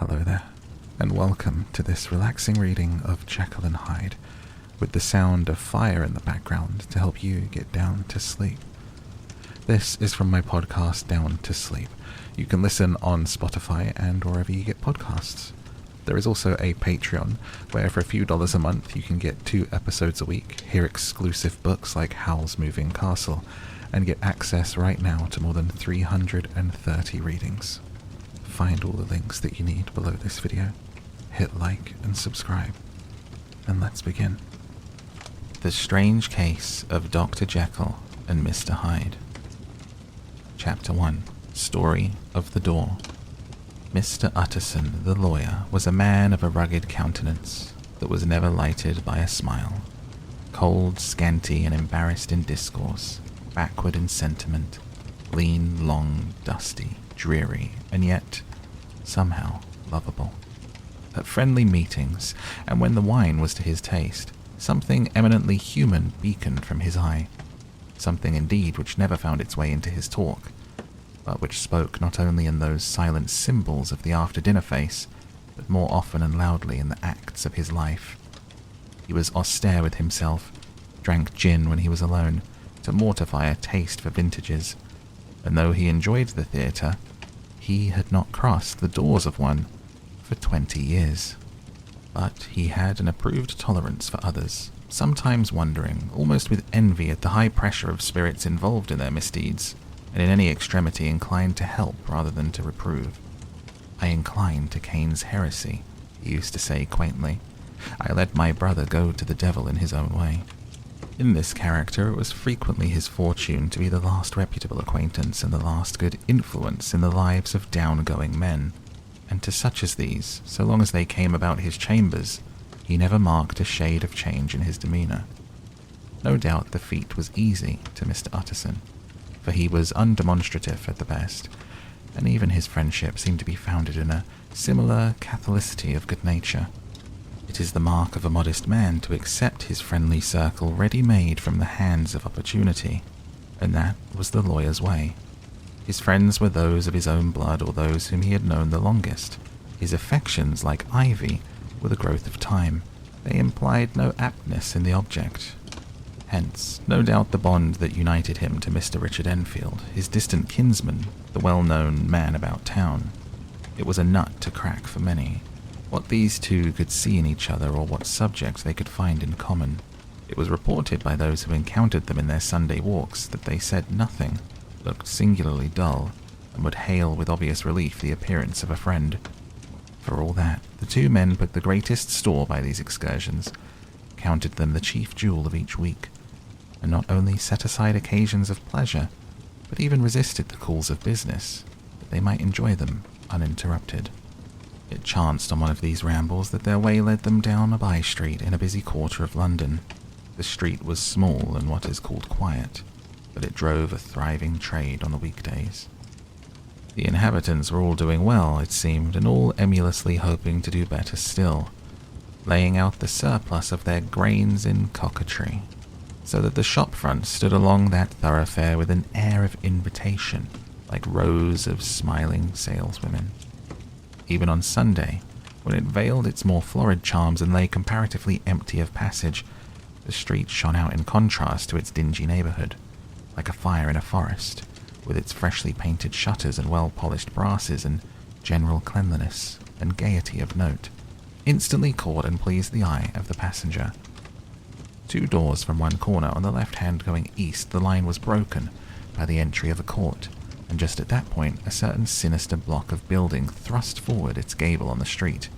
Hello there, and welcome to this relaxing reading of Jekyll and Hyde, with the sound of fire in the background to help you get down to sleep. This is from my podcast, Down to Sleep. You can listen on Spotify and wherever you get podcasts. There is also a Patreon, where for a few dollars a month you can get 2 episodes a week, hear exclusive books like Howl's Moving Castle, and get access right now to more than 330 readings. Find all the links that you need below this video, hit like and subscribe, and let's begin. The Strange Case of Dr. Jekyll and Mr. Hyde. Chapter 1. Story of the Door. Mr. Utterson, the lawyer, was a man of a rugged countenance that was never lighted by a smile. Cold, scanty, and embarrassed in discourse, backward in sentiment, lean, long, dusty, dreary, and yet, somehow, lovable. At friendly meetings, and when the wine was to his taste, something eminently human beaconed from his eye. Something, indeed, which never found its way into his talk, but which spoke not only in those silent symbols of the after-dinner face, but more often and loudly in the acts of his life. He was austere with himself, drank gin when he was alone, to mortify a taste for vintages, and though he enjoyed the theatre, he had not crossed the doors of one for 20 years. But he had an approved tolerance for others, sometimes wondering, almost with envy, at the high pressure of spirits involved in their misdeeds, and in any extremity inclined to help rather than to reprove. "I incline to Cain's heresy," he used to say quaintly. "I let my brother go to the devil in his own way." In this character, it was frequently his fortune to be the last reputable acquaintance and the last good influence in the lives of down-going men, and to such as these, so long as they came about his chambers, he never marked a shade of change in his demeanour. No doubt the feat was easy to Mr. Utterson, for he was undemonstrative at the best, and even his friendship seemed to be founded in a similar catholicity of good nature. It is the mark of a modest man to accept his friendly circle ready-made from the hands of opportunity, and that was the lawyer's way. His friends were those of his own blood or those whom he had known the longest. His affections, like ivy, were the growth of time. They implied no aptness in the object. Hence, no doubt the bond that united him to Mr. Richard Enfield, his distant kinsman, the well-known man about town. It was a nut to crack for many. What these two could see in each other, or what subjects they could find in common. It was reported by those who encountered them in their Sunday walks that they said nothing, looked singularly dull, and would hail with obvious relief the appearance of a friend. For all that, the two men put the greatest store by these excursions, counted them the chief jewel of each week, and not only set aside occasions of pleasure, but even resisted the calls of business, that they might enjoy them uninterrupted. It chanced on one of these rambles that their way led them down a by-street in a busy quarter of London. The street was small and what is called quiet, but it drove a thriving trade on the weekdays. The inhabitants were all doing well, it seemed, and all emulously hoping to do better still, laying out the surplus of their grains in coquetry, so that the shop fronts stood along that thoroughfare with an air of invitation, like rows of smiling saleswomen. Even on Sunday, when it veiled its more florid charms and lay comparatively empty of passage, the street shone out in contrast to its dingy neighbourhood, like a fire in a forest, with its freshly painted shutters and well-polished brasses and general cleanliness and gaiety of note, instantly caught and pleased the eye of the passenger. 2 doors from one corner on the left hand going east, the line was broken by the entry of a court, and just at that point a certain sinister block of building thrust forward its gable on the street.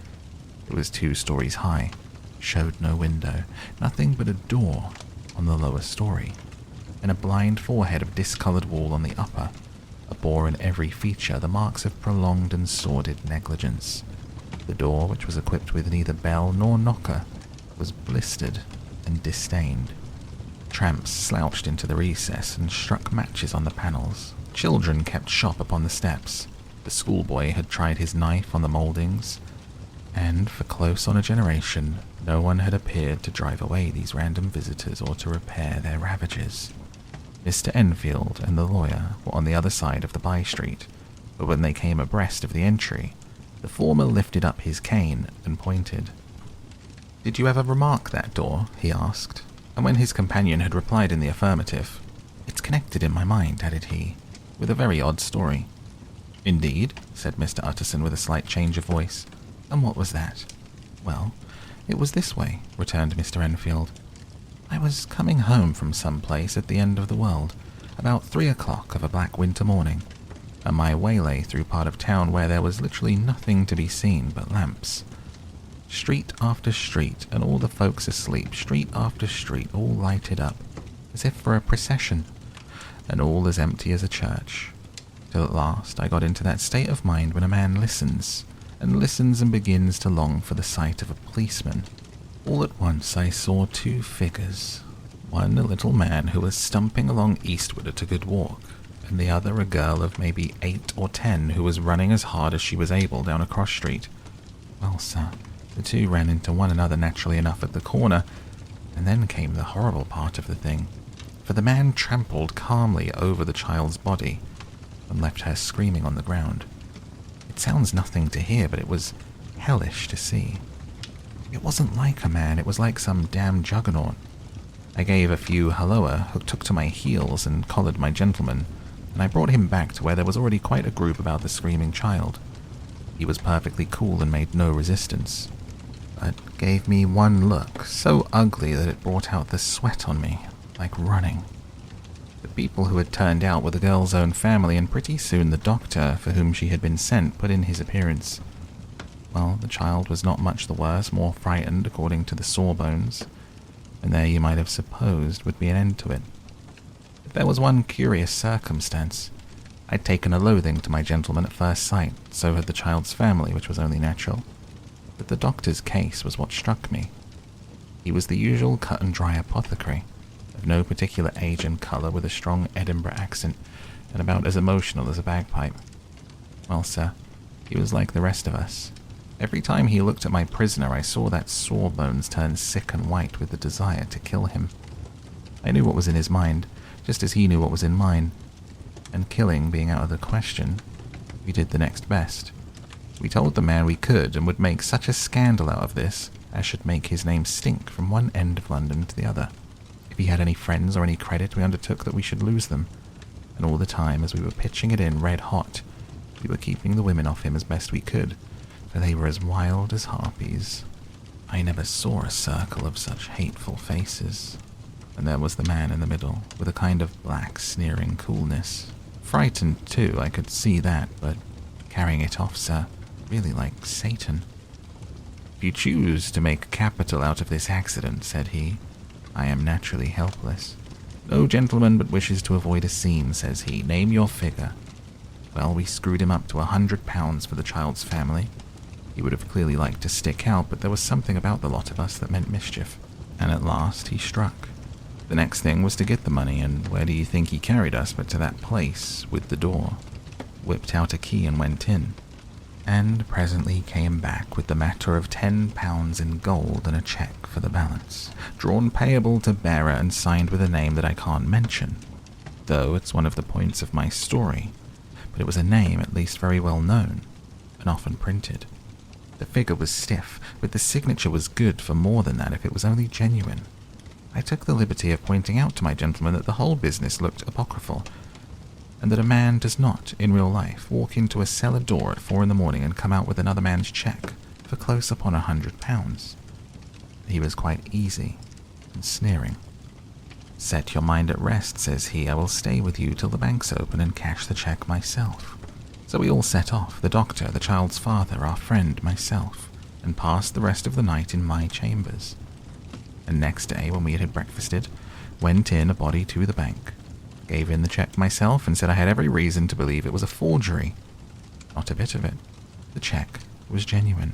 It was 2 stories high, showed no window, nothing but a door on the lower story, and a blind forehead of discoloured wall on the upper, bore in every feature the marks of prolonged and sordid negligence. The door, which was equipped with neither bell nor knocker, was blistered and disdained. Tramps slouched into the recess and struck matches on the panels. Children kept shop upon the steps. The schoolboy had tried his knife on the mouldings, and for close on a generation, no one had appeared to drive away these random visitors or to repair their ravages. Mr. Enfield and the lawyer were on the other side of the by-street, but when they came abreast of the entry, The former lifted up his cane and pointed. "Did you ever remark that door?" he asked, and when his companion had replied in the affirmative, "It's connected in my mind," added he, "with a very odd story." "Indeed?" said Mr. Utterson with a slight change of voice. "And what was that?" "Well, it was this way," returned Mr. Enfield. "I was coming home from some place at the end of the world, about 3 o'clock of a black winter morning, and my way lay through part of town where there was literally nothing to be seen but lamps. Street after street, and all the folks asleep, street after street, all lighted up, as if for a procession, and all as empty as a church, till at last I got into that state of mind when a man listens, and begins to long for the sight of a policeman. All at once I saw 2 figures, one a little man who was stumping along eastward at a good walk, and the other a girl of maybe 8 or 10 who was running as hard as she was able down a cross street. Well, sir, the 2 ran into one another naturally enough at the corner, and then came the horrible part of the thing, for the man trampled calmly over the child's body and left her screaming on the ground. It sounds nothing to hear, but it was hellish to see. It wasn't like a man, it was like some damn juggernaut. I gave a few halloa, took to my heels and collared my gentleman, and I brought him back to where there was already quite a group about the screaming child. He was perfectly cool and made no resistance, but gave me one look so ugly that it brought out the sweat on me, like running. The people who had turned out were the girl's own family, and pretty soon the doctor, for whom she had been sent, put in his appearance. Well, the child was not much the worse, more frightened according to the sawbones, and there you might have supposed would be an end to it. But there was one curious circumstance. I'd taken a loathing to my gentleman at first sight, so had the child's family, which was only natural. But the doctor's case was what struck me. He was the usual cut-and-dry apothecary, of no particular age and colour, with a strong Edinburgh accent, and about as emotional as a bagpipe. Well, sir, he was like the rest of us. Every time he looked at my prisoner, I saw that sawbones turn sick and white with the desire to kill him. I knew what was in his mind, just as he knew what was in mine, and killing being out of the question, we did the next best. We told the man we could and would make such a scandal out of this as should make his name stink from one end of London to the other. If he had any friends or any credit, we undertook that we should lose them, and all the time as we were pitching it in red hot, we were keeping the women off him as best we could, for they were as wild as harpies. I never saw a circle of such hateful faces. And there was the man in the middle, with a kind of black, sneering coolness. Frightened, too, I could see that, but carrying it off, sir, really like Satan. "If you choose to make capital out of this accident," said he, "I am naturally helpless. No gentleman but wishes to avoid a scene," says he. "Name your figure." Well, we screwed him up to £100 for the child's family. He would have clearly liked to stick out, but there was something about the lot of us that meant mischief. And at last he struck. The next thing was to get the money, and where do you think he carried us but to that place with the door? Whipped out a key and went in, and presently came back with the matter of £10 in gold and a cheque for the balance, drawn payable to bearer and signed with a name that I can't mention, though it's one of the points of my story, but it was a name at least very well known, and often printed. The figure was stiff, but the signature was good for more than that if it was only genuine. I took the liberty of pointing out to my gentleman that the whole business looked apocryphal, and that a man does not, in real life, walk into a cellar door at 4 a.m. and come out with another man's cheque for close upon £100. He was quite easy and sneering. "Set your mind at rest," says he. "I will stay with you till the bank's open and cash the cheque myself." So we all set off, the doctor, the child's father, our friend, myself, and passed the rest of the night in my chambers. And next day, when we had breakfasted, went in a body to the bank, gave in the cheque myself, and said I had every reason to believe it was a forgery. Not a bit of it. The cheque was genuine.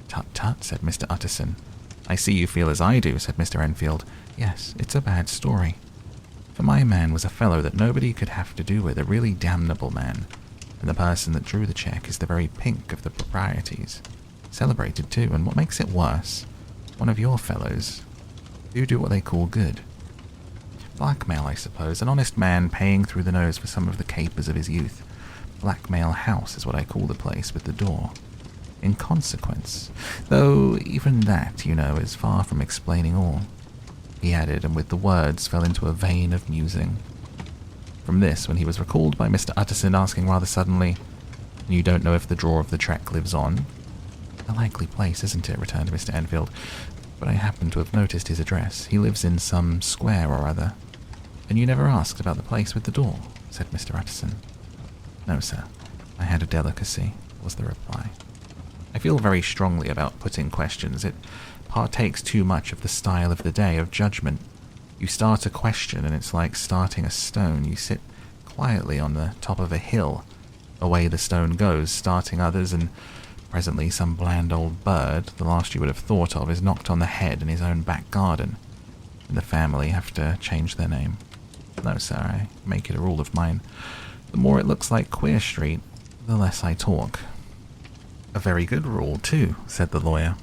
"Tut, tut," said Mr. Utterson. "I see you feel as I do," said Mr. Enfield. "Yes, it's a bad story. For my man was a fellow that nobody could have to do with, a really damnable man. And the person that drew the cheque is the very pink of the proprieties. Celebrated, too, and what makes it worse, one of your fellows who do what they call good. Blackmail, I suppose, an honest man paying through the nose for some of the capers of his youth. Blackmail House is what I call the place with the door. in consequence, though even that, is far from explaining all," he added, and with the words fell into a vein of musing. From this, when he was recalled by Mr. Utterson asking rather suddenly, "You don't know if the drawer of the Trek lives on?" "A likely place, isn't it?" returned Mr. Enfield. "But I happen to have noticed his address. He lives in some square or other." "And you never asked about the place with the door?" said Mr. Utterson. "No, sir. I had a delicacy," was the reply. I feel very strongly about putting questions. It partakes too much of the style of the day, of judgment. You start a question, and it's like starting a stone. You sit quietly on the top of a hill. Away the stone goes, starting others, and presently some bland old bird, the last you would have thought of, is knocked on the head in his own back garden, and the family have to change their name. No, sir, I make it a rule of mine. The more it looks like Queer Street, the less I talk." "A very good rule, too," said the lawyer.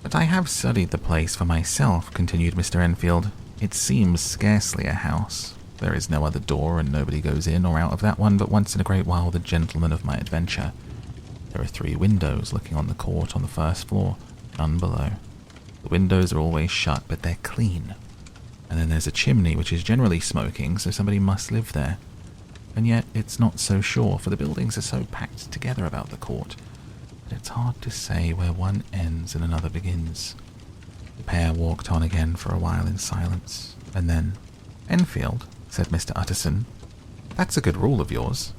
"But I have studied the place for myself," continued Mr. Enfield. "It seems scarcely a house. There is no other door, and nobody goes in or out of that one but once in a great while the gentleman of my adventure. There are 3 windows looking on the court on the first floor, none below. The windows are always shut, but they're clean. And then there's a chimney which is generally smoking, so somebody must live there. And yet it's not so sure, for the buildings are so packed together about the court that it's hard to say where one ends and another begins." The pair walked on again for a while in silence, and then, "Enfield," said Mr. Utterson, "that's a good rule of yours."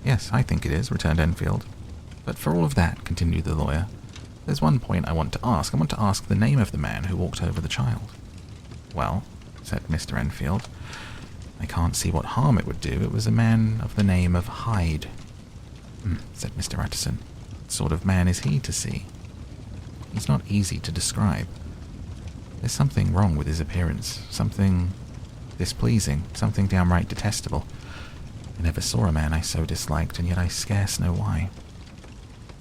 "Yes, I think it is," returned Enfield. "But for all of that," continued the lawyer, "there's one point I want to ask. I want to ask the name of the man who walked over the child." "Well," said Mr. Enfield, "I can't see what harm it would do. It was a man of the name of Hyde." Said Mr. Utterson. "What sort of man is he to see?" "He's not easy to describe. There's something wrong with his appearance, something displeasing, something downright detestable. I never saw a man I so disliked, and yet I scarce know why.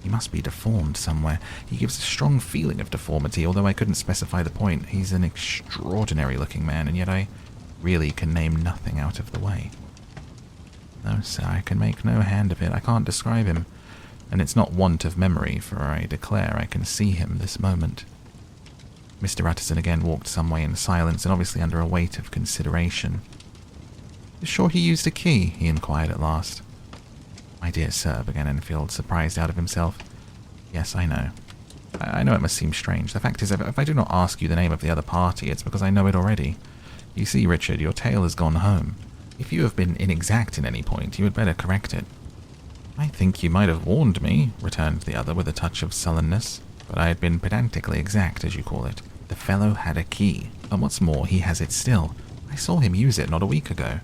He must be deformed somewhere. He gives a strong feeling of deformity, although I couldn't specify the point. He's an extraordinary-looking man, and yet I really can name nothing out of the way. No, sir, I can make no hand of it. I can't describe him, and it's not want of memory, for I declare I can see him this moment." Mr. Utterson again walked some way in silence, and obviously under a weight of consideration. "You're sure he used a key?" he inquired at last. "My dear sir," began Enfield, surprised out of himself. "Yes, I know. I know it must seem strange. The fact is, if I do not ask you the name of the other party, it's because I know it already. You see, Richard, your tale has gone home. If you have been inexact in any point, you had better correct it." "I think you might have warned me," returned the other with a touch of sullenness, "but I had been pedantically exact, as you call it. The fellow had a key, and what's more, he has it still. I saw him use it not a week ago."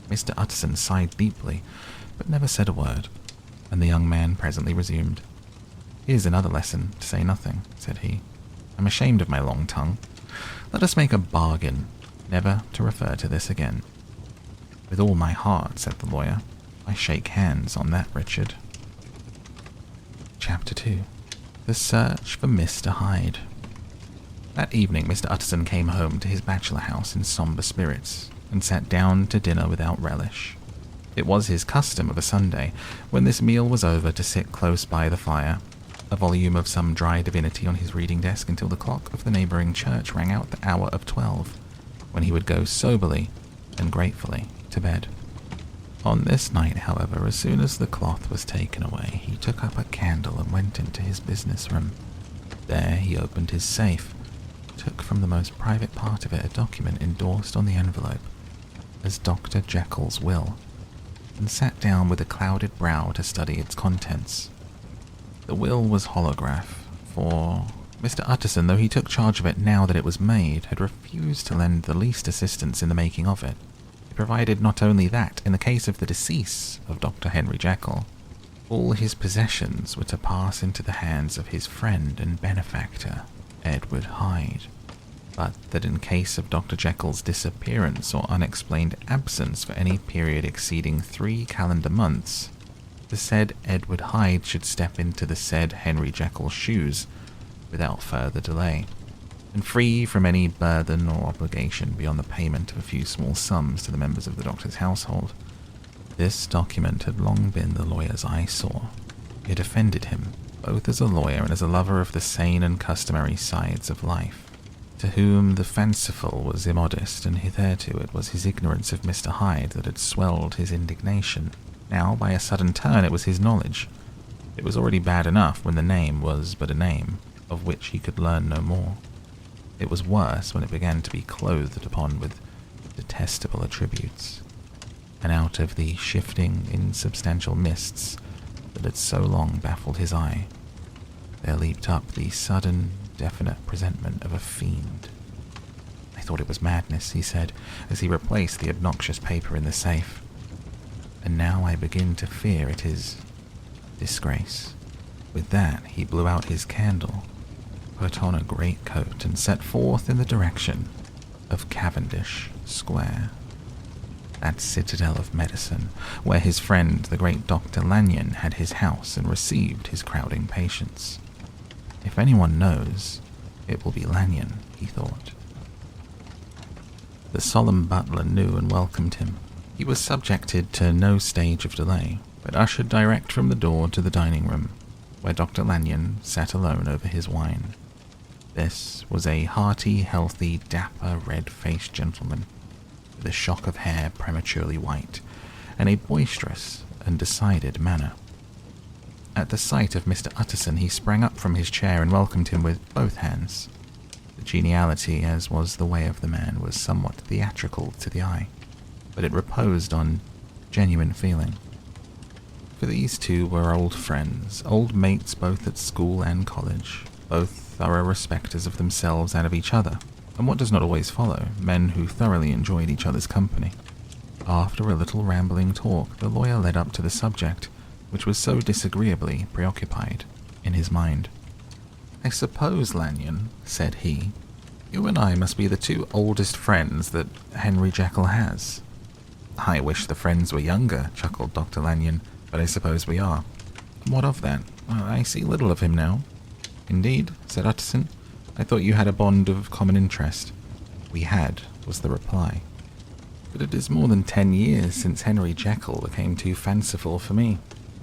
Mr. Utterson sighed deeply, but never said a word, and the young man presently resumed. "Here's another lesson, to say nothing," said he. "I'm ashamed of my long tongue. Let us make a bargain, never to refer to this again." "With all my heart," said the lawyer. "I shake hands on that, Richard." Chapter 2. The Search for Mr. Hyde. That evening Mr. Utterson came home to his bachelor house in sombre spirits, and sat down to dinner without relish. It was his custom of a Sunday, when this meal was over, to sit close by the fire, a volume of some dry divinity on his reading desk until the clock of the neighbouring church rang out the hour of 12, when he would go soberly and gratefully to bed. On this night, however, as soon as the cloth was taken away, he took up a candle and went into his business room. There he opened his safe, took from the most private part of it a document endorsed on the envelope as Dr. Jekyll's will, and sat down with a clouded brow to study its contents. The will was holograph, for Mr. Utterson, though he took charge of it now that it was made, had refused to lend the least assistance in the making of it. It provided not only that, in the case of the decease of Dr. Henry Jekyll, all his possessions were to pass into the hands of his friend and benefactor, Edward Hyde, but that in case of Dr. Jekyll's disappearance or unexplained absence for any period exceeding 3 calendar months, the said Edward Hyde should step into the said Henry Jekyll's shoes without further delay, and free from any burden or obligation beyond the payment of a few small sums to the members of the doctor's household. This document had long been the lawyer's eyesore. It offended him, both as a lawyer and as a lover of the sane and customary sides of life. To whom the fanciful was immodest, and hitherto it was his ignorance of Mr. Hyde that had swelled his indignation. Now, by a sudden turn, it was his knowledge. It was already bad enough when the name was but a name, of which he could learn no more. It was worse when it began to be clothed upon with detestable attributes. And out of the shifting, insubstantial mists that had so long baffled his eye, there leaped up the sudden, definite presentment of a fiend. I thought it was madness, he said, as he replaced the obnoxious paper in the safe. And now I begin to fear it is disgrace. With that, he blew out his candle, put on a great coat, and set forth in the direction of Cavendish Square, that citadel of medicine, where his friend, the great Dr. Lanyon, had his house and received his crowding patients. If anyone knows, it will be Lanyon, he thought. The solemn butler knew and welcomed him. He was subjected to no stage of delay, but ushered direct from the door to the dining room, where Dr. Lanyon sat alone over his wine. This was a hearty, healthy, dapper, red-faced gentleman, with a shock of hair prematurely white, and a boisterous and decided manner. At the sight of Mr. Utterson, he sprang up from his chair and welcomed him with both hands. The geniality, as was the way of the man, was somewhat theatrical to the eye, but it reposed on genuine feeling. For these two were old friends, old mates both at school and college, both thorough respecters of themselves and of each other, and what does not always follow, men who thoroughly enjoyed each other's company. After a little rambling talk, the lawyer led up to the subject, which was so disagreeably preoccupied in his mind. "I suppose, Lanyon," said he, "you and I must be the two oldest friends that Henry Jekyll has." "I wish the friends were younger," chuckled Dr. Lanyon, "but I suppose we are." "What of that? I see little of him now." "Indeed," said Utterson. "I thought you had a bond of common interest." "We had," was the reply. "But it is more than 10 years since Henry Jekyll became too fanciful for me.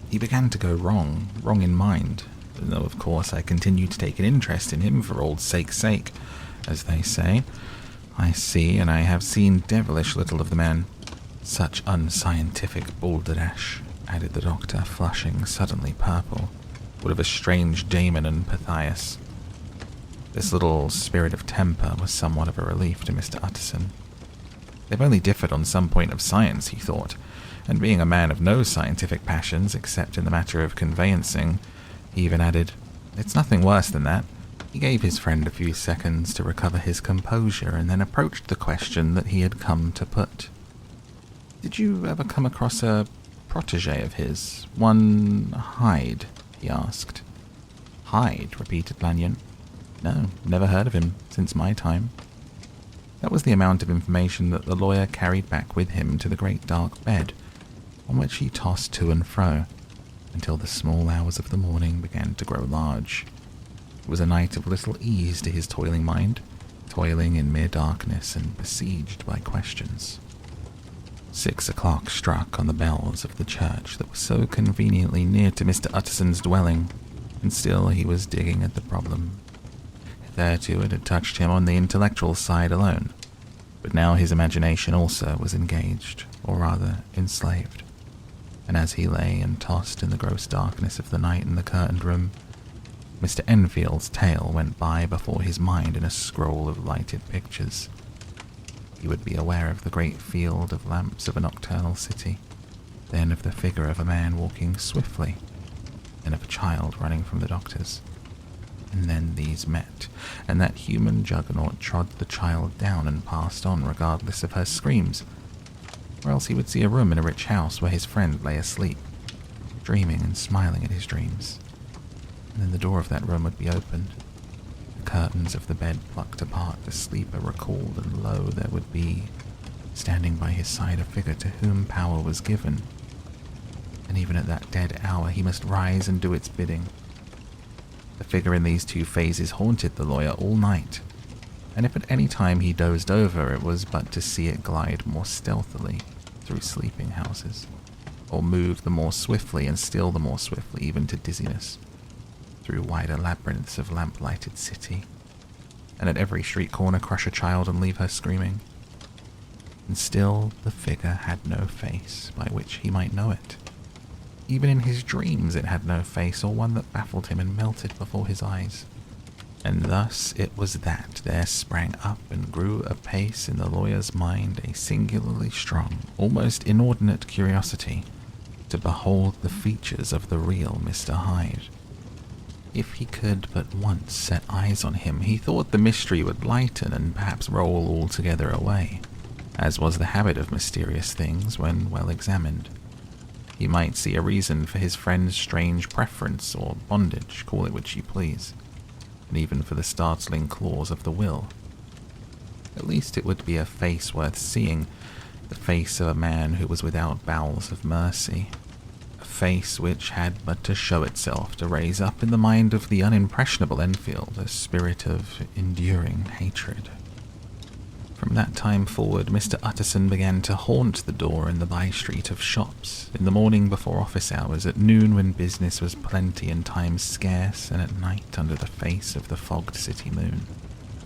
He began to go wrong in mind, though of course I continued to take an interest in him for old sake's sake, as they say. I see, and I have seen devilish little of the man. Such unscientific balderdash," added the doctor, flushing suddenly purple, "would have estranged Damon and Pythias." This little spirit of temper was somewhat of a relief to Mr. Utterson. They've only differed on some point of science, he thought, and being a man of no scientific passions except in the matter of conveyancing, he even added, "It's nothing worse than that." He gave his friend a few seconds to recover his composure and then approached the question that he had come to put. "Did you ever come across a protégé of his, one Hyde?" he asked. "Hyde?" repeated Lanyon. "No, never heard of him since my time." That was the amount of information that the lawyer carried back with him to the great dark bed, on which he tossed to and fro, until the small hours of the morning began to grow large. It was a night of little ease to his toiling mind, toiling in mere darkness and besieged by questions. 6 o'clock struck on the bells of the church that was so conveniently near to Mr. Utterson's dwelling, and still he was digging at the problem. Hitherto it had touched him on the intellectual side alone, but now his imagination also was engaged, or rather enslaved. And as he lay and tossed in the gross darkness of the night in the curtained room, Mr. Enfield's tale went by before his mind in a scroll of lighted pictures. He would be aware of the great field of lamps of a nocturnal city, then of the figure of a man walking swiftly, then of a child running from the doctors. And then these met, and that human juggernaut trod the child down and passed on regardless of her screams. Or else he would see a room in a rich house where his friend lay asleep, dreaming and smiling at his dreams. And then the door of that room would be opened, the curtains of the bed plucked apart, the sleeper recalled, and lo, there would be, standing by his side, a figure to whom power was given. And even at that dead hour he must rise and do its bidding. The figure in these two phases haunted the lawyer all night, and if at any time he dozed over, it was but to see it glide more stealthily through sleeping houses, or move the more swiftly and still the more swiftly, even to dizziness. through wider labyrinths of lamp-lighted city, and at every street corner crush a child and leave her screaming. And still the figure had no face by which he might know it. Even in his dreams it had no face, or one that baffled him and melted before his eyes. And thus it was that there sprang up and grew apace in the lawyer's mind a singularly strong, almost inordinate curiosity to behold the features of the real Mr. Hyde. If he could but once set eyes on him, he thought the mystery would lighten and perhaps roll altogether away, as was the habit of mysterious things when well examined. He might see a reason for his friend's strange preference or bondage, call it which you please, and even for the startling clause of the will. At least it would be a face worth seeing, the face of a man who was without bowels of mercy, a face which had but to show itself to raise up in the mind of the unimpressionable Enfield a spirit of enduring hatred. From that time forward, Mr. Utterson began to haunt the door in the by-street of shops, in the morning before office hours, at noon when business was plenty and time scarce, and at night under the face of the fogged city moon.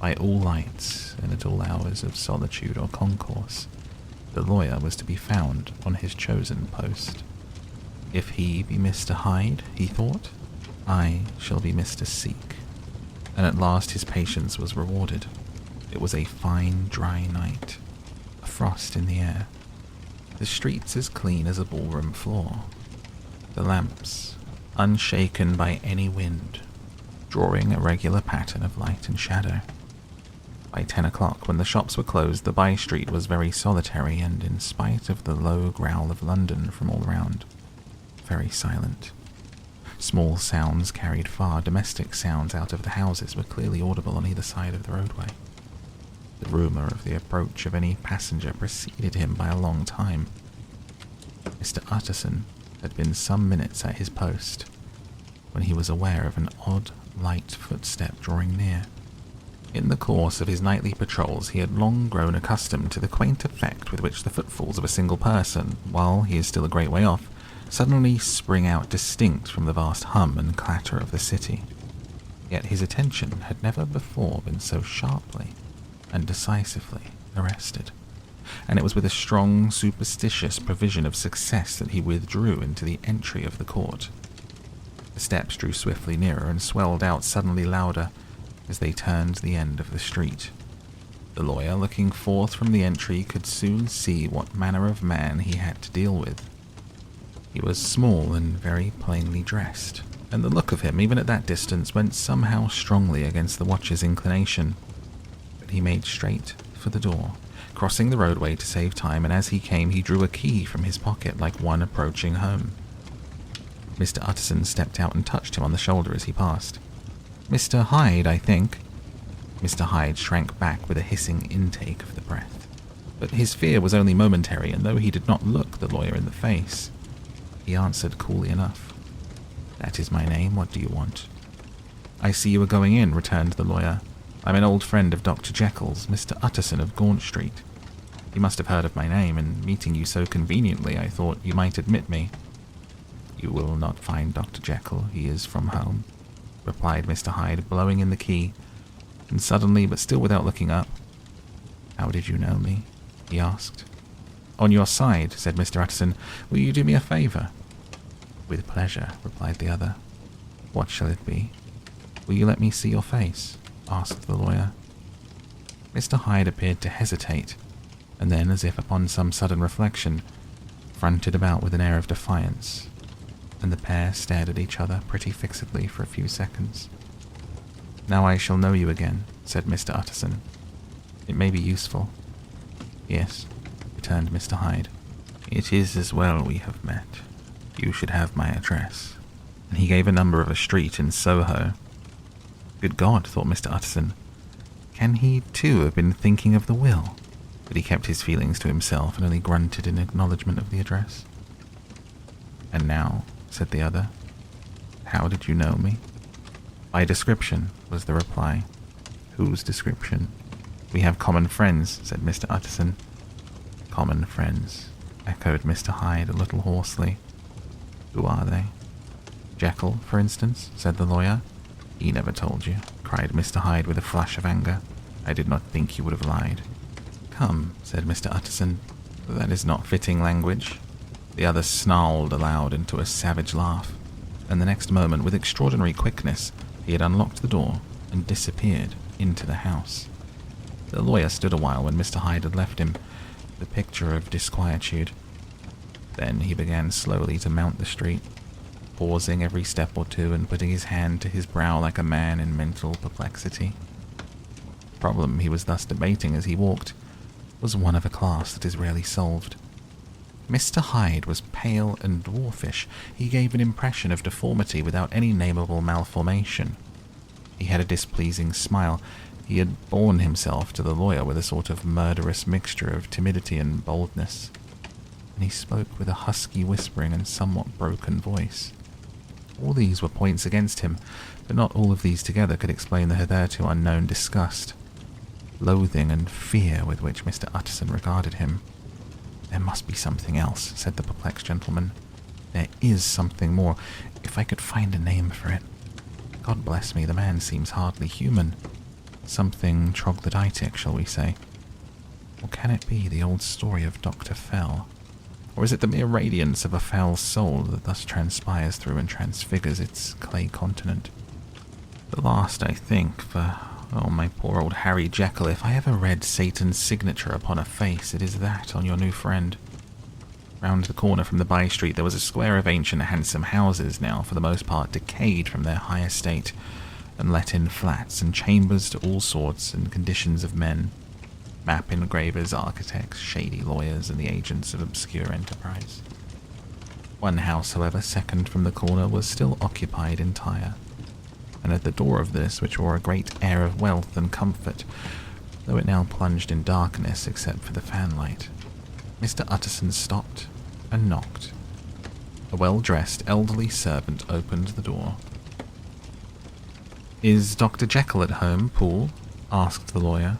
By all lights, and at all hours of solitude or concourse, the lawyer was to be found on his chosen post. If he be Mr. Hyde, he thought, I shall be Mr. Seek. And at last his patience was rewarded. It was a fine, dry night, a frost in the air, the streets as clean as a ballroom floor, the lamps, unshaken by any wind, drawing a regular pattern of light and shadow. By 10 o'clock, when the shops were closed, the by-street was very solitary and, in spite of the low growl of London from all round, very silent. Small sounds carried far, domestic sounds out of the houses were clearly audible on either side of the roadway. The rumour of the approach of any passenger preceded him by a long time. Mr. Utterson had been some minutes at his post, when he was aware of an odd, light footstep drawing near. In the course of his nightly patrols, he had long grown accustomed to the quaint effect with which the footfalls of a single person, while he is still a great way off, suddenly spring out distinct from the vast hum and clatter of the city. Yet his attention had never before been so sharply and decisively arrested, and it was with a strong, superstitious prevision of success that he withdrew into the entry of the court. The steps drew swiftly nearer and swelled out suddenly louder as they turned the end of the street. The lawyer, looking forth from the entry, could soon see what manner of man he had to deal with. He was small and very plainly dressed, and the look of him, even at that distance, went somehow strongly against the watcher's inclination. He made straight for the door, crossing the roadway to save time, and as he came he drew a key from his pocket like one approaching home. Mr. Utterson stepped out and touched him on the shoulder as he passed. "Mr. Hyde, I think." Mr. Hyde shrank back with a hissing intake of the breath, but his fear was only momentary, and though he did not look the lawyer in the face, he answered coolly enough, "That is my name. What do you want?" "I see you are going in," returned the lawyer. "I'm an old friend of Dr. Jekyll's, Mr. Utterson of Gaunt Street. You must have heard of my name, and meeting you so conveniently, I thought you might admit me." "You will not find Dr. Jekyll. He is from home," replied Mr. Hyde, blowing in the key, and suddenly, but still without looking up, "How did you know me?" he asked. "On your side," said Mr. Utterson. "Will you do me a favour?" "With pleasure," replied the other. "What shall it be?" "Will you let me see your face?" asked the lawyer. Mr. Hyde appeared to hesitate, and then, as if upon some sudden reflection, fronted about with an air of defiance, and the pair stared at each other pretty fixedly for a few seconds. "Now I shall know you again," said Mr. Utterson. "It may be useful." "Yes," returned Mr. Hyde. "It is as well we have met. You should have my address." And he gave a number of a street in Soho. Good God, thought Mr. Utterson. Can he too have been thinking of the will? But he kept his feelings to himself and only grunted in acknowledgement of the address. "And now," said the other, "how did you know me?" "By description," was the reply. "Whose description?" "We have common friends," said Mr. Utterson. "Common friends," echoed Mr. Hyde a little hoarsely. "Who are they?" Jekyll, for instance, said the lawyer. He never told you, cried Mr. Hyde with a flush of anger. I did not think you would have lied. Come, said Mr. Utterson, that is not fitting language. The other snarled aloud into a savage laugh, and the next moment, with extraordinary quickness, he had unlocked the door and disappeared into the house. The lawyer stood a while when Mr. Hyde had left him, the picture of disquietude. Then he began slowly to mount the street, pausing every step or two and putting his hand to his brow like a man in mental perplexity. The problem he was thus debating as he walked was one of a class that is rarely solved. Mr. Hyde was pale and dwarfish. He gave an impression of deformity without any nameable malformation. He had a displeasing smile. He had borne himself to the lawyer with a sort of murderous mixture of timidity and boldness, and he spoke with a husky whispering and somewhat broken voice. All these were points against him, but not all of these together could explain the hitherto unknown disgust, loathing and fear with which Mr. Utterson regarded him. There must be something else, said the perplexed gentleman. There is something more, if I could find a name for it. God bless me, the man seems hardly human. Something troglodytic, shall we say? Or can it be the old story of Dr. Fell? Or is it the mere radiance of a foul soul that thus transpires through and transfigures its clay continent? The last, I think, for, oh, my poor old Harry Jekyll, if I ever read Satan's signature upon a face, it is that on your new friend. Round the corner from the by-street there was a square of ancient handsome houses, now for the most part decayed from their high estate, and let-in flats and chambers to all sorts and conditions of men. Map engravers, architects, shady lawyers, and the agents of obscure enterprise. One house, however, second from the corner, was still occupied entire, and at the door of this, which wore a great air of wealth and comfort, though it now plunged in darkness except for the fanlight, Mr. Utterson stopped and knocked. A well-dressed elderly servant opened the door. "Is Dr. Jekyll at home, Poole?" asked the lawyer.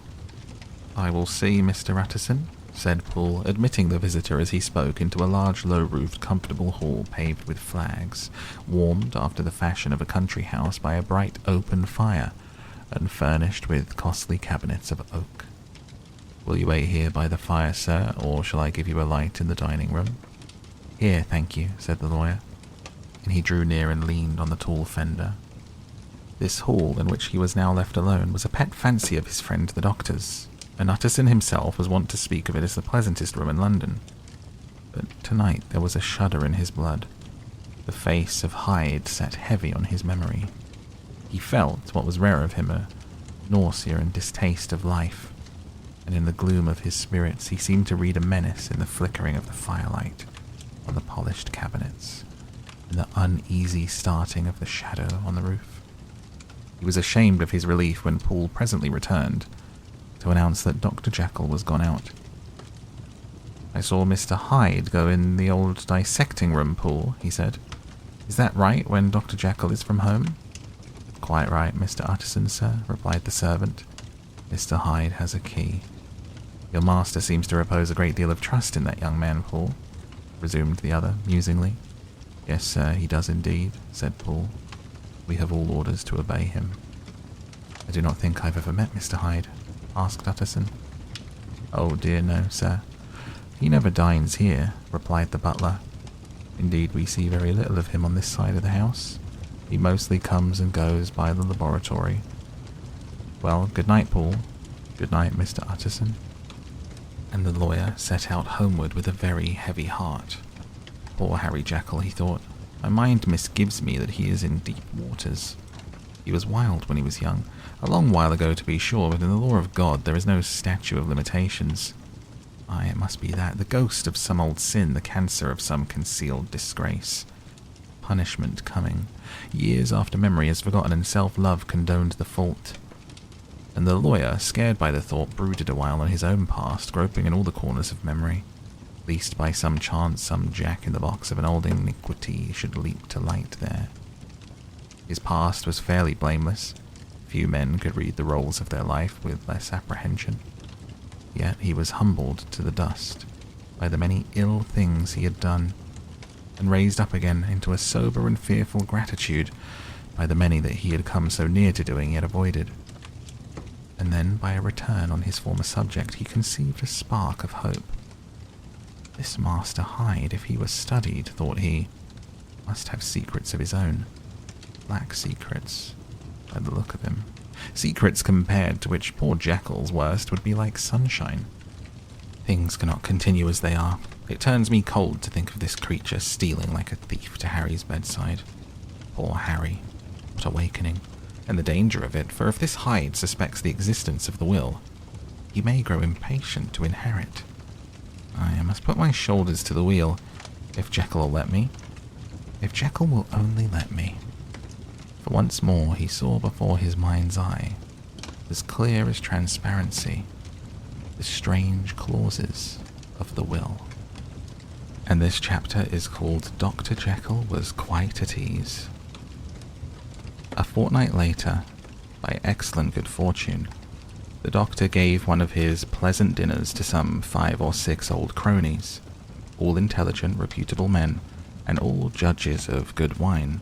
"I will see, Mr. Utterson," said Poole, admitting the visitor as he spoke into a large low-roofed comfortable hall paved with flags, warmed after the fashion of a country house by a bright open fire, and furnished with costly cabinets of oak. "Will you wait here by the fire, sir, or shall I give you a light in the dining room?" "Here, thank you," said the lawyer, and he drew near and leaned on the tall fender. This hall, in which he was now left alone, was a pet fancy of his friend the doctor's, and Utterson himself was wont to speak of it as the pleasantest room in London. But tonight there was a shudder in his blood. The face of Hyde sat heavy on his memory. He felt, what was rare of him, a nausea and distaste of life, and in the gloom of his spirits he seemed to read a menace in the flickering of the firelight on the polished cabinets, and the uneasy starting of the shadow on the roof. He was ashamed of his relief when Poole presently returned to announce that Dr. Jekyll was gone out. "I saw Mr. Hyde go in the old dissecting room, Poole," he said. "Is that right when Dr. Jekyll is from home?" "Quite right, Mr. Utterson, sir," replied the servant. "Mr. Hyde has a key." "Your master seems to repose a great deal of trust in that young man, Poole," resumed the other, musingly. "Yes, sir, he does indeed," said Poole. "We have all orders to obey him." "I do not think I've ever met Mr. Hyde," asked Utterson. "Oh dear, no, sir. He never dines here," replied the butler. "Indeed, we see very little of him on this side of the house. He mostly comes and goes by the laboratory. Well, good night, Poole. Good night, Mr. Utterson." And the lawyer set out homeward with a very heavy heart. Poor Harry Jekyll, he thought. My mind misgives me that he is in deep waters. He was wild when he was young, a long while ago to be sure, but in the law of God there is no statute of limitations. Aye, it must be that, the ghost of some old sin, the cancer of some concealed disgrace. Punishment coming. Years after memory has forgotten and self-love condoned the fault. And the lawyer, scared by the thought, brooded a while on his own past, groping in all the corners of memory, lest by some chance some jack-in-the-box of an old iniquity should leap to light there. His past was fairly blameless. Few men could read the rolls of their life with less apprehension. Yet he was humbled to the dust by the many ill things he had done, and raised up again into a sober and fearful gratitude by the many that he had come so near to doing yet avoided. And then, by a return on his former subject, he conceived a spark of hope. This Master Hyde, if he was studied, thought he, must have secrets of his own. Black secrets, by the look of him. Secrets compared to which poor Jekyll's worst would be like sunshine. Things cannot continue as they are. It turns me cold to think of this creature stealing like a thief to Harry's bedside. Poor Harry. What awakening. And the danger of it, for if this Hyde suspects the existence of the will, he may grow impatient to inherit. I must put my shoulders to the wheel, if Jekyll will let me. If Jekyll will only let me. For once more he saw before his mind's eye, as clear as transparency, the strange clauses of the will. And this chapter is called Dr. Jekyll Was Quite at Ease. A fortnight later, by excellent good fortune, the doctor gave one of his pleasant dinners to some 5 or 6 old cronies, all intelligent, reputable men, and all judges of good wine.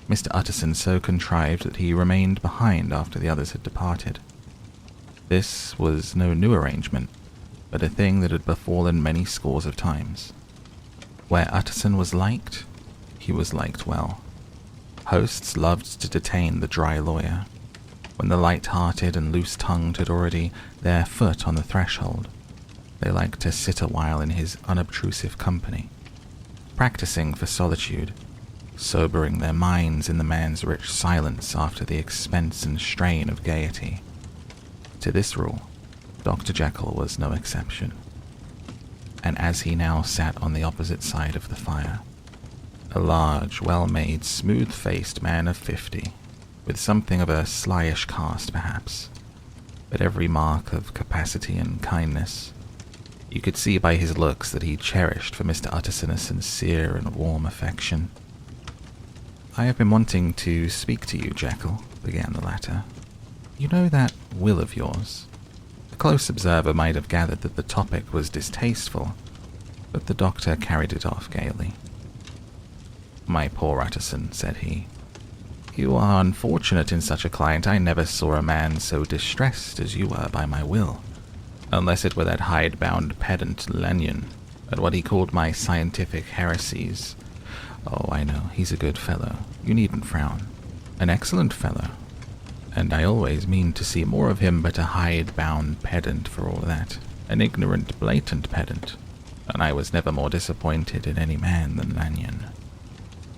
Mr. Utterson so contrived that he remained behind after the others had departed. This was no new arrangement, but a thing that had befallen many scores of times. Where Utterson was liked, he was liked well. Hosts loved to detain the dry lawyer. When the light-hearted and loose-tongued had already their foot on the threshold, they liked to sit a while in his unobtrusive company, practicing for solitude, sobering their minds in the man's rich silence after the expense and strain of gaiety. To this rule, Dr. Jekyll was no exception. And as he now sat on the opposite side of the fire, a large, well-made, smooth-faced man of 50, with something of a slyish cast perhaps, but every mark of capacity and kindness, you could see by his looks that he cherished for Mr. Utterson a sincere and warm affection. "I have been wanting to speak to you, Jekyll," began the latter. "You know that will of yours?" A close observer might have gathered that the topic was distasteful, but the doctor carried it off gaily. "My poor Utterson," said he, "you are unfortunate in such a client. I never saw a man so distressed as you were by my will, unless it were that hide-bound pedant Lanyon, at what he called my scientific heresies. Oh, I know, he's a good fellow. You needn't frown. An excellent fellow. And I always mean to see more of him, but a hide-bound pedant for all that. An ignorant, blatant pedant. And I was never more disappointed in any man than Lanyon."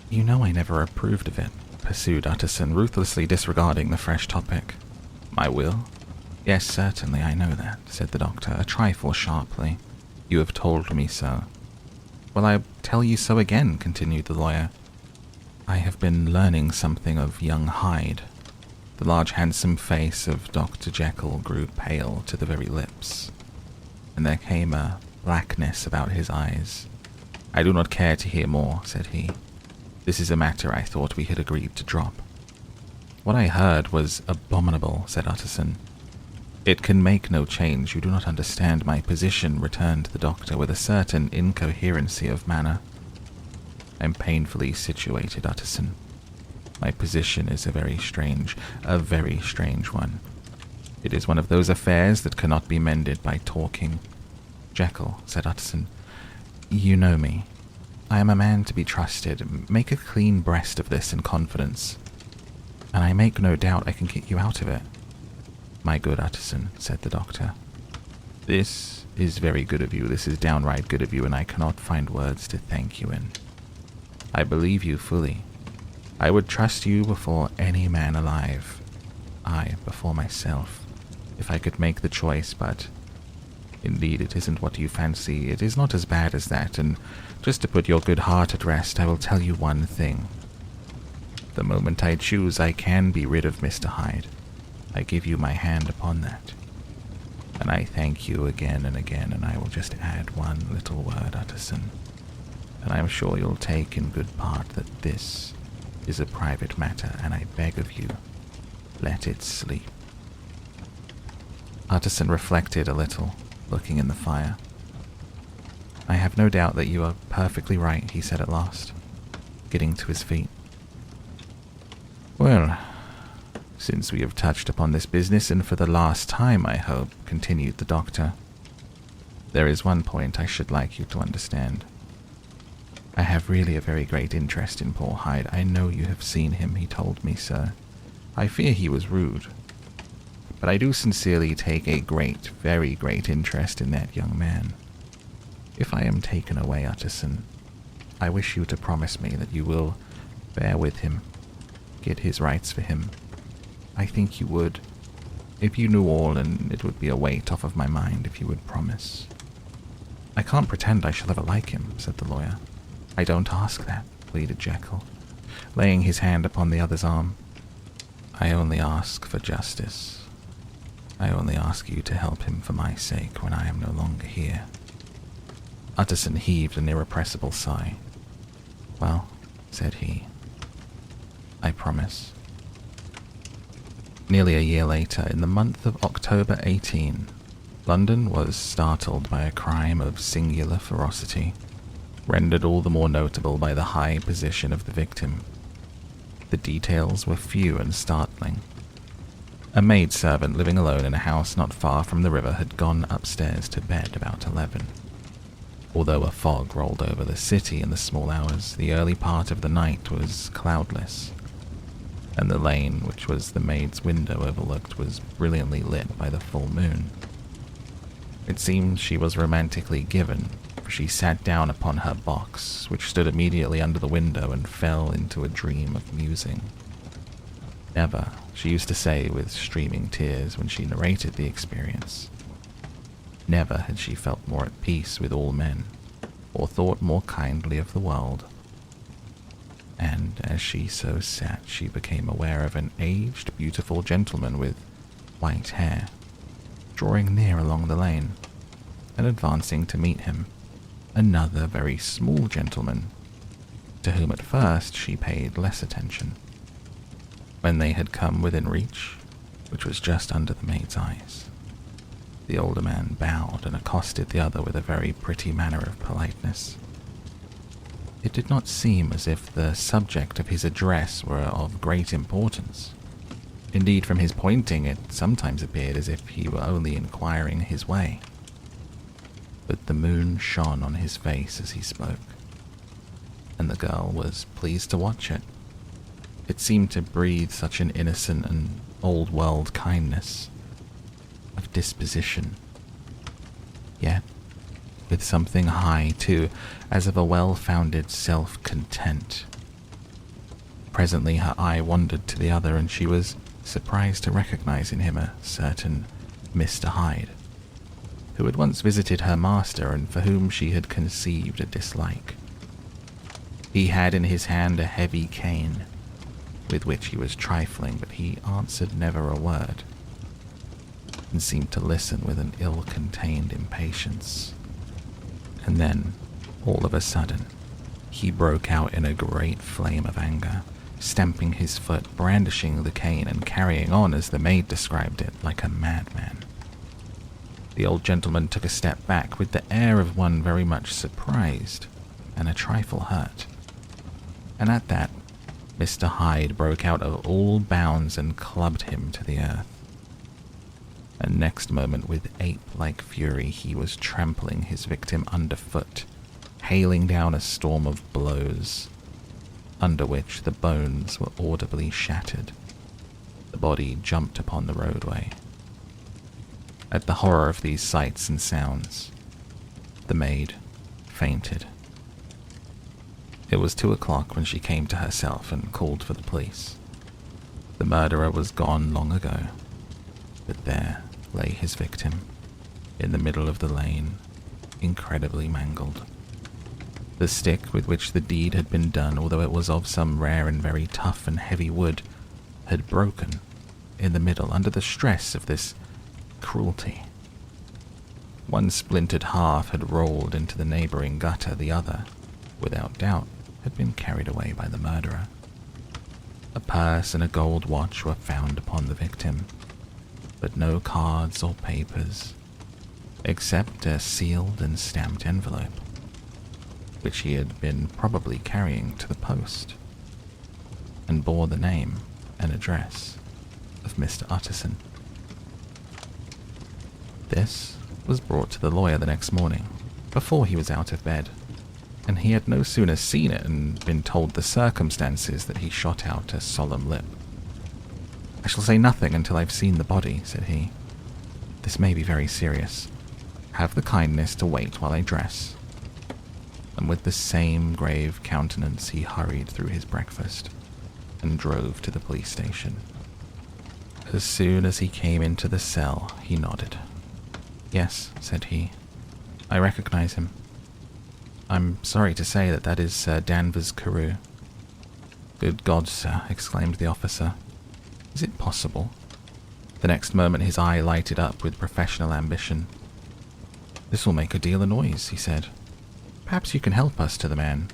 "You know I never approved of it," pursued Utterson, ruthlessly disregarding the fresh topic. "My will? Yes, certainly, I know that," said the doctor, a trifle sharply. "You have told me so." "Well, I tell you so again," continued the lawyer. "I have been learning something of young Hyde." The large handsome face of Dr. Jekyll grew pale to the very lips, and there came a blackness about his eyes. "I do not care to hear more," said he. "This is a matter I thought we had agreed to drop." "What I heard was abominable," said Utterson. "It can make no change. You do not understand my position," returned the doctor with a certain incoherency of manner. "I am painfully situated, Utterson. My position is a very strange one. It is one of those affairs that cannot be mended by talking." "Jekyll," said Utterson, "you know me. I am a man to be trusted. Make a clean breast of this in confidence, and I make no doubt I can get you out of it." "My good Utterson," said the doctor, "this is very good of you. This is downright good of you, and I cannot find words to thank you in. I believe you fully. I would trust you before any man alive. I, before myself, if I could make the choice, but indeed it isn't what you fancy. It is not as bad as that, and just to put your good heart at rest, I will tell you one thing. The moment I choose, I can be rid of Mr. Hyde. I give you my hand upon that. And I thank you again and again, and I will just add one little word, Utterson, and I am sure you'll take in good part that this is a private matter, and I beg of you, let it sleep." Utterson reflected a little, looking in the fire. I have no doubt that you are perfectly right, he said at last, getting to his feet. Well, since we have touched upon this business, and for the last time, I hope, continued the doctor, there is one point I should like you to understand. I have really a very great interest in poor Hyde. I know you have seen him, he told me, sir. I fear he was rude. But I do sincerely take a great, very great interest in that young man. If I am taken away, Utterson, I wish you to promise me that you will bear with him, get his rights for him. I think you would, if you knew all, and it would be a weight off of my mind if you would promise. I can't pretend I shall ever like him, said the lawyer. I don't ask that, pleaded Jekyll, laying his hand upon the other's arm. I only ask for justice. I only ask you to help him for my sake when I am no longer here. Utterson heaved an irrepressible sigh. Well, said he, I promise. Nearly a year later, in the month of October 18, London was startled by a crime of singular ferocity, rendered all the more notable by the high position of the victim. The details were few and startling. A maidservant living alone in a house not far from the river had gone upstairs to bed about 11. Although a fog rolled over the city in the small hours, the early part of the night was cloudless, and the lane, which was the maid's window overlooked, was brilliantly lit by the full moon. It seemed she was romantically given, for she sat down upon her box, which stood immediately under the window, and fell into a dream of musing. Never, she used to say with streaming tears when she narrated the experience, never had she felt more at peace with all men, or thought more kindly of the world. And as she so sat, she became aware of an aged, beautiful gentleman with white hair, drawing near along the lane, and advancing to meet him, another very small gentleman, to whom at first she paid less attention. When they had come within reach, which was just under the maid's eyes, the older man bowed and accosted the other with a very pretty manner of politeness. It did not seem as if the subject of his address were of great importance. Indeed, from his pointing, it sometimes appeared as if he were only inquiring his way. But the moon shone on his face as he spoke, and the girl was pleased to watch it. It seemed to breathe such an innocent and old-world kindness, of disposition, yet with something high, too, as of a well-founded self-content. Presently her eye wandered to the other, and she was surprised to recognize in him a certain Mr. Hyde, who had once visited her master and for whom she had conceived a dislike. He had in his hand a heavy cane, with which he was trifling, but he answered never a word, and seemed to listen with an ill-contained impatience. And then, all of a sudden, he broke out in a great flame of anger, stamping his foot, brandishing the cane, and carrying on, as the maid described it, like a madman. The old gentleman took a step back with the air of one very much surprised and a trifle hurt. And at that, Mr. Hyde broke out of all bounds and clubbed him to the earth. And next moment, with ape-like fury, he was trampling his victim underfoot, hailing down a storm of blows, under which the bones were audibly shattered. The body jumped upon the roadway. At the horror of these sights and sounds, the maid fainted. It was 2:00 when she came to herself and called for the police. The murderer was gone long ago, but there lay his victim, in the middle of the lane, incredibly mangled. The stick with which the deed had been done, although it was of some rare and very tough and heavy wood, had broken in the middle under the stress of this cruelty. One splintered half had rolled into the neighboring gutter, the other, without doubt, had been carried away by the murderer. A purse and a gold watch were found upon the victim, but no cards or papers, except a sealed and stamped envelope, which he had been probably carrying to the post, and bore the name and address of Mr. Utterson. This was brought to the lawyer the next morning, before he was out of bed, and he had no sooner seen it and been told the circumstances that he shot out a solemn lip. "I shall say nothing until I've seen the body," said he. "This may be very serious. Have the kindness to wait while I dress." And with the same grave countenance he hurried through his breakfast and drove to the police station. As soon as he came into the cell, he nodded. "Yes," said he, "I recognize him. I'm sorry to say that is Sir Danvers Carew." "Good God, sir," exclaimed the officer. "Is it possible?" The next moment his eye lighted up with professional ambition. "This will make a deal of noise," he said. "Perhaps you can help us to the man."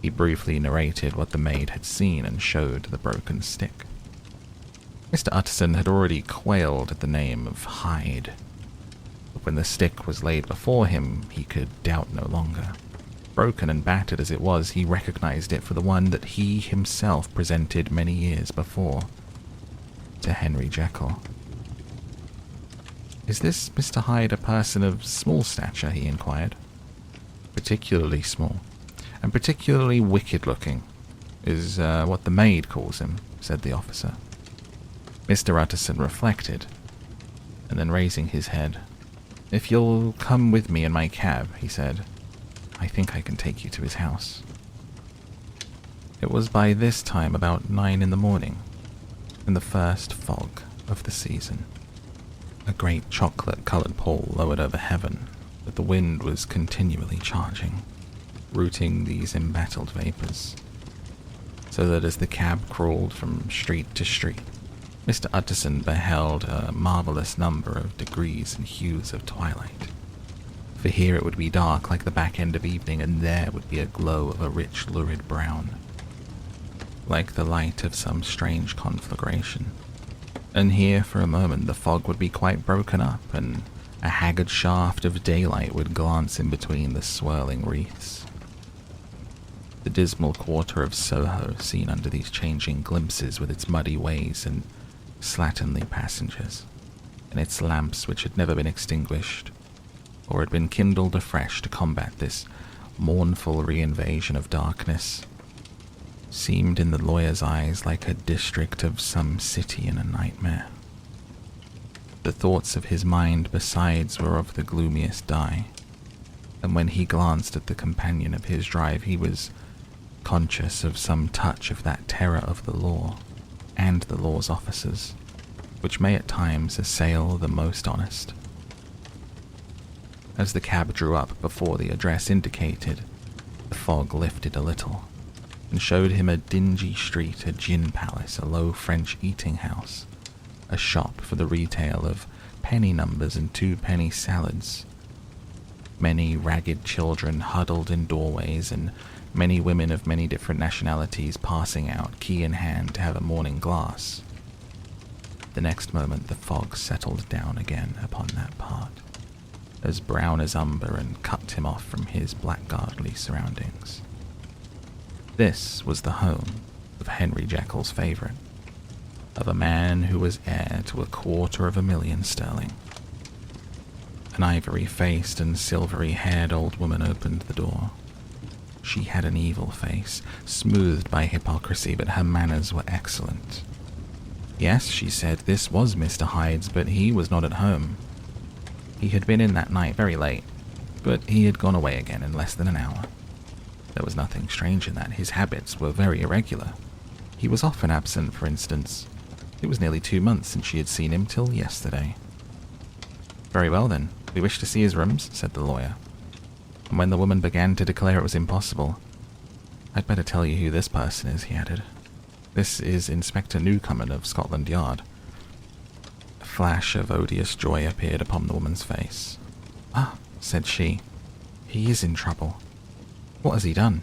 He briefly narrated what the maid had seen and showed the broken stick. Mr. Utterson had already quailed at the name of Hyde, but when the stick was laid before him, he could doubt no longer. Broken and battered as it was, he recognized it for the one that he himself presented many years before to Henry Jekyll. "Is this Mr. Hyde a person of small stature?" he inquired. "Particularly small, and particularly wicked-looking, is what the maid calls him," said the officer. Mr. Utterson reflected, and then raising his head, "If you'll come with me in my cab," he said, "I think I can take you to his house." It was by this time about 9 in the morning, in the first fog of the season. A great chocolate-coloured pall lowered over heaven, but the wind was continually charging, rooting these embattled vapours, so that as the cab crawled from street to street, Mr. Utterson beheld a marvellous number of degrees and hues of twilight. For here it would be dark like the back end of evening, and there would be a glow of a rich lurid brown, like the light of some strange conflagration. And here for a moment the fog would be quite broken up, and a haggard shaft of daylight would glance in between the swirling wreaths. The dismal quarter of Soho seen under these changing glimpses, with its muddy ways and slatternly passengers, and its lamps which had never been extinguished, or had been kindled afresh to combat this mournful reinvasion of darkness, seemed in the lawyer's eyes like a district of some city in a nightmare. The thoughts of his mind besides were of the gloomiest dye, and when he glanced at the companion of his drive, he was conscious of some touch of that terror of the law and the law's officers, which may at times assail the most honest. As the cab drew up before the address indicated, the fog lifted a little, and showed him a dingy street, a gin palace, a low French eating house, a shop for the retail of penny numbers and 2-penny salads, many ragged children huddled in doorways, and many women of many different nationalities passing out, key in hand, to have a morning glass. The next moment the fog settled down again upon that part, as brown as umber, and cut him off from his blackguardly surroundings. This was the home of Henry Jekyll's favourite, of a man who was heir to 250,000 sterling. An ivory-faced and silvery-haired old woman opened the door. She had an evil face, smoothed by hypocrisy, but her manners were excellent. Yes, she said, this was Mr. Hyde's, but he was not at home. He had been in that night very late, but he had gone away again in less than an hour. There was nothing strange in that. His habits were very irregular. He was often absent, for instance. It was nearly 2 months since she had seen him, till yesterday. "Very well, then. We wish to see his rooms," said the lawyer. And when the woman began to declare it was impossible, "I'd better tell you who this person is," he added. "This is Inspector Newcomen of Scotland Yard." A flash of odious joy appeared upon the woman's face. "Ah," said she, "he is in trouble. What has he done?"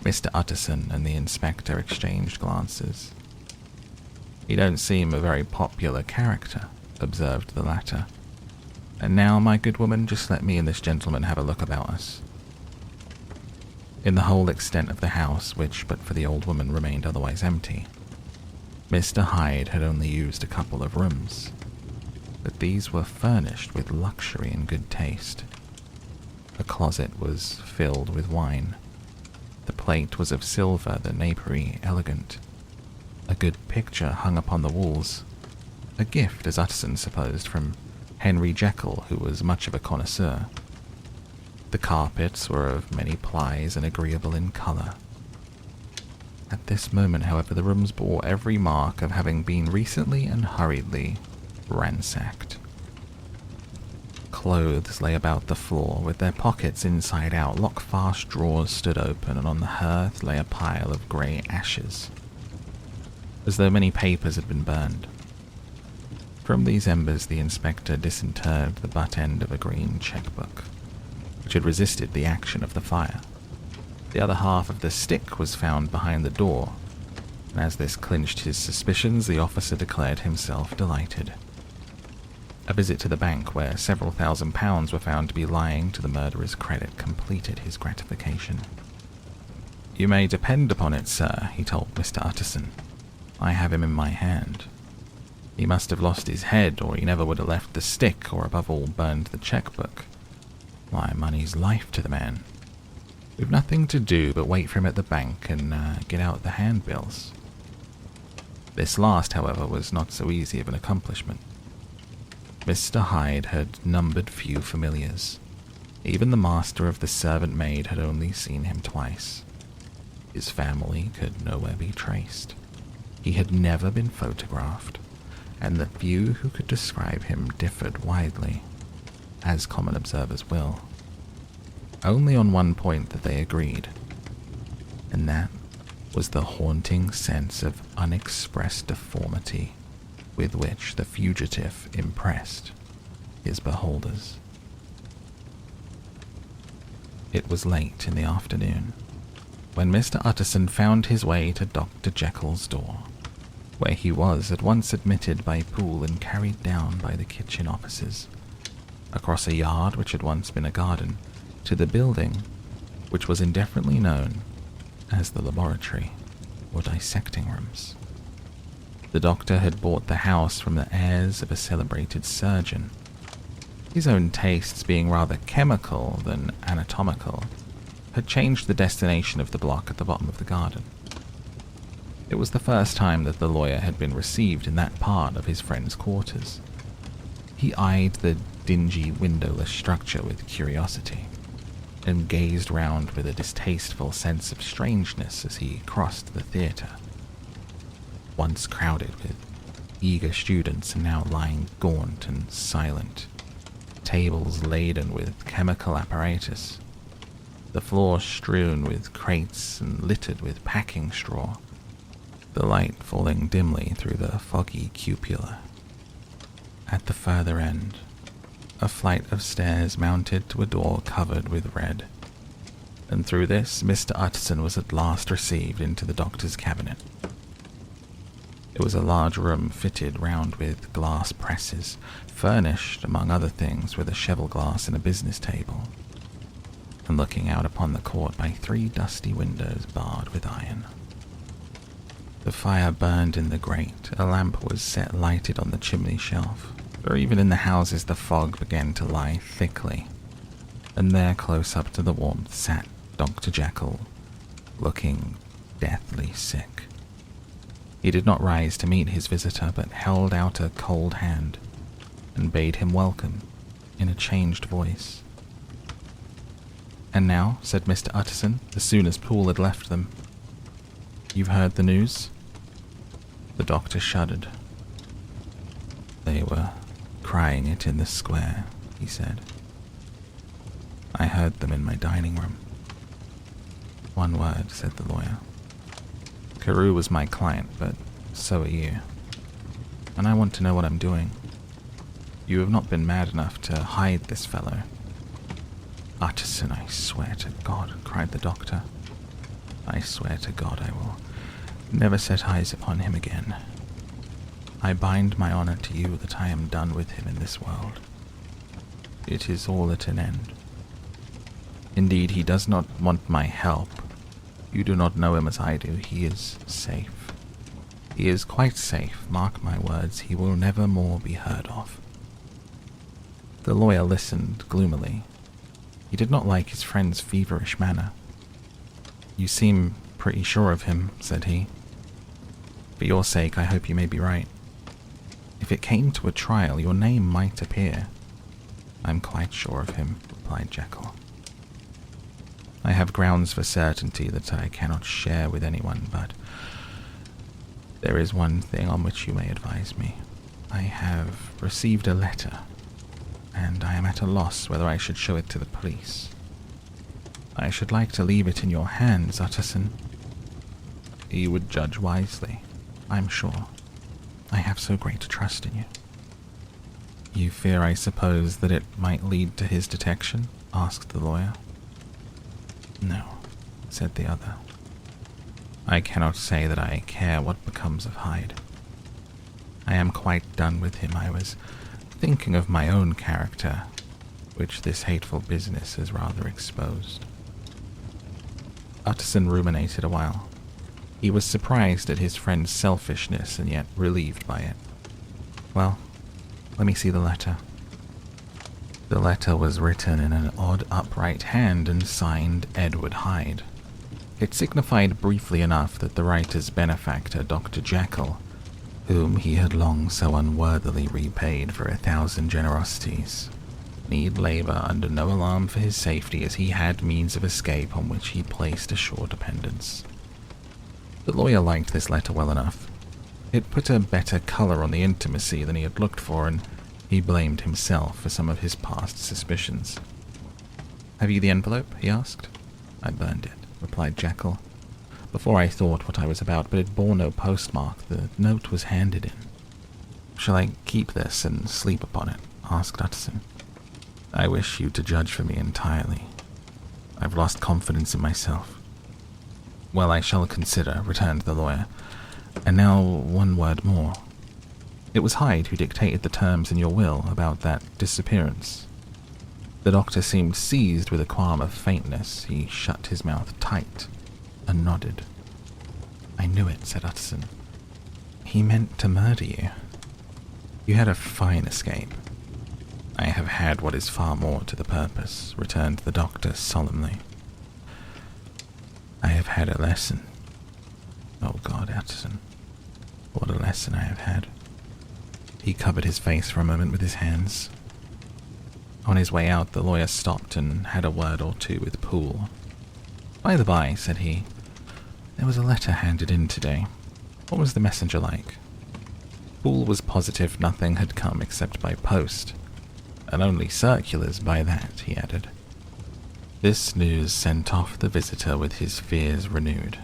Mr. Utterson and the inspector exchanged glances. "He don't seem a very popular character," observed the latter. "And now, my good woman, just let me and this gentleman have a look about us." In the whole extent of the house, which but for the old woman remained otherwise empty, Mr. Hyde had only used a couple of rooms, but these were furnished with luxury and good taste. A closet was filled with wine. The plate was of silver, the napery elegant. A good picture hung upon the walls, a gift, as Utterson supposed, from Henry Jekyll, who was much of a connoisseur. The carpets were of many plies and agreeable in colour. At this moment, however, the rooms bore every mark of having been recently and hurriedly ransacked. Clothes lay about the floor, with their pockets inside out. Lock-fast drawers stood open, and on the hearth lay a pile of grey ashes, as though many papers had been burned. From these embers the inspector disinterred the butt end of a green cheque-book, which had resisted the action of the fire. The other half of the stick was found behind the door, and as this clinched his suspicions, the officer declared himself delighted. A visit to the bank, where several £1,000s were found to be lying to the murderer's credit, completed his gratification. "You may depend upon it, sir," he told Mr. Utterson. "I have him in my hand. He must have lost his head, or he never would have left the stick, or above all burned the cheque-book. Why, money's life to the man. We've nothing to do but wait for him at the bank and get out the handbills." This last, however, was not so easy of an accomplishment. Mr. Hyde had numbered few familiars. Even the master of the servant maid had only seen him twice. His family could nowhere be traced. He had never been photographed, and the few who could describe him differed widely, as common observers will. Only on one point that they agreed, and that was the haunting sense of unexpressed deformity with which the fugitive impressed his beholders. It was late in the afternoon when Mr. Utterson found his way to Dr. Jekyll's door, where he was at once admitted by Poole and carried down by the kitchen officers, across a yard which had once been a garden, to the building which was indifferently known as the laboratory or dissecting rooms. The doctor had bought the house from the heirs of a celebrated surgeon. His own tastes, being rather chemical than anatomical, had changed the destination of the block at the bottom of the garden. It was the first time that the lawyer had been received in that part of his friend's quarters. He eyed the dingy, windowless structure with curiosity, and gazed round with a distasteful sense of strangeness as he crossed the theatre, once crowded with eager students and now lying gaunt and silent, tables laden with chemical apparatus, the floor strewn with crates and littered with packing straw, the light falling dimly through the foggy cupola. At the further end, a flight of stairs mounted to a door covered with red, and through this Mr. Utterson was at last received into the doctor's cabinet. It was a large room fitted round with glass presses, furnished, among other things, with a cheval glass and a business table, and looking out upon the court by 3 dusty windows barred with iron. The fire burned in the grate, a lamp was set lighted on the chimney shelf, for even in the houses the fog began to lie thickly, and there close up to the warmth sat Dr. Jekyll, looking deathly sick. He did not rise to meet his visitor, but held out a cold hand and bade him welcome in a changed voice. "And now," said Mr. Utterson, as soon as Poole had left them, "you've heard the news?" The doctor shuddered. "They were crying it in the square," he said. "I heard them in my dining room." "One word," said the lawyer. "Carew was my client, but so are you. And I want to know what I'm doing. You have not been mad enough to hide this fellow." "Utterson, I swear to God," cried the doctor. "I swear to God I will never set eyes upon him again. I bind my honor to you that I am done with him in this world. It is all at an end. Indeed, he does not want my help. You do not know him as I do. He is safe. He is quite safe. Mark my words, he will never more be heard of." The lawyer listened gloomily. He did not like his friend's feverish manner. "You seem pretty sure of him," said he. "For your sake, I hope you may be right. If it came to a trial, your name might appear." "I'm quite sure of him," replied Jekyll. "I have grounds for certainty that I cannot share with anyone, but there is one thing on which you may advise me. I have received a letter, and I am at a loss whether I should show it to the police. I should like to leave it in your hands, Utterson. You would judge wisely, I'm sure. I have so great a trust in you." "You fear, I suppose, that it might lead to his detection?" asked the lawyer. "No," said the other. "I cannot say that I care what becomes of Hyde. I am quite done with him. I was thinking of my own character, which this hateful business has rather exposed." Utterson ruminated a while. He was surprised at his friend's selfishness and yet relieved by it. "Well, let me see the letter." The letter was written in an odd upright hand and signed Edward Hyde. It signified briefly enough that the writer's benefactor, Dr. Jekyll, whom he had long so unworthily repaid for 1,000 generosities, need labor under no alarm for his safety, as he had means of escape on which he placed a sure dependence. The lawyer liked this letter well enough. It put a better color on the intimacy than he had looked for, and he blamed himself for some of his past suspicions. "Have you the envelope?" he asked. "I burned it," replied Jekyll, "before I thought what I was about, but it bore no postmark. The note was handed in." "Shall I keep this and sleep upon it?" asked Utterson. "I wish you to judge for me entirely. I've lost confidence in myself." "Well, I shall consider," returned the lawyer. "And now one word more. It was Hyde who dictated the terms in your will about that disappearance." The doctor seemed seized with a qualm of faintness. He shut his mouth tight and nodded. "I knew it," said Utterson. "He meant to murder you. You had a fine escape." "I have had what is far more to the purpose," returned the doctor solemnly. "I have had a lesson. Oh God, Utterson, what a lesson I have had." He covered his face for a moment with his hands. On his way out, the lawyer stopped and had a word or two with Poole. "By the by," said he, "there was a letter handed in today. What was the messenger like?" Poole was positive nothing had come except by post, and only circulars by that, he added. This news sent off the visitor with his fears renewed.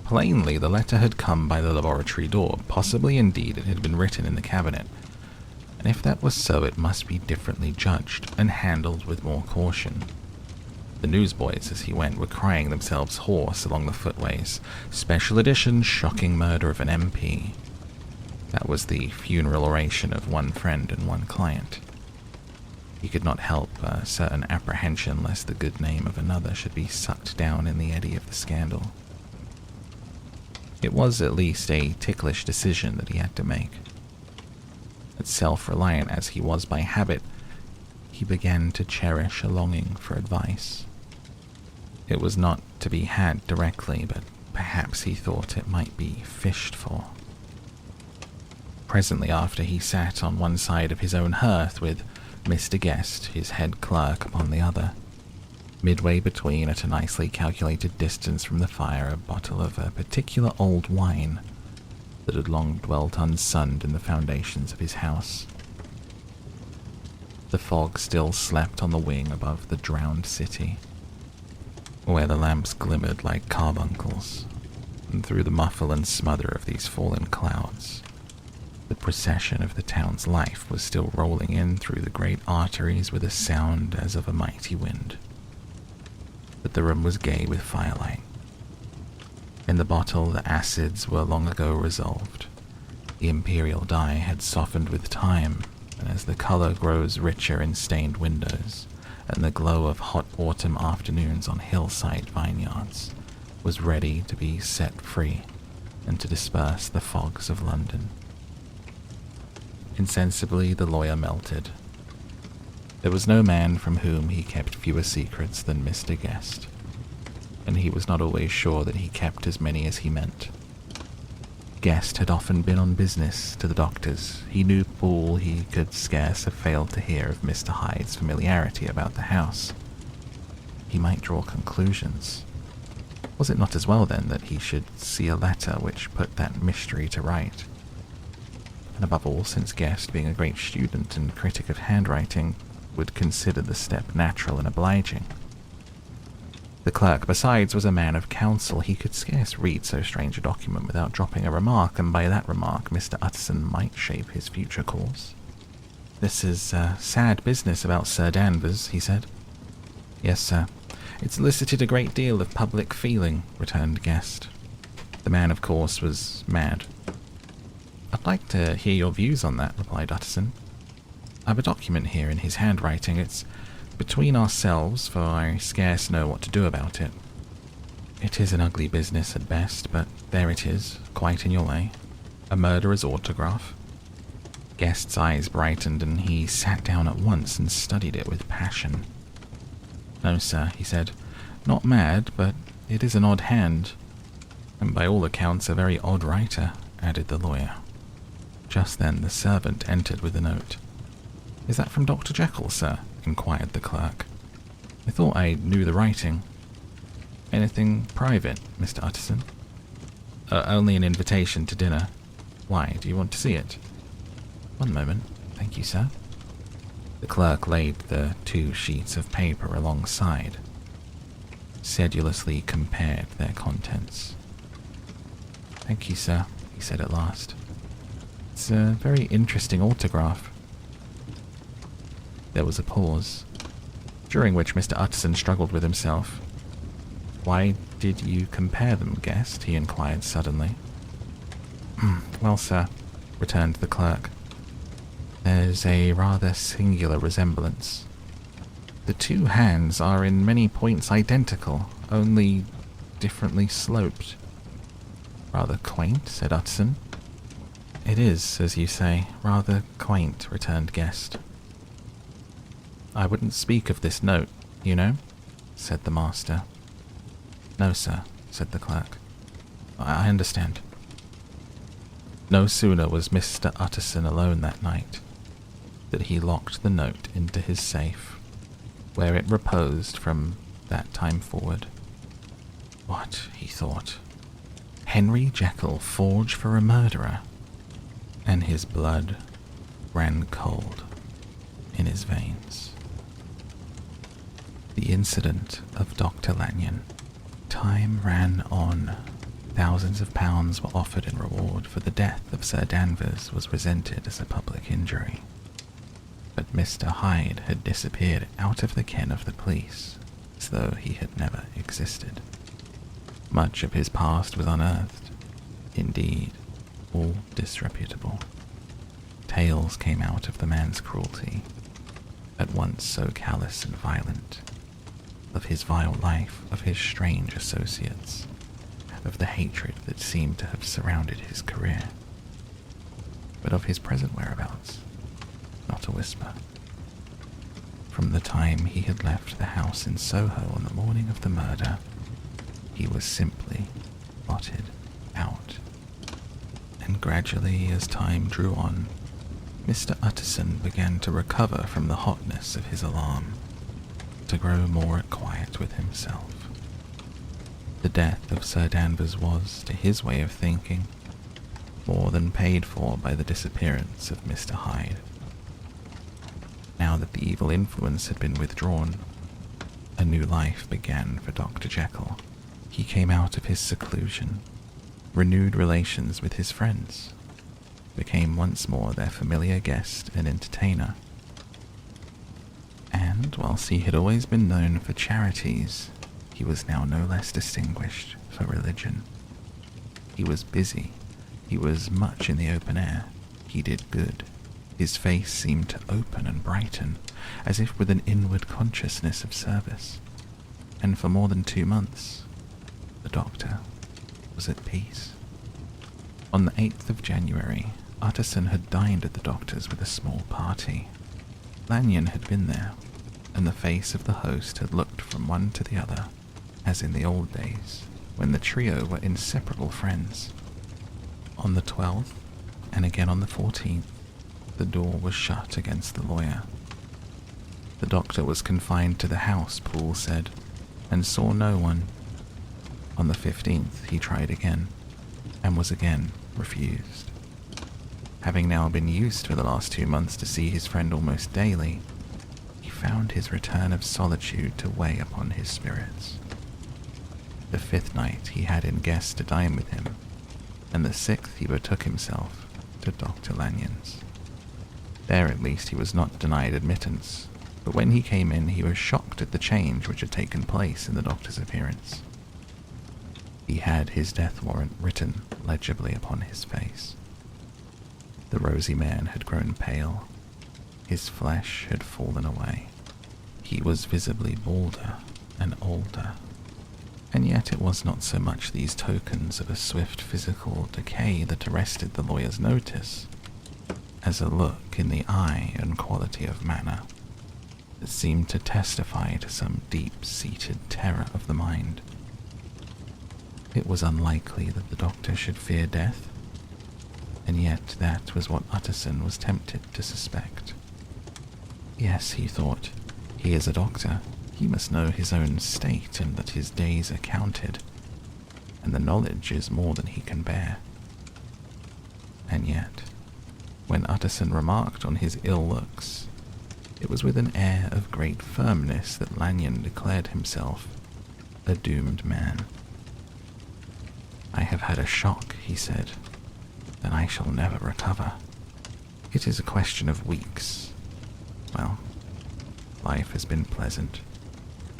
Plainly, the letter had come by the laboratory door. Possibly, indeed, it had been written in the cabinet. And if that was so, it must be differently judged and handled with more caution. The newsboys, as he went, were crying themselves hoarse along the footways. Special edition, shocking murder of an MP. That was the funeral oration of one friend and one client. He could not help a certain apprehension lest the good name of another should be sucked down in the eddy of the scandal. It was at least a ticklish decision that he had to make. But self-reliant as he was by habit, he began to cherish a longing for advice. It was not to be had directly, but perhaps he thought it might be fished for. Presently after, he sat on one side of his own hearth with Mr. Guest, his head clerk, upon the other. Midway between, at a nicely calculated distance from the fire, a bottle of a particular old wine that had long dwelt unsunned in the foundations of his house. The fog still slept on the wing above the drowned city, where the lamps glimmered like carbuncles, and through the muffle and smother of these fallen clouds, the procession of the town's life was still rolling in through the great arteries with a sound as of a mighty wind. But the room was gay with firelight. In the bottle, the acids were long ago resolved. The imperial dye had softened with time, and as the color grows richer in stained windows, and the glow of hot autumn afternoons on hillside vineyards was ready to be set free and to disperse the fogs of London. Insensibly, the lawyer melted. There was no man from whom he kept fewer secrets than Mr. Guest, and he was not always sure that he kept as many as he meant. Guest had often been on business to the doctor's. He knew all he could scarce have failed to hear of Mr. Hyde's familiarity about the house. He might draw conclusions. Was it not as well, then, that he should see a letter which put that mystery to right? And above all, since Guest, being a great student and critic of handwriting, would consider the step natural and obliging. The clerk, besides, was a man of counsel. He could scarce read so strange a document without dropping a remark, and by that remark Mr. Utterson might shape his future course. "This is a sad business about Sir Danvers," he said. "Yes, sir. It's elicited a great deal of public feeling," returned Guest. The man, of course, was mad. "I'd like to hear your views on that," replied Utterson. "I've a document here in his handwriting. It's between ourselves, for I scarce know what to do about it. It is an ugly business at best, but there it is, quite in your way. A murderer's autograph." Guest's eyes brightened, and he sat down at once and studied it with passion. "No, sir," he said. "Not mad, but it is an odd hand. And by all accounts a very odd writer," added the lawyer. Just then the servant entered with a note. "Is that from Dr. Jekyll, sir?" inquired the clerk. "I thought I knew the writing." "Anything private, Mr. Utterson?" Only an invitation to dinner." "Why, do you want to see it?" "One moment, thank you, sir." The clerk laid the 2 sheets of paper alongside, sedulously compared their contents. "Thank you, sir," he said at last. "It's a very interesting autograph." There was a pause, during which Mr. Utterson struggled with himself. "Why did you compare them, Guest?" he inquired suddenly. "Well, sir," returned the clerk, "there's a rather singular resemblance. The 2 hands are in many points identical, only differently sloped." "Rather quaint," said Utterson. "It is, as you say, rather quaint," returned Guest. "I wouldn't speak of this note, you know," said the master. "No, sir," said the clerk. I understand." No sooner was Mr. Utterson alone that night that he locked the note into his safe, where it reposed from that time forward. "What," he thought, "Henry Jekyll forged for a murderer?" And his blood ran cold in his veins. The incident of Dr. Lanyon. Time ran on. Thousands of pounds were offered in reward, for the death of Sir Danvers was resented as a public injury. But Mr. Hyde had disappeared out of the ken of the police, as though he had never existed. Much of his past was unearthed, indeed, all disreputable. Tales came out of the man's cruelty, at once so callous and violent, of his vile life, of his strange associates, of the hatred that seemed to have surrounded his career. But of his present whereabouts, not a whisper. From the time he had left the house in Soho on the morning of the murder, he was simply blotted out. And gradually, as time drew on, Mr. Utterson began to recover from the hotness of his alarm, to grow more at quiet with himself. The death of Sir Danvers was, to his way of thinking, more than paid for by the disappearance of Mr. Hyde. Now that the evil influence had been withdrawn, a new life began for Dr. Jekyll. He came out of his seclusion, renewed relations with his friends, became once more their familiar guest and entertainer. And, whilst he had always been known for charities, he was now no less distinguished for religion. He was busy, he was much in the open air, he did good, His face seemed to open and brighten, as if with an inward consciousness of service. And for more than 2 months, the doctor was at peace. On the 8th of January, Utterson had dined at the doctor's with a small party. Lanyon had been there, and the face of the host had looked from one to the other, as in the old days, when the trio were inseparable friends. On the 12th, and again on the 14th, the door was shut against the lawyer. The doctor was confined to the house, Poole said, and saw no one. On the 15th, he tried again, and was again refused. Having now been used for the last 2 months to see his friend almost daily, he found his return of solitude to weigh upon his spirits. The 5th night he had in guests to dine with him, and the 6th he betook himself to Dr. Lanyon's. There at least he was not denied admittance, but when he came in he was shocked at the change which had taken place in the doctor's appearance. He had his death warrant written legibly upon his face. The rosy man had grown pale. His flesh had fallen away. He was visibly balder and older. And yet it was not so much these tokens of a swift physical decay that arrested the lawyer's notice, as a look in the eye and quality of manner that seemed to testify to some deep-seated terror of the mind. It was unlikely that the doctor should fear death, and yet that was what Utterson was tempted to suspect. Yes, he thought, he is a doctor. He must know his own state and that his days are counted, and the knowledge is more than he can bear. And yet, when Utterson remarked on his ill looks, it was with an air of great firmness that Lanyon declared himself a doomed man. "I have had a shock," he said, "and I shall never recover. It is a question of weeks. Well, life has been pleasant.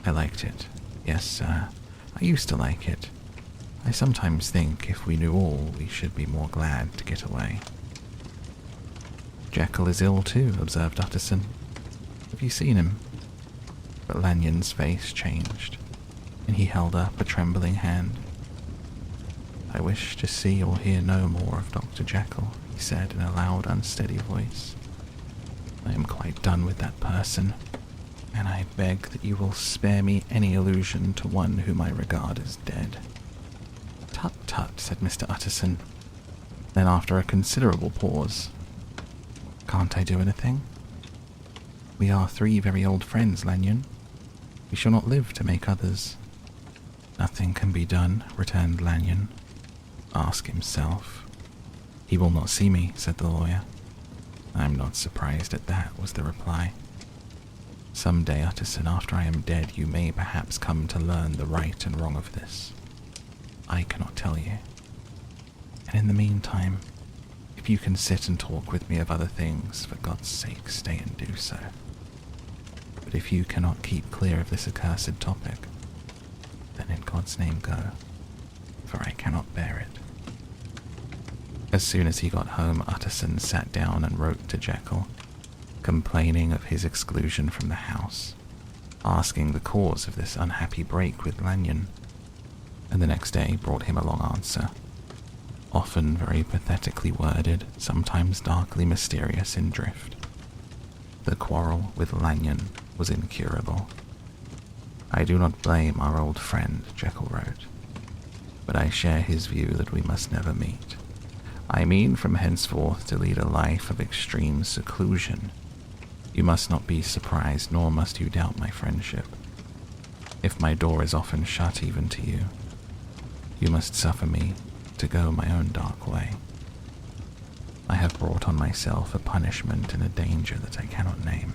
I liked it. Yes, sir, I used to like it. I sometimes think if we knew all, we should be more glad to get away." "Jekyll is ill too," observed Utterson. "Have you seen him?" But Lanyon's face changed, and he held up a trembling hand. "I wish to see or hear no more of Dr. Jekyll," he said in a loud, unsteady voice. "I am quite done with that person, and I beg that you will spare me any allusion to one whom I regard as dead." "Tut, tut," said Mr. Utterson. Then after a considerable pause, "Can't I do anything? We are 3 very old friends, Lanyon. We shall not live to make others." "Nothing can be done," returned Lanyon. "Ask himself." "He will not see me," said the lawyer. "I'm not surprised at that," was the reply. "Some day, Utterson, after I am dead, you may perhaps come to learn the right and wrong of this. I cannot tell you. And in the meantime, if you can sit and talk with me of other things, for God's sake, stay and do so. But if you cannot keep clear of this accursed topic, then in God's name go, for I cannot bear it." As soon as he got home, Utterson sat down and wrote to Jekyll, complaining of his exclusion from the house, asking the cause of this unhappy break with Lanyon, and the next day brought him a long answer, often very pathetically worded, sometimes darkly mysterious in drift. The quarrel with Lanyon was incurable. "I do not blame our old friend," Jekyll wrote, "but I share his view that we must never meet. I mean from henceforth to lead a life of extreme seclusion. You must not be surprised, nor must you doubt my friendship. If my door is often shut even to you, you must suffer me to go my own dark way. I have brought on myself a punishment and a danger that I cannot name.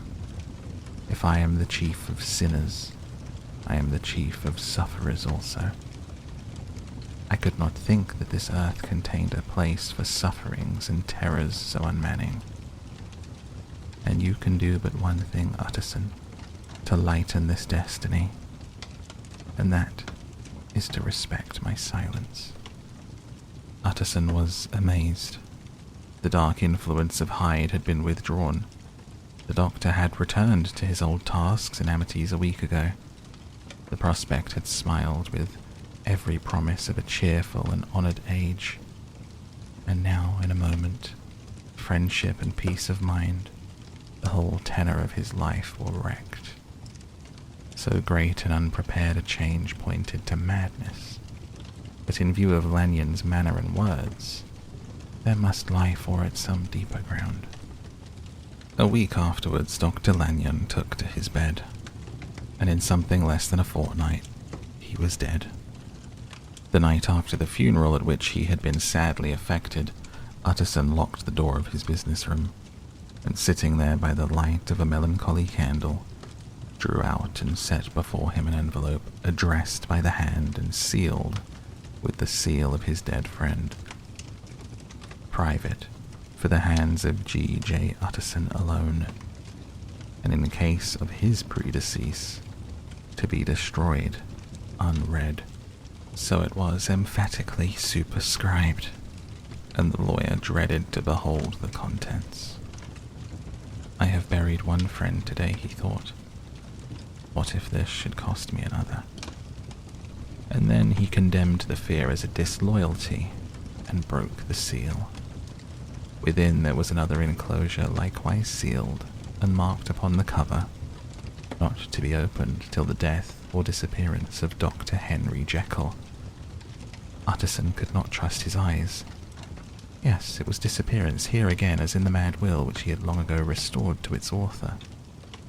If I am the chief of sinners, I am the chief of sufferers also. I could not think that this earth contained a place for sufferings and terrors so unmanning. And you can do but one thing, Utterson, to lighten this destiny, and that is to respect my silence." Utterson was amazed, The dark influence of Hyde had been withdrawn. The doctor had returned to his old tasks and amities a week ago. The prospect had smiled with every promise of a cheerful and honoured age. And now, in a moment, friendship and peace of mind, the whole tenor of his life were wrecked. So great and unprepared a change pointed to madness, but in view of Lanyon's manner and words, there must lie for it some deeper ground. A week afterwards, Dr. Lanyon took to his bed, and in something less than a fortnight, he was dead. The night after the funeral at which he had been sadly affected, Utterson locked the door of his business room, and sitting there by the light of a melancholy candle, drew out and set before him an envelope addressed by the hand and sealed with the seal of his dead friend. Private, for the hands of G.J. Utterson alone, and in the case of his predecease, to be destroyed, unread. So it was emphatically superscribed, and the lawyer dreaded to behold the contents. I have buried one friend today, he thought. What if this should cost me another? And then he condemned the fear as a disloyalty, and broke the seal. Within there was another enclosure likewise sealed, and marked upon the cover, not to be opened till the death or disappearance of Dr. Henry Jekyll. Utterson could not trust his eyes. Yes, it was disappearance, here again as in the mad will which he had long ago restored to its author.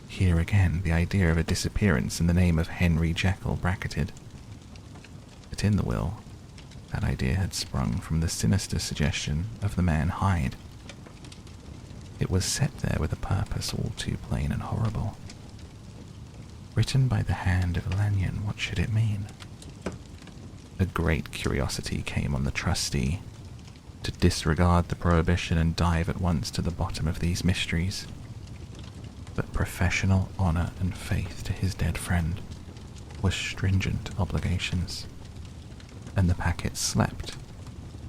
Here again the idea of a disappearance in the name of Henry Jekyll bracketed. But in the will, that idea had sprung from the sinister suggestion of the man Hyde. It was set there with a purpose all too plain and horrible. Written by the hand of Lanyon, what should it mean? A great curiosity came on the trustee, to disregard the prohibition and dive at once to the bottom of these mysteries. But professional honour and faith to his dead friend were stringent obligations, and the packet slept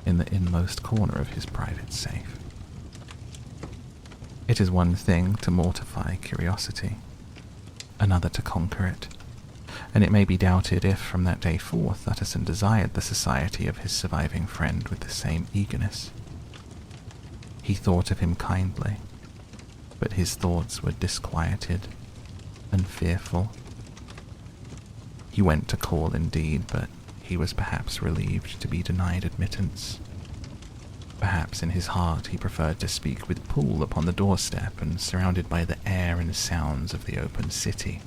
in the inmost corner of his private safe. It is one thing to mortify curiosity, another to conquer it, and it may be doubted if from that day forth Utterson desired the society of his surviving friend with the same eagerness. He thought of him kindly, but his thoughts were disquieted and fearful. He went to call indeed, but he was perhaps relieved to be denied admittance. Perhaps in his heart he preferred to speak with Poole upon the doorstep and surrounded by the air and sounds of the open city,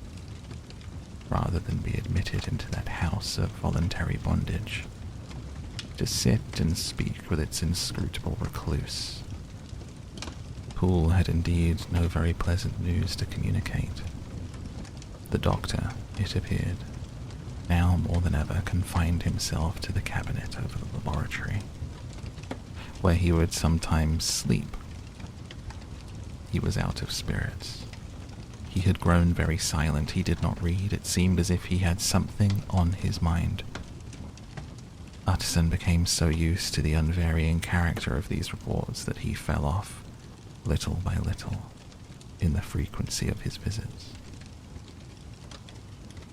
rather than be admitted into that house of voluntary bondage, to sit and speak with its inscrutable recluse. Poole had indeed no very pleasant news to communicate. The doctor, it appeared, now more than ever confined himself to the cabinet over the laboratory, where he would sometimes sleep. He was out of spirits. He had grown very silent. He did not read. It seemed as if he had something on his mind. Utterson became so used to the unvarying character of these reports that he fell off, little by little, in the frequency of his visits.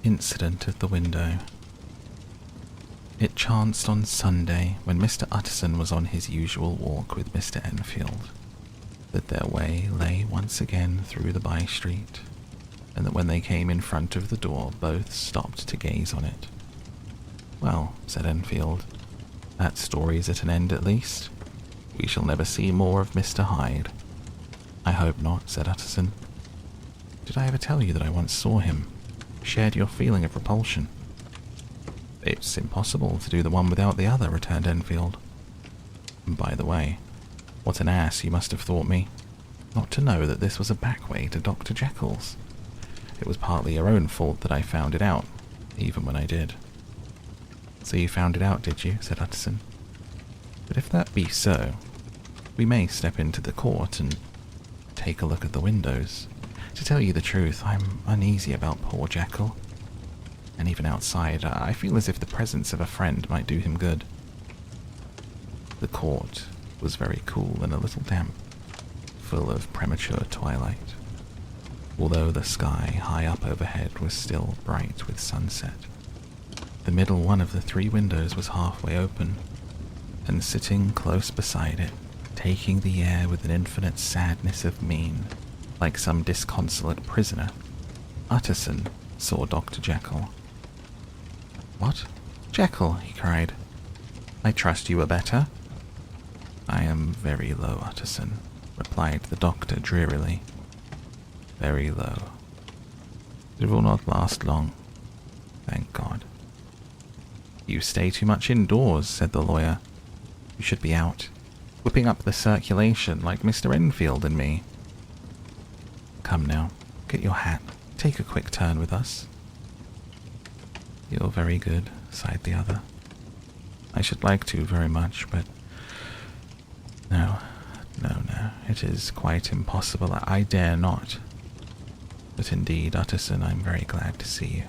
Incident at the window. It chanced on Sunday, when Mr. Utterson was on his usual walk with Mr. Enfield, that their way lay once again through the by-street, and that when they came in front of the door, both stopped to gaze on it. "Well," said Enfield, "that story's at an end at least. We shall never see more of Mr. Hyde." "I hope not," said Utterson. "Did I ever tell you that I once saw him? Shared your feeling of repulsion?" "It's impossible to do the one without the other," returned Enfield. "By the way, what an ass you must have thought me, not to know that this was a back way to Dr. Jekyll's. It was partly your own fault that I found it out, even when I did." "So you found it out, did you?" said Utterson. "But if that be so, we may step into the court and take a look at the windows. To tell you the truth, I'm uneasy about poor Jekyll. And even outside, I feel as if the presence of a friend might do him good." The court was very cool and a little damp, full of premature twilight, although the sky high up overhead was still bright with sunset. The middle one of the 3 windows was halfway open, and sitting close beside it, taking the air with an infinite sadness of mien, like some disconsolate prisoner, Utterson saw Dr. Jekyll. "What? Jekyll," he cried. "I trust you are better." "I am very low, Utterson," replied the doctor drearily. "Very low. It will not last long, thank God." "You stay too much indoors," said the lawyer. "You should be out, whipping up the circulation like Mr. Enfield and me." "Come now, get your hat. Take a quick turn with us." "You're very good," sighed the other. "I should like to very much, but no, it is quite impossible. I dare not. But indeed, Utterson, I'm very glad to see you.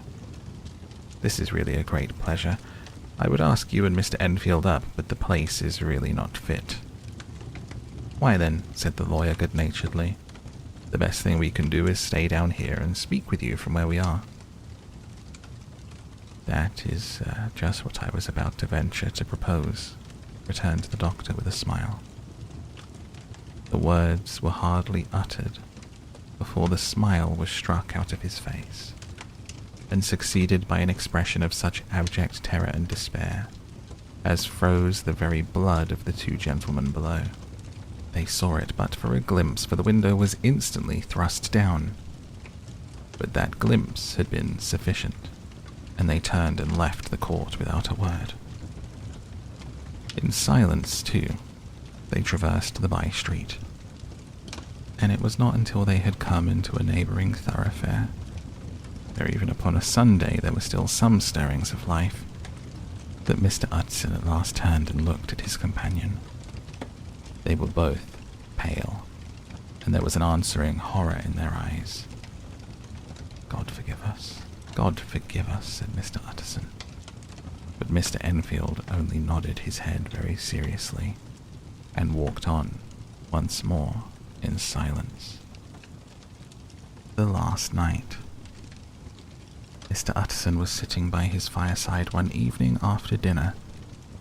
This is really a great pleasure. I would ask you and Mr. Enfield up, but the place is really not fit." "Why then," said the lawyer good-naturedly, "the best thing we can do is stay down here and speak with you from where we are." "That is just what I was about to venture to propose," returned the doctor with a smile. The words were hardly uttered before the smile was struck out of his face, and succeeded by an expression of such abject terror and despair as froze the very blood of the 2 gentlemen below. They saw it but for a glimpse, for the window was instantly thrust down. But that glimpse had been sufficient, and they turned and left the court without a word. In silence, too, they traversed the by-street, and it was not until they had come into a neighbouring thoroughfare, where even upon a Sunday there were still some stirrings of life, that Mr. Utterson at last turned and looked at his companion. They were both pale, and there was an answering horror in their eyes. God forgive us, said Mr. Utterson. But Mr. Enfield only nodded his head very seriously, and walked on once more in silence. The last night. Mr. Utterson was sitting by his fireside one evening after dinner,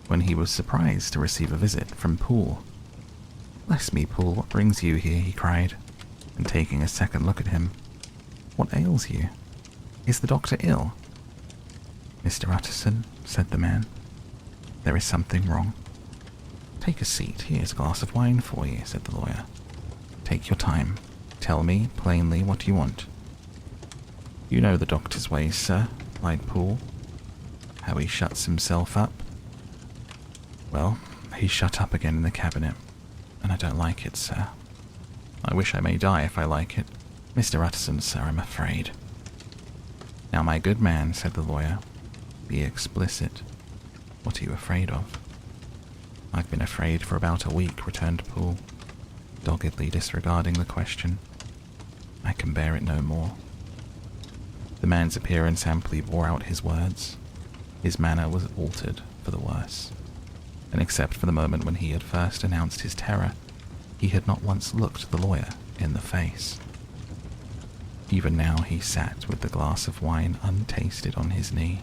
when he was surprised to receive a visit from Poole. "Bless me, Poole, what brings you here?" he cried, and taking a second look at him. "What ails you? Is the doctor ill?" "Mr. Utterson," said the man, "there is something wrong." "Take a seat. Here's a glass of wine for you," said the lawyer. "Take your time. Tell me plainly what you want." "You know the doctor's ways, sir," replied Poole. "How he shuts himself up." "Well, he's shut up again in the cabinet, and I don't like it, sir. I wish I may die if I like it. Mr. Utterson, sir, I'm afraid." "Now, my good man," said the lawyer, "be explicit. What are you afraid of?" "I've been afraid for about a week," returned Poole, doggedly disregarding the question. "I can bear it no more." The man's appearance amply bore out his words. His manner was altered for the worse, and except for the moment when he had first announced his terror, he had not once looked the lawyer in the face. Even now he sat with the glass of wine untasted on his knee,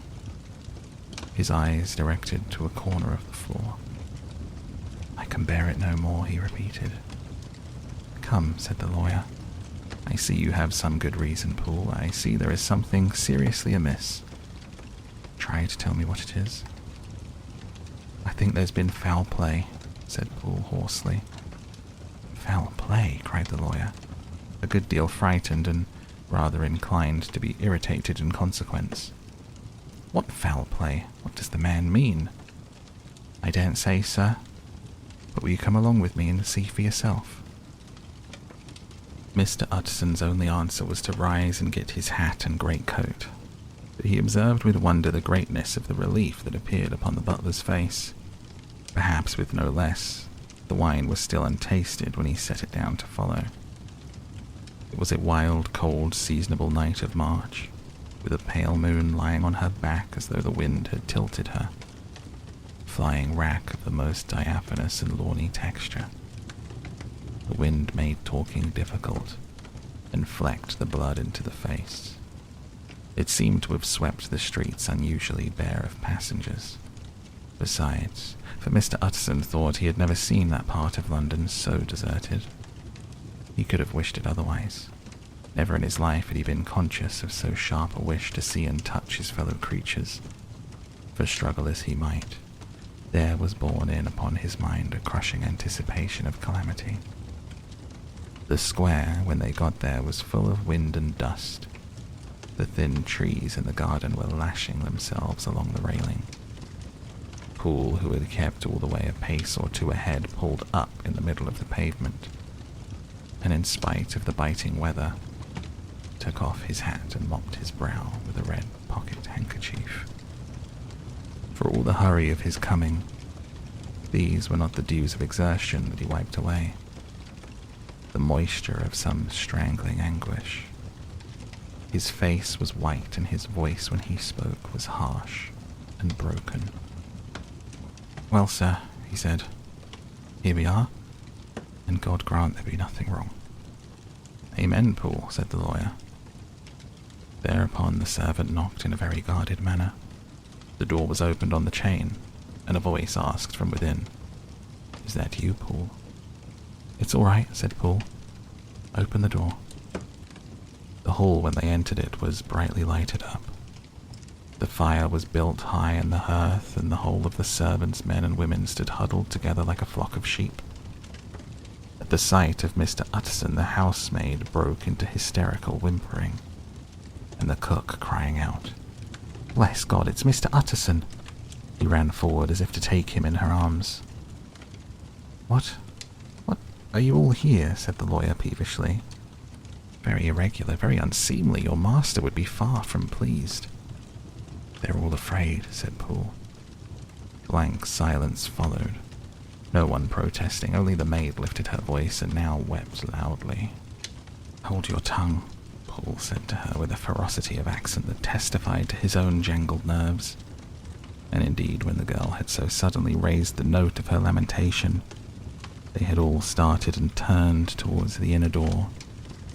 his eyes directed to a corner of the floor. "I can bear it no more," he repeated. "Come," said the lawyer. "I see you have some good reason, Poole. I see there is something seriously amiss. Try to tell me what it is." "I think there's been foul play," said Poole hoarsely. "Foul play?" cried the lawyer, a good deal frightened and rather inclined to be irritated in consequence. "What foul play? What does the man mean?" "I daren't say, sir, but will you come along with me and see for yourself?" Mr. Utterson's only answer was to rise and get his hat and greatcoat, but he observed with wonder the greatness of the relief that appeared upon the butler's face. Perhaps with no less, the wine was still untasted when he set it down to follow. It was a wild, cold, seasonable night of March, with a pale moon lying on her back as though the wind had tilted her. flying wrack of the most diaphanous and lawny texture. The wind made talking difficult and flecked the blood into the face. It seemed to have swept the streets unusually bare of passengers. Besides, for Mr. Utterson thought he had never seen that part of London so deserted. He could have wished it otherwise. Never in his life had he been conscious of so sharp a wish to see and touch his fellow creatures. For struggle as he might, there was borne in upon his mind a crushing anticipation of calamity. The square, when they got there, was full of wind and dust. The thin trees in the garden were lashing themselves along the railing. Poole, who had kept all the way a pace or two ahead, pulled up in the middle of the pavement, and in spite of the biting weather, took off his hat and mopped his brow with a red pocket handkerchief. For all the hurry of his coming, these were not the dews of exertion that he wiped away, the moisture of some strangling anguish. His face was white, and his voice when he spoke was harsh and broken. "Well, sir," he said, "here we are, and God grant there be nothing wrong." "Amen, Poole," said the lawyer. Thereupon the servant knocked in a very guarded manner. The door was opened on the chain, and a voice asked from within, "Is that you, Poole?" "It's all right," said Poole. "Open the door." The hall, when they entered it, was brightly lighted up. The fire was built high in the hearth, and the whole of the servants, men and women, stood huddled together like a flock of sheep. At the sight of Mr. Utterson, the housemaid broke into hysterical whimpering, and the cook crying out, "Bless God, it's Mr. Utterson!" He ran forward as if to take him in her arms. What are you all here?" said the lawyer peevishly. "Very irregular, very unseemly. Your master would be far from pleased." "They're all afraid," said Poole. Blank silence followed, no one protesting. Only the maid lifted her voice and now wept loudly. "Hold your tongue," Poole said to her with a ferocity of accent that testified to his own jangled nerves. And indeed, when the girl had so suddenly raised the note of her lamentation, they had all started and turned towards the inner door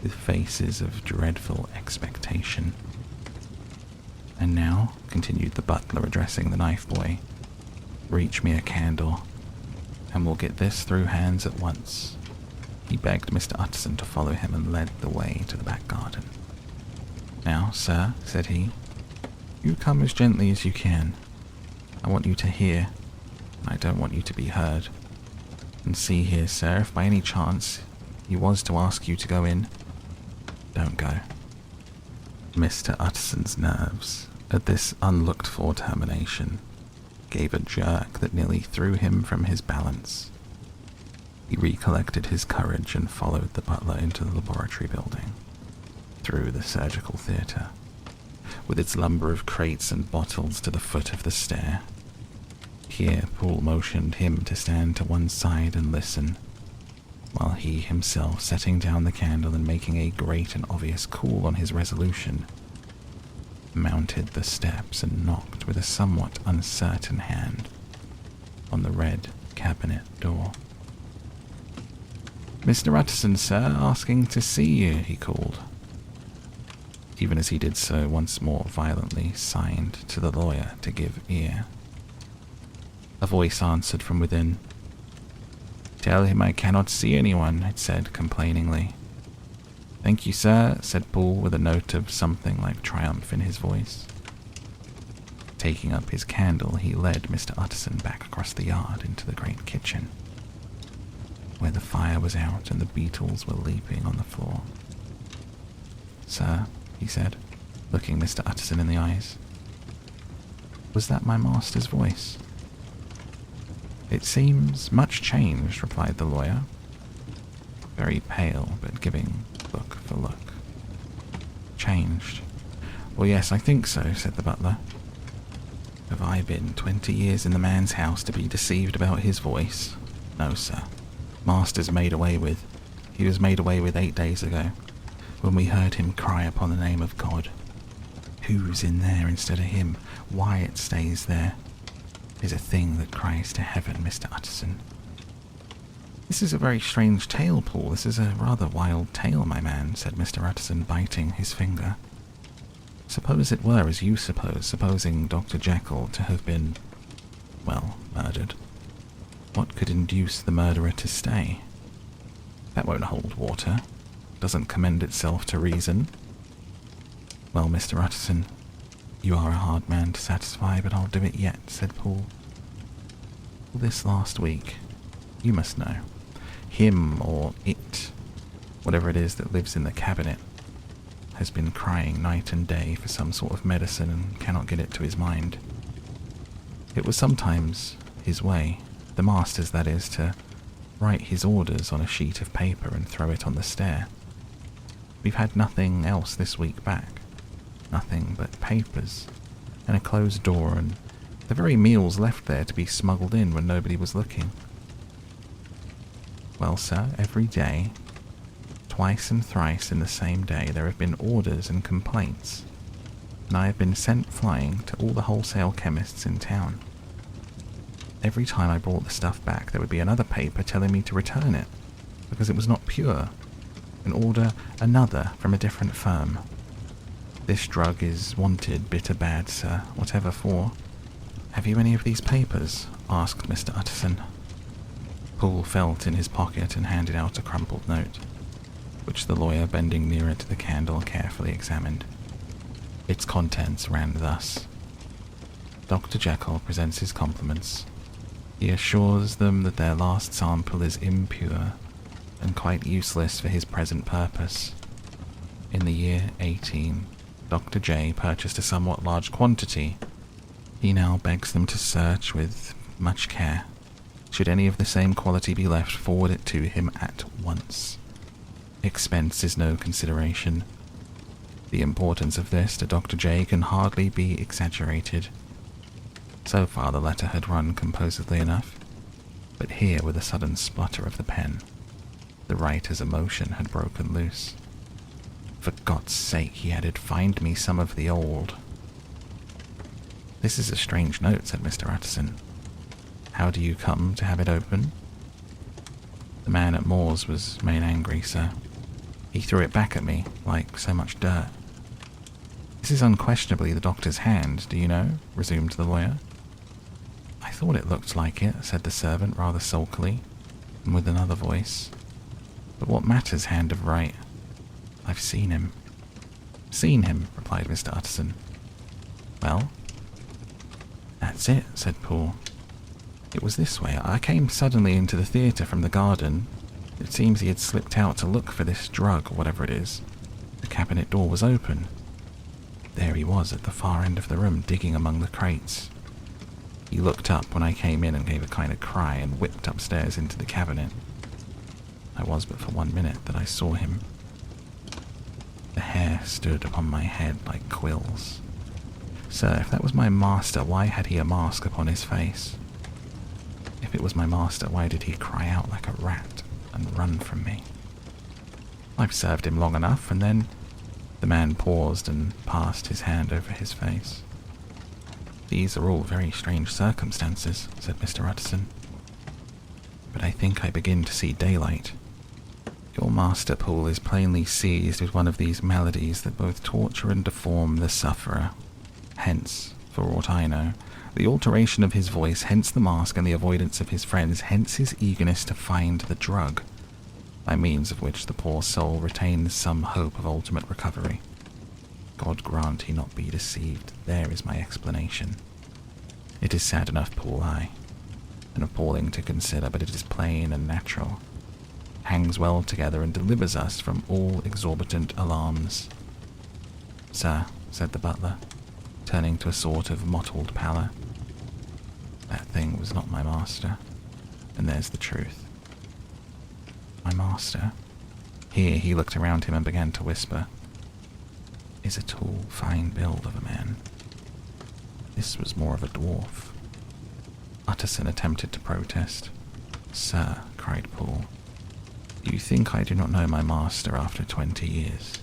with faces of dreadful expectation. "And now," continued the butler, addressing the knife boy, "reach me a candle, and we'll get this through hands at once." He begged Mr. Utterson to follow him and led the way to the back garden. "Now, sir," said he, "you come as gently as you can. I want you to hear, and I don't want you to be heard. And see here, sir, if by any chance he was to ask you to go in, don't go." Mr. Utterson's nerves, at this unlooked-for termination, gave a jerk that nearly threw him from his balance. He recollected his courage and followed the butler into the laboratory building, through the surgical theatre, with its lumber of crates and bottles to the foot of the stair. Here Poole motioned him to stand to one side and listen, while he himself, setting down the candle and making a great and obvious call on his resolution, mounted the steps and knocked with a somewhat uncertain hand on the red cabinet door. "Mr. Utterson, sir, asking to see you," he called. Even as he did so, once more violently signed to the lawyer to give ear. A voice answered from within. "Tell him I cannot see anyone," it said complainingly. "Thank you, sir," said Poole, with a note of something like triumph in his voice. Taking up his candle, he led Mr. Utterson back across the yard into the great kitchen, where the fire was out and the beetles were leaping on the floor. "Sir," he said, looking Mr. Utterson in the eyes, "was that my master's voice?" "It seems much changed," replied the lawyer, very pale, but giving look for look. "Changed? Well, yes, I think so," said the butler. "Have I been 20 years in the man's house to be deceived about his voice? No, sir. Master's made away with. He was made away with 8 days ago, when we heard him cry upon the name of God. Who's in there instead of him? Why it stays there? is a thing that cries to heaven, Mr. Utterson. This is a very strange tale, Paul. This is a rather wild tale, my man, said Mr. Utterson, biting his finger. Suppose it were as you suppose, supposing Dr. Jekyll to have been, well, murdered. What could induce the murderer to stay? That won't hold water. Doesn't commend itself to reason. Well, Mr. Utterson, you are a hard man to satisfy, but I'll do it yet, said Paul. This last week, you must know, him or it, whatever it is that lives in the cabinet, has been crying night and day for some sort of medicine and cannot get it to his mind. It was sometimes his way, the master's that is, to write his orders on a sheet of paper and throw it on the stair. We've had nothing else this week back. Nothing but papers, and a closed door, and the very meals left there to be smuggled in when nobody was looking. Well, sir, every day, twice and thrice in the same day, there have been orders and complaints, and I have been sent flying to all the wholesale chemists in town. Every time I brought the stuff back, there would be another paper telling me to return it, because it was not pure, and order another from a different firm. This drug is wanted bitter bad, sir, whatever for. Have you any of these papers? Asked Mr. Utterson. Poole felt in his pocket and handed out a crumpled note, which the lawyer, bending nearer to the candle, carefully examined. Its contents ran thus. Dr. Jekyll presents his compliments. He assures them that their last sample is impure and quite useless for his present purpose. In the year 18, Dr. J purchased a somewhat large quantity. He now begs them to search with much care. Should any of the same quality be left, forward it to him at once. Expense is no consideration. The importance of this to Dr. J can hardly be exaggerated. So far the letter had run composedly enough, but here, with a sudden splutter of the pen, the writer's emotion had broken loose. For God's sake, he added, find me some of the old. This is a strange note, said Mr. Utterson. How do you come to have it open? The man at Moore's was main angry, sir. He threw it back at me, like so much dirt. This is unquestionably the doctor's hand, do you know? Resumed the lawyer. I thought it looked like it, said the servant rather sulkily, and with another voice. But what matters, hand of right? I've seen him. Seen him, replied Mr. Utterson. Well? That's it, said Poole. It was this way. I came suddenly into the theatre from the garden. It seems he had slipped out to look for this drug, or whatever it is. The cabinet door was open. There he was at the far end of the room, digging among the crates. He looked up when I came in and gave a kind of cry and whipped upstairs into the cabinet. I was but for 1 minute that I saw him. The hair stood upon my head like quills. Sir, if that was my master, why had he a mask upon his face? If it was my master, why did he cry out like a rat and run from me? I've served him long enough, and then... The man paused and passed his hand over his face. These are all very strange circumstances, said Mr. Utterson. But I think I begin to see daylight. Your master, Poole, is plainly seized with one of these maladies that both torture and deform the sufferer. Hence, for aught I know, the alteration of his voice, hence the mask and the avoidance of his friends, hence his eagerness to find the drug, by means of which the poor soul retains some hope of ultimate recovery. God grant he not be deceived. There is my explanation. It is sad enough, Poole, aye, and appalling to consider, but it is plain and natural, hangs well together and delivers us from all exorbitant alarms. Sir, said the butler, turning to a sort of mottled pallor, that thing was not my master, and there's the truth. My master, here he looked around him and began to whisper, is a tall, fine build of a man. This was more of a dwarf. Utterson attempted to protest. Sir, cried Poole, do you think I do not know my master after 20 years?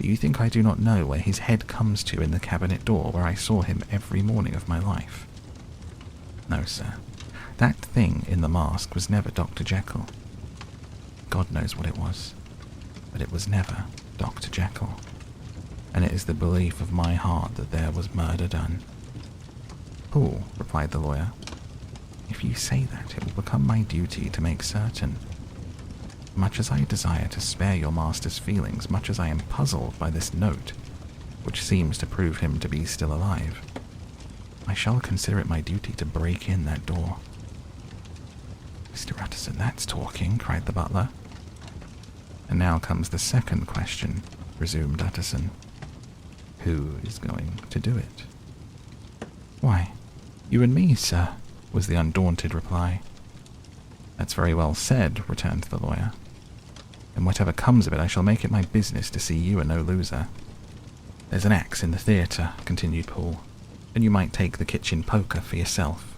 Do you think I do not know where his head comes to in the cabinet door, where I saw him every morning of my life? No, sir. That thing in the mask was never Dr. Jekyll. God knows what it was, but it was never Dr. Jekyll. And it is the belief of my heart that there was murder done. Poole, replied the lawyer, if you say that, it will become my duty to make certain. Much as I desire to spare your master's feelings, much as I am puzzled by this note, which seems to prove him to be still alive, I shall consider it my duty to break in that door. Mr. Utterson, that's talking, cried the butler. And now comes the second question, resumed Utterson. Who is going to do it? Why, you and me, sir, was the undaunted reply. That's very well said, returned the lawyer. And whatever comes of it, I shall make it my business to see you are no loser. There's an axe in the theatre, continued Poole, and you might take the kitchen poker for yourself.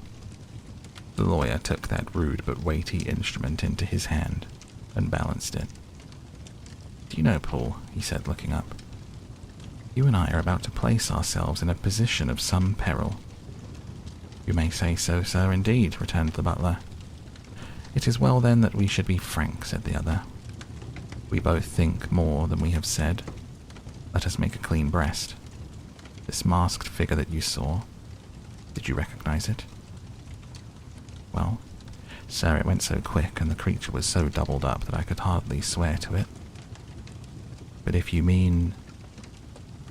The lawyer took that rude but weighty instrument into his hand and balanced it. Do you know, Poole, he said, looking up, you and I are about to place ourselves in a position of some peril. You may say so, sir, indeed, returned the butler. It is well, then, that we should be frank, said the other. We both think more than we have said. Let us make a clean breast. This masked figure that you saw, did you recognize it? Well, sir, it went so quick, and the creature was so doubled up that I could hardly swear to it. But if you mean,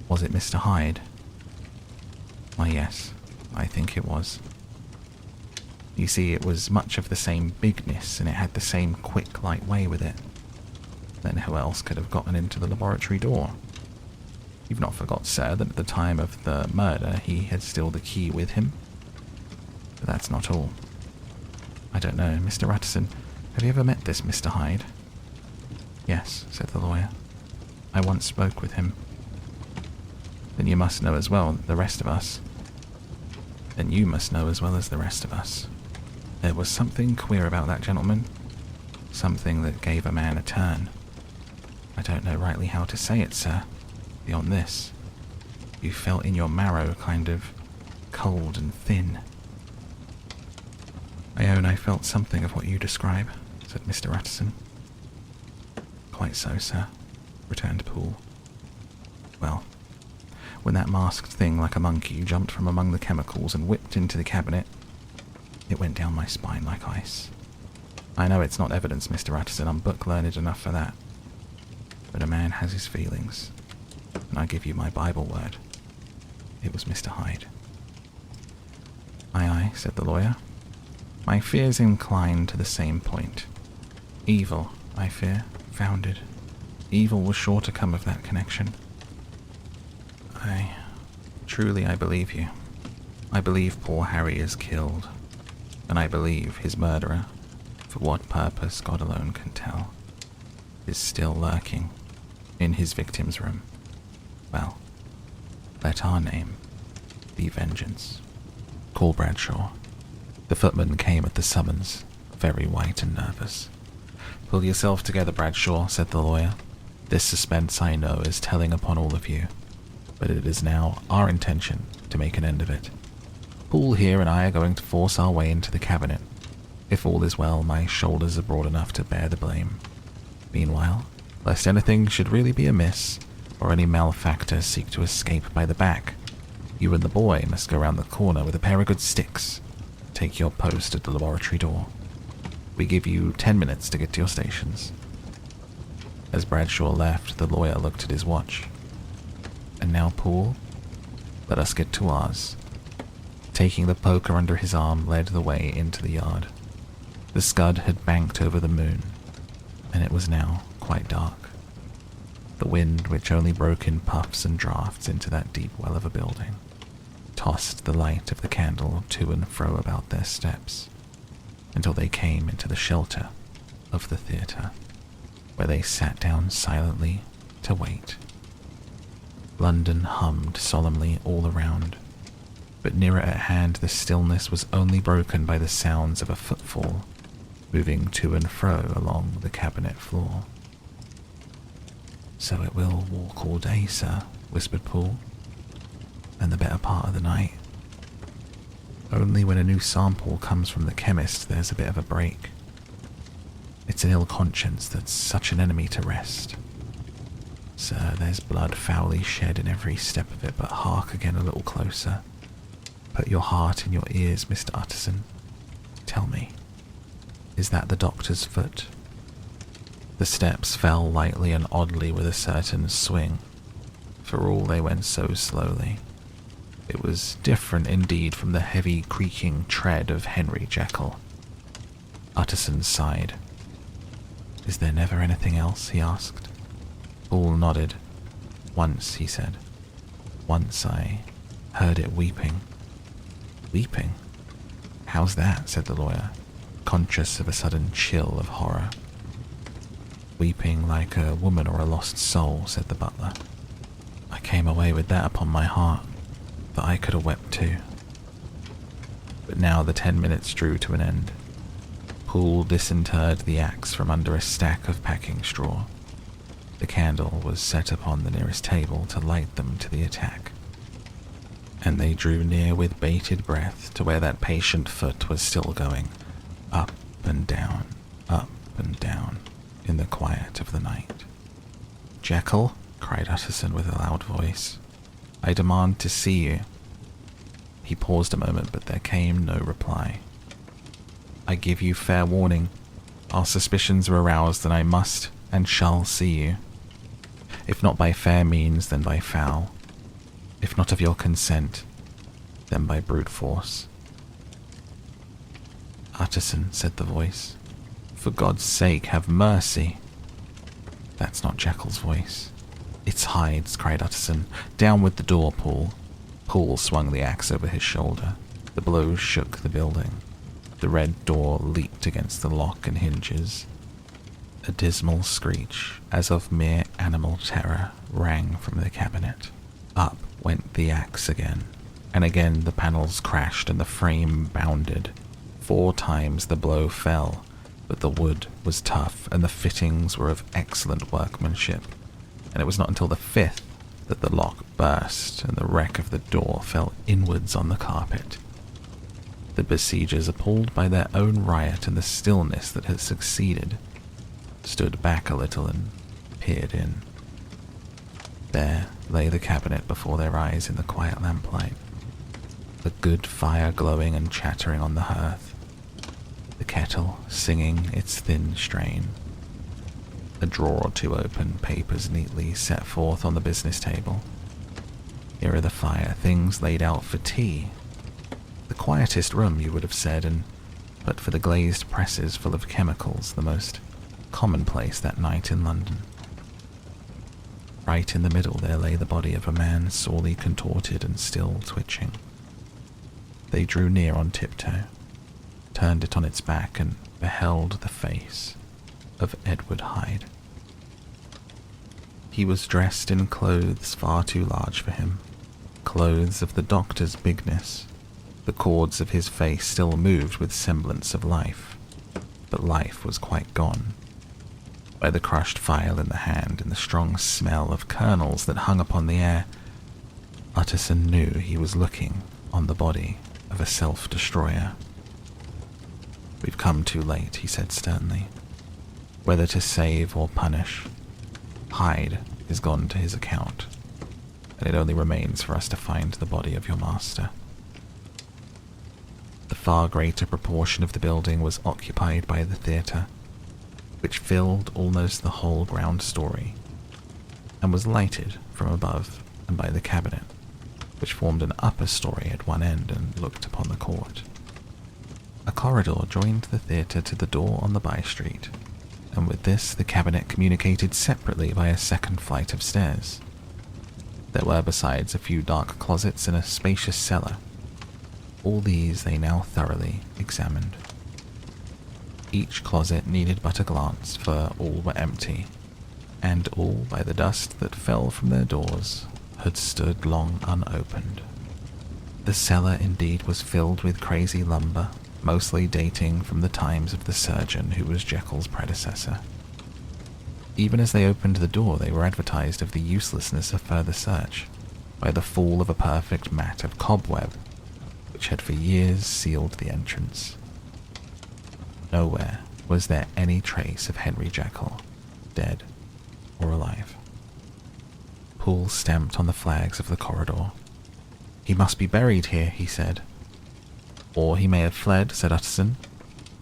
was it Mr. Hyde? Why, yes, I think it was. You see, it was much of the same bigness, and it had the same quick, light way with it. Then who else could have gotten into the laboratory door? You've not forgot, sir, that at the time of the murder he had still the key with him? But that's not all. I don't know, Mr. Utterson, have you ever met this Mr. Hyde? Yes, said the lawyer. I once spoke with him. Then you must know as well the rest of us. Then you must know as well as the rest of us. There was something queer about that gentleman. Something that gave a man a turn. I don't know rightly how to say it, sir. Beyond this, you felt in your marrow kind of cold and thin. I own I felt something of what you describe, said Mr. Utterson. Quite so, sir, returned Poole. Well, when that masked thing like a monkey jumped from among the chemicals and whipped into the cabinet, it went down my spine like ice. I know it's not evidence, Mr. Utterson, I'm book-learned enough for that. But a man has his feelings, and I give you my Bible word. It was Mr. Hyde. Aye, aye, said the lawyer. My fears incline to the same point. Evil, I fear, founded. Evil was sure to come of that connection. Truly I believe you. I believe poor Harry is killed, and I believe his murderer, for what purpose God alone can tell, is still lurking in his victim's room. Well, let our name be Vengeance. Call Bradshaw. The footman came at the summons, very white and nervous. Pull yourself together, Bradshaw, said the lawyer. This suspense, I know, is telling upon all of you, but it is now our intention to make an end of it. Poole here and I are going to force our way into the cabinet. If all is well, my shoulders are broad enough to bear the blame. Meanwhile, lest anything should really be amiss, or any malefactor seek to escape by the back, you and the boy must go round the corner with a pair of good sticks. Take your post at the laboratory door. We give you 10 minutes to get to your stations. As Bradshaw left, the lawyer looked at his watch. And now, Poole, let us get to ours. Taking the poker under his arm, led the way into the yard. The scud had banked over the moon, and it was now quite dark. The wind, which only broke in puffs and draughts into that deep well of a building, tossed the light of the candle to and fro about their steps, until they came into the shelter of the theatre, where they sat down silently to wait. London hummed solemnly all around, but nearer at hand the stillness was only broken by the sounds of a footfall moving to and fro along the cabinet floor. So it will walk all day, sir, whispered Poole, and the better part of the night. Only when a new sample comes from the chemist there's a bit of a break. It's an ill conscience that's such an enemy to rest. Sir, there's blood foully shed in every step of it, but hark again a little closer. Put your heart in your ears, Mr. Utterson. Tell me, is that the doctor's foot? The steps fell lightly and oddly with a certain swing. For all they went so slowly. It was different indeed from the heavy creaking tread of Henry Jekyll. Utterson sighed. Is there never anything else? He asked. Poole nodded. Once, he said. Once I heard it weeping. Weeping? How's that? Said the lawyer, conscious of a sudden chill of horror. Weeping like a woman or a lost soul, said the butler. I came away with that upon my heart, that I could have wept too. But now the 10 minutes drew to an end. Poole disinterred the axe from under a stack of packing straw. The candle was set upon the nearest table to light them to the attack. And they drew near with bated breath to where that patient foot was still going, up and down, in the quiet of the night. Jekyll, cried Utterson with a loud voice, I demand to see you. He paused a moment, but there came no reply. I give you fair warning. Our suspicions are aroused, and I must and shall see you. If not by fair means, then by foul. If not of your consent, then by brute force. Utterson, said the voice, for God's sake, have mercy. That's not Jekyll's voice. It's Hyde's, cried Utterson. Down with the door, Poole. Poole swung the axe over his shoulder. The blow shook the building. The red door leaped against the lock and hinges. A dismal screech, as of mere animal terror, rang from the cabinet. Up went the axe again, and again the panels crashed and the frame bounded. 4 times the blow fell, but the wood was tough and the fittings were of excellent workmanship, and it was not until the 5th that the lock burst and the wreck of the door fell inwards on the carpet. The besiegers, appalled by their own riot and the stillness that had succeeded, stood back a little and peered in. There lay the cabinet before their eyes in the quiet lamplight, a good fire glowing and chattering on the hearth, the kettle singing its thin strain, a drawer or two open, papers neatly set forth on the business table. Nearer the fire, things laid out for tea. The quietest room, you would have said, and but for the glazed presses full of chemicals, the most commonplace that night in London. Right in the middle there lay the body of a man sorely contorted and still twitching. They drew near on tiptoe, turned it on its back, and beheld the face of Edward Hyde. He was dressed in clothes far too large for him, clothes of the doctor's bigness. The chords of his face still moved with semblance of life, but life was quite gone. By the crushed file in the hand and the strong smell of kernels that hung upon the air, Utterson knew he was looking on the body of a self-destroyer. We've come too late, he said sternly. Whether to save or punish, Hyde is gone to his account, and it only remains for us to find the body of your master. The far greater proportion of the building was occupied by the theatre, which filled almost the whole ground story, and was lighted from above and by the cabinet, which formed an upper story at one end and looked upon the court. A corridor joined the theatre to the door on the by-street, and with this the cabinet communicated separately by a second flight of stairs. There were besides a few dark closets and a spacious cellar. All these they now thoroughly examined. Each closet needed but a glance, for all were empty, and all, by the dust that fell from their doors, had stood long unopened. The cellar indeed was filled with crazy lumber, mostly dating from the times of the surgeon who was Jekyll's predecessor. Even as they opened the door, they were advertised of the uselessness of further search by the fall of a perfect mat of cobweb, which had for years sealed the entrance. Nowhere was there any trace of Henry Jekyll, dead or alive. Poole stamped on the flags of the corridor. "He must be buried here," he said. "Or he may have fled," said Utterson.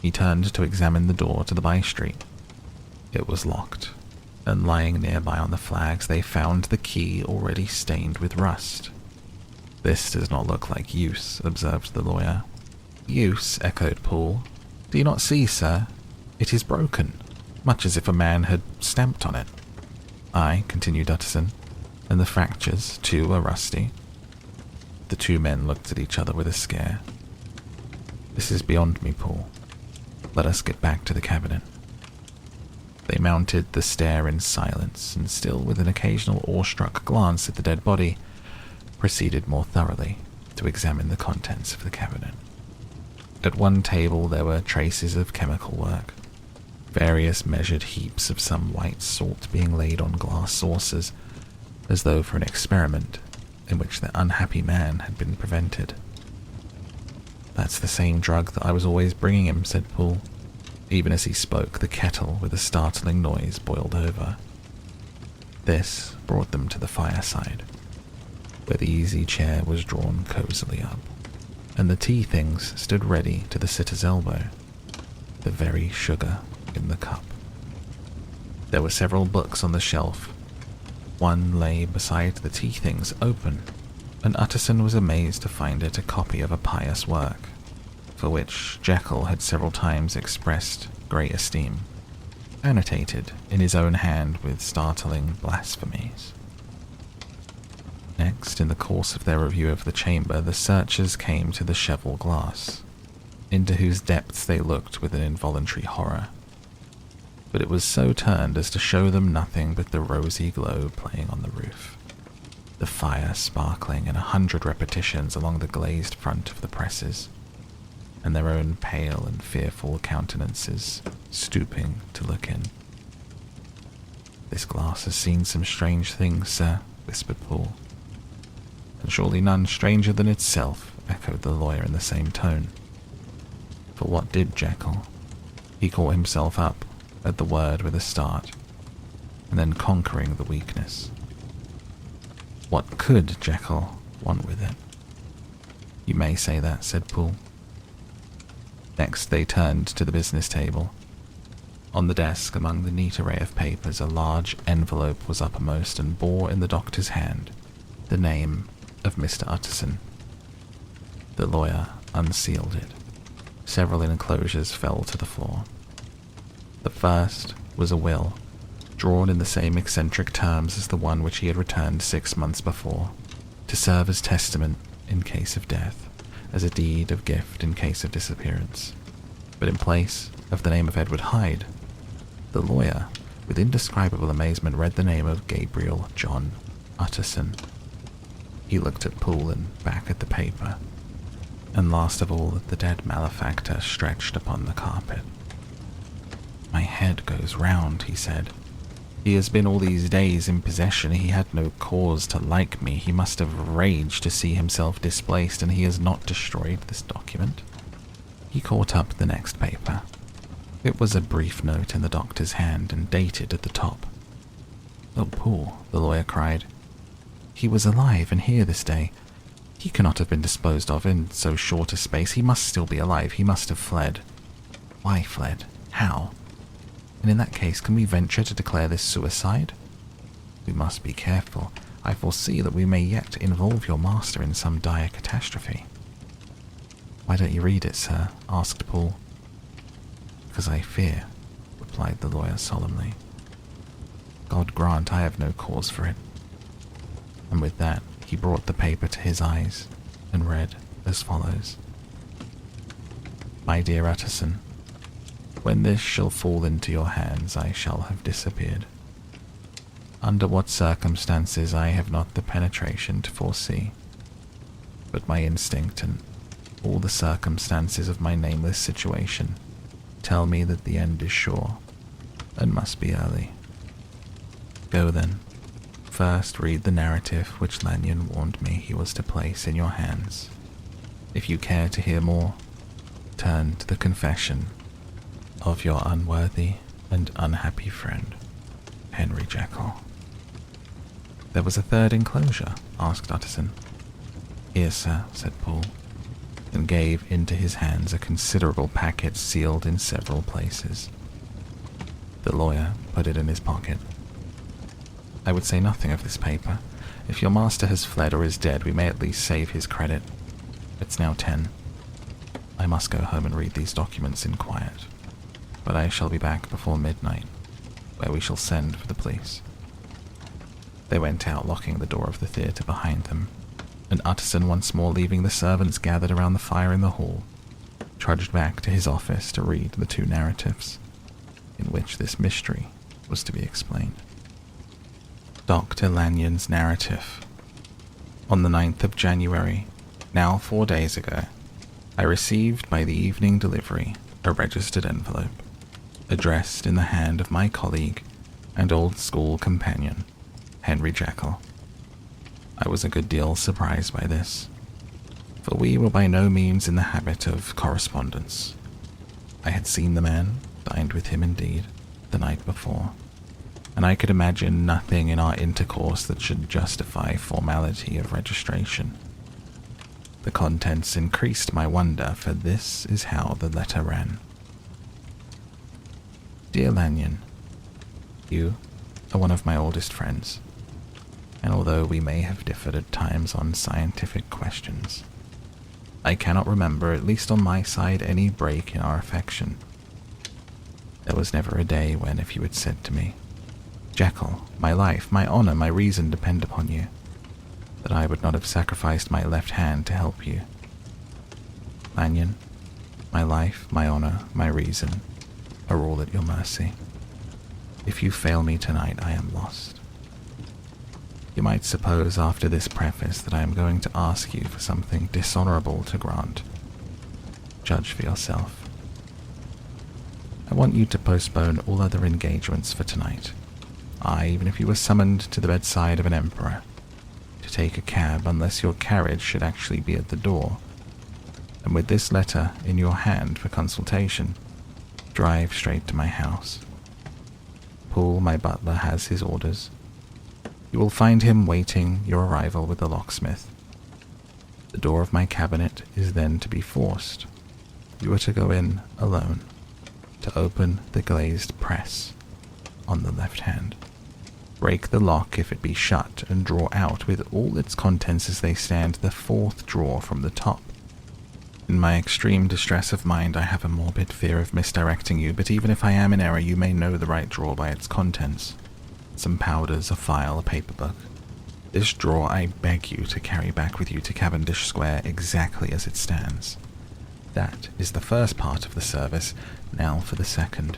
He turned to examine the door to the by-street. It was locked, and lying nearby on the flags they found the key already stained with rust. "This does not look like use," observed the lawyer. "Use?" echoed Poole. "Do you not see, sir? It is broken, much as if a man had stamped on it." "Aye," continued Utterson, "and the fractures, too, are rusty." The two men looked at each other with a scare. "This is beyond me, Poole. Let us get back to the cabinet." They mounted the stair in silence, and still with an occasional awestruck glance at the dead body, proceeded more thoroughly to examine the contents of the cabinet. At one table there were traces of chemical work, various measured heaps of some white salt being laid on glass saucers, as though for an experiment in which the unhappy man had been prevented. "That's the same drug that I was always bringing him," said Poole. Even as he spoke, the kettle, with a startling noise, boiled over. This brought them to the fireside, where the easy chair was drawn cosily up, and the tea things stood ready to the sitter's elbow, the very sugar in the cup. There were several books on the shelf. One lay beside the tea things open, and Utterson was amazed to find it a copy of a pious work, for which Jekyll had several times expressed great esteem, annotated in his own hand with startling blasphemies. Next, in the course of their review of the chamber, the searchers came to the cheval glass, into whose depths they looked with an involuntary horror. But it was so turned as to show them nothing but the rosy glow playing on the roof, the fire sparkling in 100 repetitions along the glazed front of the presses, and their own pale and fearful countenances stooping to look in. "This glass has seen some strange things, sir," whispered Poole. "And surely none stranger than itself," echoed the lawyer in the same tone. For what did Jekyll? He caught himself up at the word with a start, and then conquering the weakness. What could Jekyll want with it? "You may say that," said Poole. Next they turned to the business table. On the desk, among the neat array of papers, a large envelope was uppermost and bore in the doctor's hand the name of Mr. Utterson. The lawyer unsealed it. Several enclosures fell to the floor. The first was a will, drawn in the same eccentric terms as the one which he had returned 6 months before, to serve as testament in case of death, as a deed of gift in case of disappearance. But in place of the name of Edward Hyde, the lawyer, with indescribable amazement, read the name of Gabriel John Utterson. He looked at Poole and back at the paper, and last of all at the dead malefactor stretched upon the carpet. "My head goes round," he said. "He has been all these days in possession. He had no cause to like me. He must have raged to see himself displaced, and he has not destroyed this document." He caught up the next paper. It was a brief note in the doctor's hand and dated at the top. "Oh, Poole," the lawyer cried. "He was alive and here this day. He cannot have been disposed of in so short a space. He must still be alive. He must have fled. Why fled? How? And in that case, can we venture to declare this suicide? We must be careful. I foresee that we may yet involve your master in some dire catastrophe." "Why don't you read it, sir?" asked Poole. "Because I fear," replied the lawyer solemnly. "God grant I have no cause for it." And with that, he brought the paper to his eyes and read as follows. "My dear Utterson, when this shall fall into your hands, I shall have disappeared. Under what circumstances I have not the penetration to foresee, but my instinct and all the circumstances of my nameless situation tell me that the end is sure and must be early. Go then. First read the narrative which Lanyon warned me he was to place in your hands. If you care to hear more, turn to the confession of your unworthy and unhappy friend, Henry Jekyll. There was a third enclosure, asked Utterson. Here, sir, said Poole, and gave into his hands a considerable packet sealed in several places. The lawyer put it in his pocket. I would say nothing of this paper. If your master has fled or is dead, we may at least save his credit. It's now 10. I must go home and read these documents in quiet, but I shall be back before midnight, where we shall send for the police. They went out, locking the door of the theatre behind them, and Utterson, once more leaving the servants gathered around the fire in the hall, trudged back to his office to read the 2 narratives, in which this mystery was to be explained. Dr. Lanyon's narrative. On the 9th of January, now 4 days ago, I received by the evening delivery a registered envelope, addressed in the hand of my colleague and old school companion, Henry Jekyll. I was a good deal surprised by this, for we were by no means in the habit of correspondence. I had seen the man, dined with him indeed, the night before, and I could imagine nothing in our intercourse that should justify formality of registration. The contents increased my wonder, for this is how the letter ran. Dear Lanyon, you are one of my oldest friends, and although we may have differed at times on scientific questions, I cannot remember, at least on my side, any break in our affection. There was never a day when, if you had said to me, Jekyll, my life, my honor, my reason depend upon you, that I would not have sacrificed my left hand to help you. Lanyon, my life, my honor, my reason are all at your mercy. If you fail me tonight, I am lost. You might suppose after this preface that I am going to ask you for something dishonorable to grant. Judge for yourself. I want you to postpone all other engagements for tonight. Even if you were summoned to the bedside of an emperor, to take a cab unless your carriage should actually be at the door, and with this letter in your hand for consultation, drive straight to my house. Poole, my butler, has his orders. You will find him waiting your arrival with the locksmith. The door of my cabinet is then to be forced. You are to go in alone, to open the glazed press on the left hand. Break the lock if it be shut, and draw out with all its contents as they stand the 4th drawer from the top. In my extreme distress of mind, I have a morbid fear of misdirecting you, but even if I am in error, you may know the right drawer by its contents. Some powders, a file, a paper book. This drawer I beg you to carry back with you to Cavendish Square exactly as it stands. That is the first part of the service. Now for the second.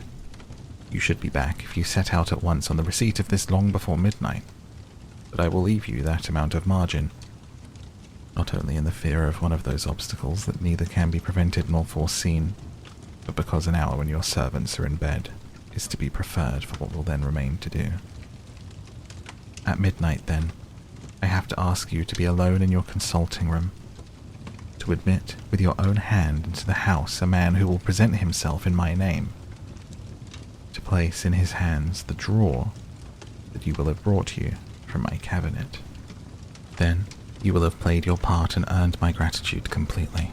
You should be back if you set out at once on the receipt of this long before midnight, but I will leave you that amount of margin, not only in the fear of one of those obstacles that neither can be prevented nor foreseen, but because an hour when your servants are in bed is to be preferred for what will then remain to do. At midnight, then, I have to ask you to be alone in your consulting room, to admit with your own hand into the house a man who will present himself in my name, to place in his hands the drawer that you will have brought you from my cabinet. Then you will have played your part and earned my gratitude completely.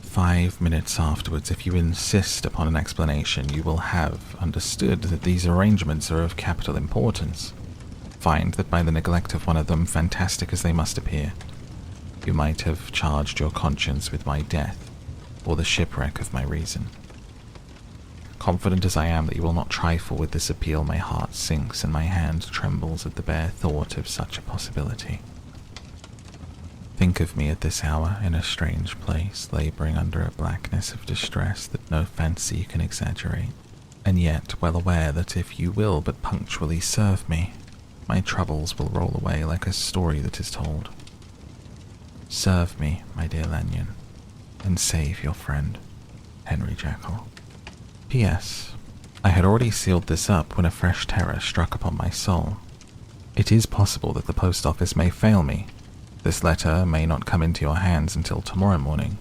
5 minutes afterwards, if you insist upon an explanation, you will have understood that these arrangements are of capital importance. Find that by the neglect of one of them, fantastic as they must appear, you might have charged your conscience with my death or the shipwreck of my reason. Confident as I am that you will not trifle with this appeal, my heart sinks and my hand trembles at the bare thought of such a possibility. Think of me at this hour in a strange place, labouring under a blackness of distress that no fancy can exaggerate, and yet well aware that if you will but punctually serve me, my troubles will roll away like a story that is told. Serve me, my dear Lanyon, and save your friend, Henry Jekyll. P.S. I had already sealed this up when a fresh terror struck upon my soul. It is possible that the post office may fail me, This letter may not come into your hands until tomorrow morning.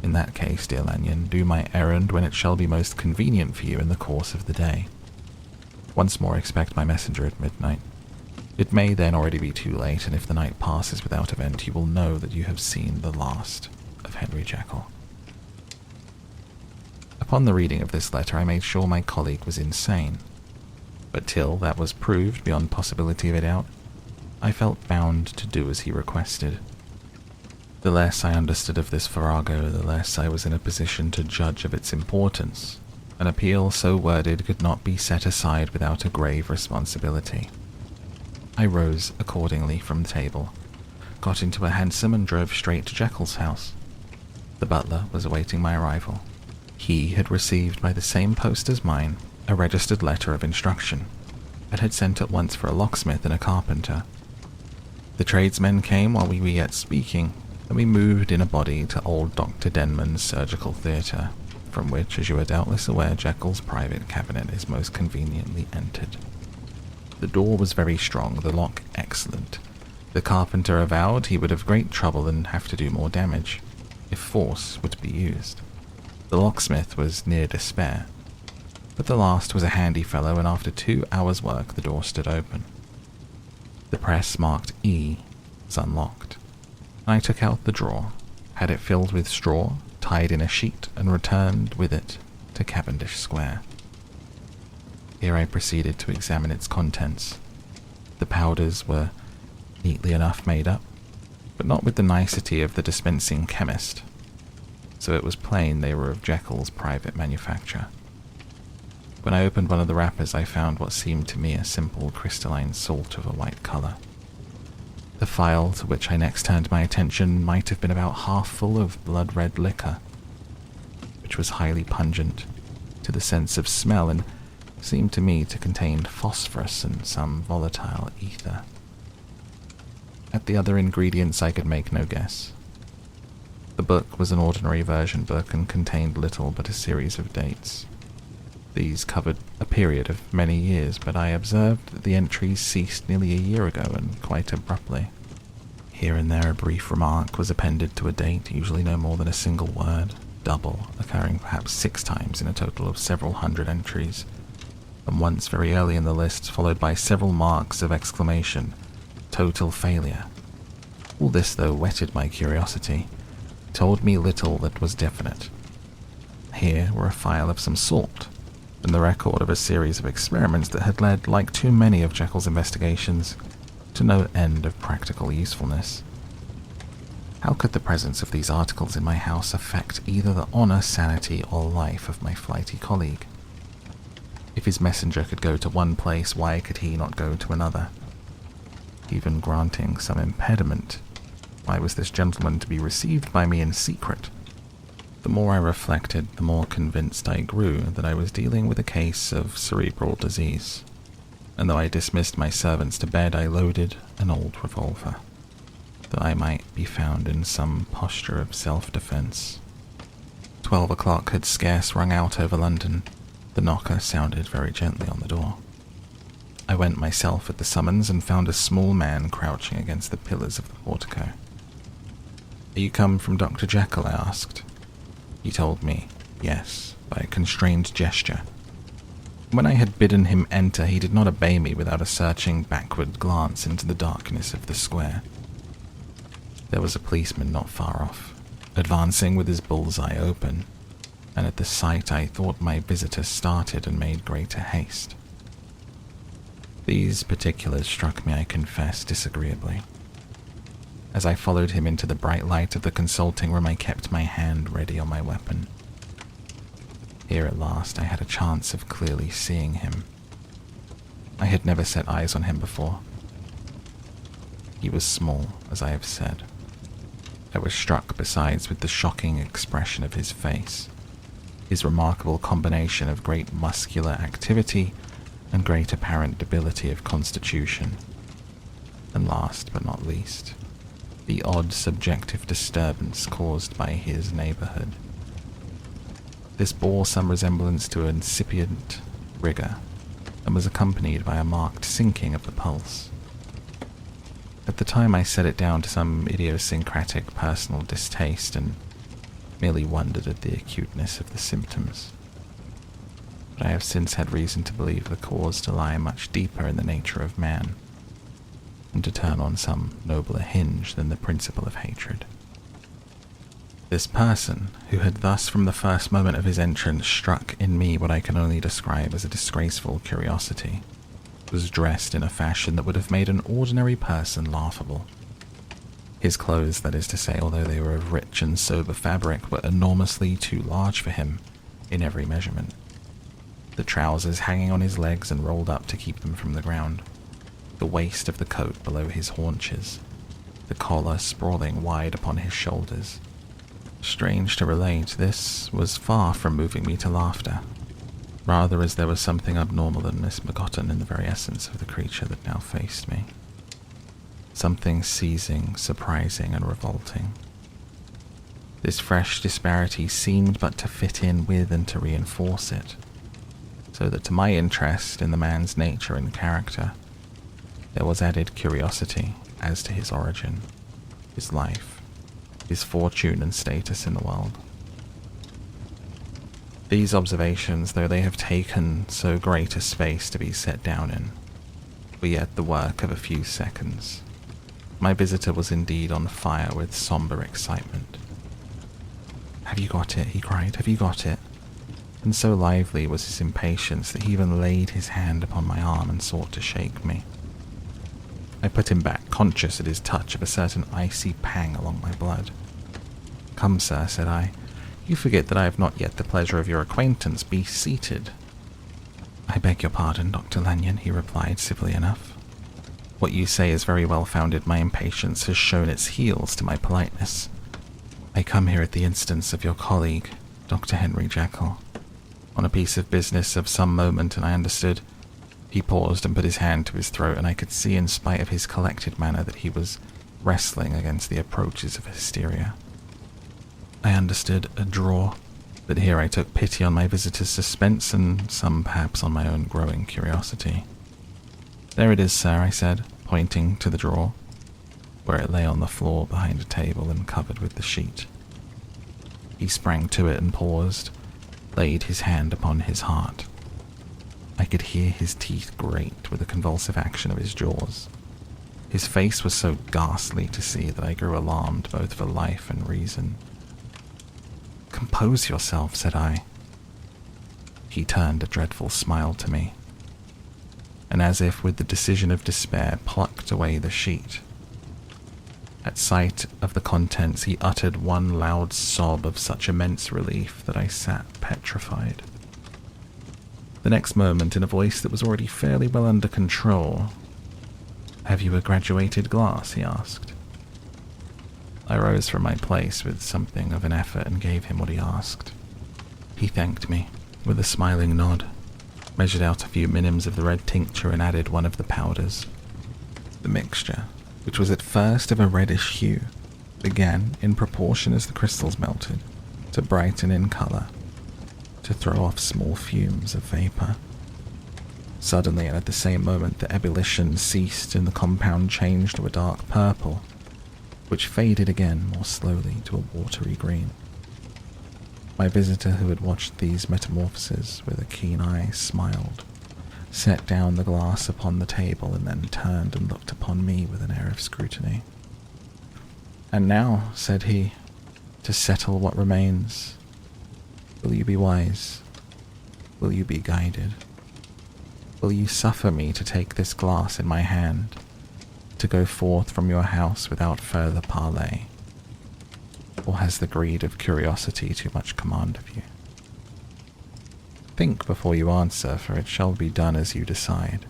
In that case, dear Lanyon, do my errand when it shall be most convenient for you in the course of the day. Once more expect my messenger at midnight. It may then already be too late, and if the night passes without event, you will know that you have seen the last of Henry Jekyll. Upon the reading of this letter, I made sure my colleague was insane, but till that was proved beyond possibility of a doubt, I felt bound to do as he requested. The less I understood of this farrago, the less I was in a position to judge of its importance. An appeal so worded could not be set aside without a grave responsibility. I rose accordingly from the table, got into a hansom and drove straight to Jekyll's house. The butler was awaiting my arrival. He had received by the same post as mine a registered letter of instruction, and had sent at once for a locksmith and a carpenter. The tradesmen came while we were yet speaking, and we moved in a body to old Dr. Denman's surgical theatre, from which, as you are doubtless aware, Jekyll's private cabinet is most conveniently entered. The door was very strong, the lock excellent. The carpenter avowed he would have great trouble and have to do more damage, if force were to be used. The locksmith was near despair, but the last was a handy fellow, and after 2 hours' work the door stood open. The press marked E was unlocked, and I took out the drawer, had it filled with straw, tied in a sheet, and returned with it to Cavendish Square. Here I proceeded to examine its contents. The powders were neatly enough made up, but not with the nicety of the dispensing chemist, so it was plain they were of Jekyll's private manufacture. When I opened one of the wrappers, I found what seemed to me a simple crystalline salt of a white colour. The phial to which I next turned my attention might have been about half full of blood-red liquor, which was highly pungent to the sense of smell and seemed to me to contain phosphorus and some volatile ether. At the other ingredients I could make no guess. The book was an ordinary version book and contained little but a series of dates. These covered a period of many years, but I observed that the entries ceased nearly a year ago and quite abruptly. Here and there a brief remark was appended to a date, usually no more than a single word, double, occurring perhaps 6 times in a total of several hundred entries, and once very early in the list, followed by several marks of exclamation, total failure. All this, though whetted my curiosity, told me little that was definite. Here were a phial of some salt, and the record of a series of experiments that had led, like too many of Jekyll's investigations, to no end of practical usefulness. How could the presence of these articles in my house affect either the honour, sanity, or life of my flighty colleague? If his messenger could go to one place, why could he not go to another? Even granting some impediment, why was this gentleman to be received by me in secret? The more I reflected, the more convinced I grew that I was dealing with a case of cerebral disease, and though I dismissed my servants to bed, I loaded an old revolver, that I might be found in some posture of self-defence. 12 o'clock had scarce rung out over London. The knocker sounded very gently on the door. I went myself at the summons and found a small man crouching against the pillars of the portico. "Are you come from Dr. Jekyll?" I asked. He told me, yes, by a constrained gesture. When I had bidden him enter, he did not obey me without a searching backward glance into the darkness of the square. There was a policeman not far off, advancing with his bull's-eye open, and at the sight I thought my visitor started and made greater haste. These particulars struck me, I confess, disagreeably. As I followed him into the bright light of the consulting room, I kept my hand ready on my weapon. Here at last I had a chance of clearly seeing him. I had never set eyes on him before. He was small, as I have said. I was struck besides with the shocking expression of his face, his remarkable combination of great muscular activity and great apparent debility of constitution, and last but not least, the odd subjective disturbance caused by his neighbourhood. This bore some resemblance to an incipient rigour, and was accompanied by a marked sinking of the pulse. At the time I set it down to some idiosyncratic personal distaste and merely wondered at the acuteness of the symptoms. But I have since had reason to believe the cause to lie much deeper in the nature of man, and to turn on some nobler hinge than the principle of hatred. This person, who had thus from the first moment of his entrance struck in me what I can only describe as a disgraceful curiosity, was dressed in a fashion that would have made an ordinary person laughable. His clothes, that is to say, although they were of rich and sober fabric, were enormously too large for him in every measurement, the trousers hanging on his legs and rolled up to keep them from the ground, the waist of the coat below his haunches, the collar sprawling wide upon his shoulders. Strange to relate, this was far from moving me to laughter, rather as there was something abnormal and misbegotten in the very essence of the creature that now faced me. Something seizing, surprising, and revolting. This fresh disparity seemed but to fit in with and to reinforce it, so that to my interest in the man's nature and character, there was added curiosity as to his origin, his life, his fortune and status in the world. These observations, though they have taken so great a space to be set down in, were yet the work of a few seconds. My visitor was indeed on fire with somber excitement. "Have you got it?" he cried. "Have you got it?" And so lively was his impatience that he even laid his hand upon my arm and sought to shake me. I put him back, conscious at his touch of a certain icy pang along my blood. "Come, sir," said I. "You forget that I have not yet the pleasure of your acquaintance. Be seated." "I beg your pardon, Dr. Lanyon," he replied civilly enough. "What you say is very well founded. My impatience has shown its heels to my politeness. I come here at the instance of your colleague, Dr. Henry Jekyll, on a piece of business of some moment, and I understood—" He paused and put his hand to his throat, and I could see in spite of his collected manner that he was wrestling against the approaches of hysteria. I understood a draw, but here I took pity on my visitor's suspense and some perhaps on my own growing curiosity. "There it is, sir," I said, pointing to the drawer, where it lay on the floor behind a table and covered with the sheet. He sprang to it and paused, laid his hand upon his heart. I could hear his teeth grate with a convulsive action of his jaws. His face was so ghastly to see that I grew alarmed both for life and reason. "Compose yourself," said I. He turned a dreadful smile to me, and as if with the decision of despair plucked away the sheet. At sight of the contents he uttered one loud sob of such immense relief that I sat petrified. The next moment, in a voice that was already fairly well under control, "Have you a graduated glass?" he asked. I rose from my place with something of an effort and gave him what he asked. He thanked me with a smiling nod, measured out a few minims of the red tincture and added one of the powders. The mixture, which was at first of a reddish hue, began, in proportion as the crystals melted, to brighten in colour, to throw off small fumes of vapour. Suddenly, and at the same moment, the ebullition ceased and the compound changed to a dark purple, which faded again more slowly to a watery green. My visitor, who had watched these metamorphoses with a keen eye, smiled, set down the glass upon the table, and then turned and looked upon me with an air of scrutiny. "And now," said he, "to settle what remains. Will you be wise? Will you be guided? Will you suffer me to take this glass in my hand, to go forth from your house without further parley? Or has the greed of curiosity too much command of you? Think before you answer, for it shall be done as you decide.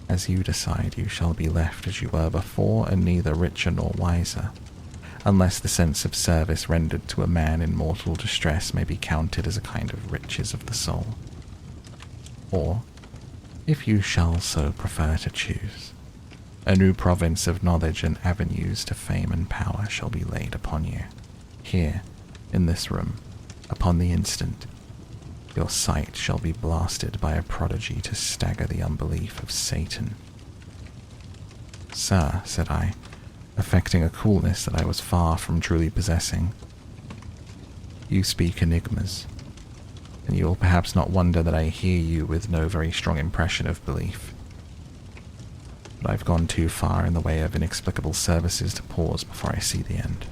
As you decide, you shall be left as you were before, and neither richer nor wiser, unless the sense of service rendered to a man in mortal distress may be counted as a kind of riches of the soul. Or, if you shall so prefer to choose, a new province of knowledge and avenues to fame and power shall be laid upon you. Here, in this room, upon the instant, your sight shall be blasted by a prodigy to stagger the unbelief of Satan." "Sir," said I, affecting a coolness that I was far from truly possessing, "you speak enigmas, and you will perhaps not wonder that I hear you with no very strong impression of belief. But I've gone too far in the way of inexplicable services to pause before I see the end."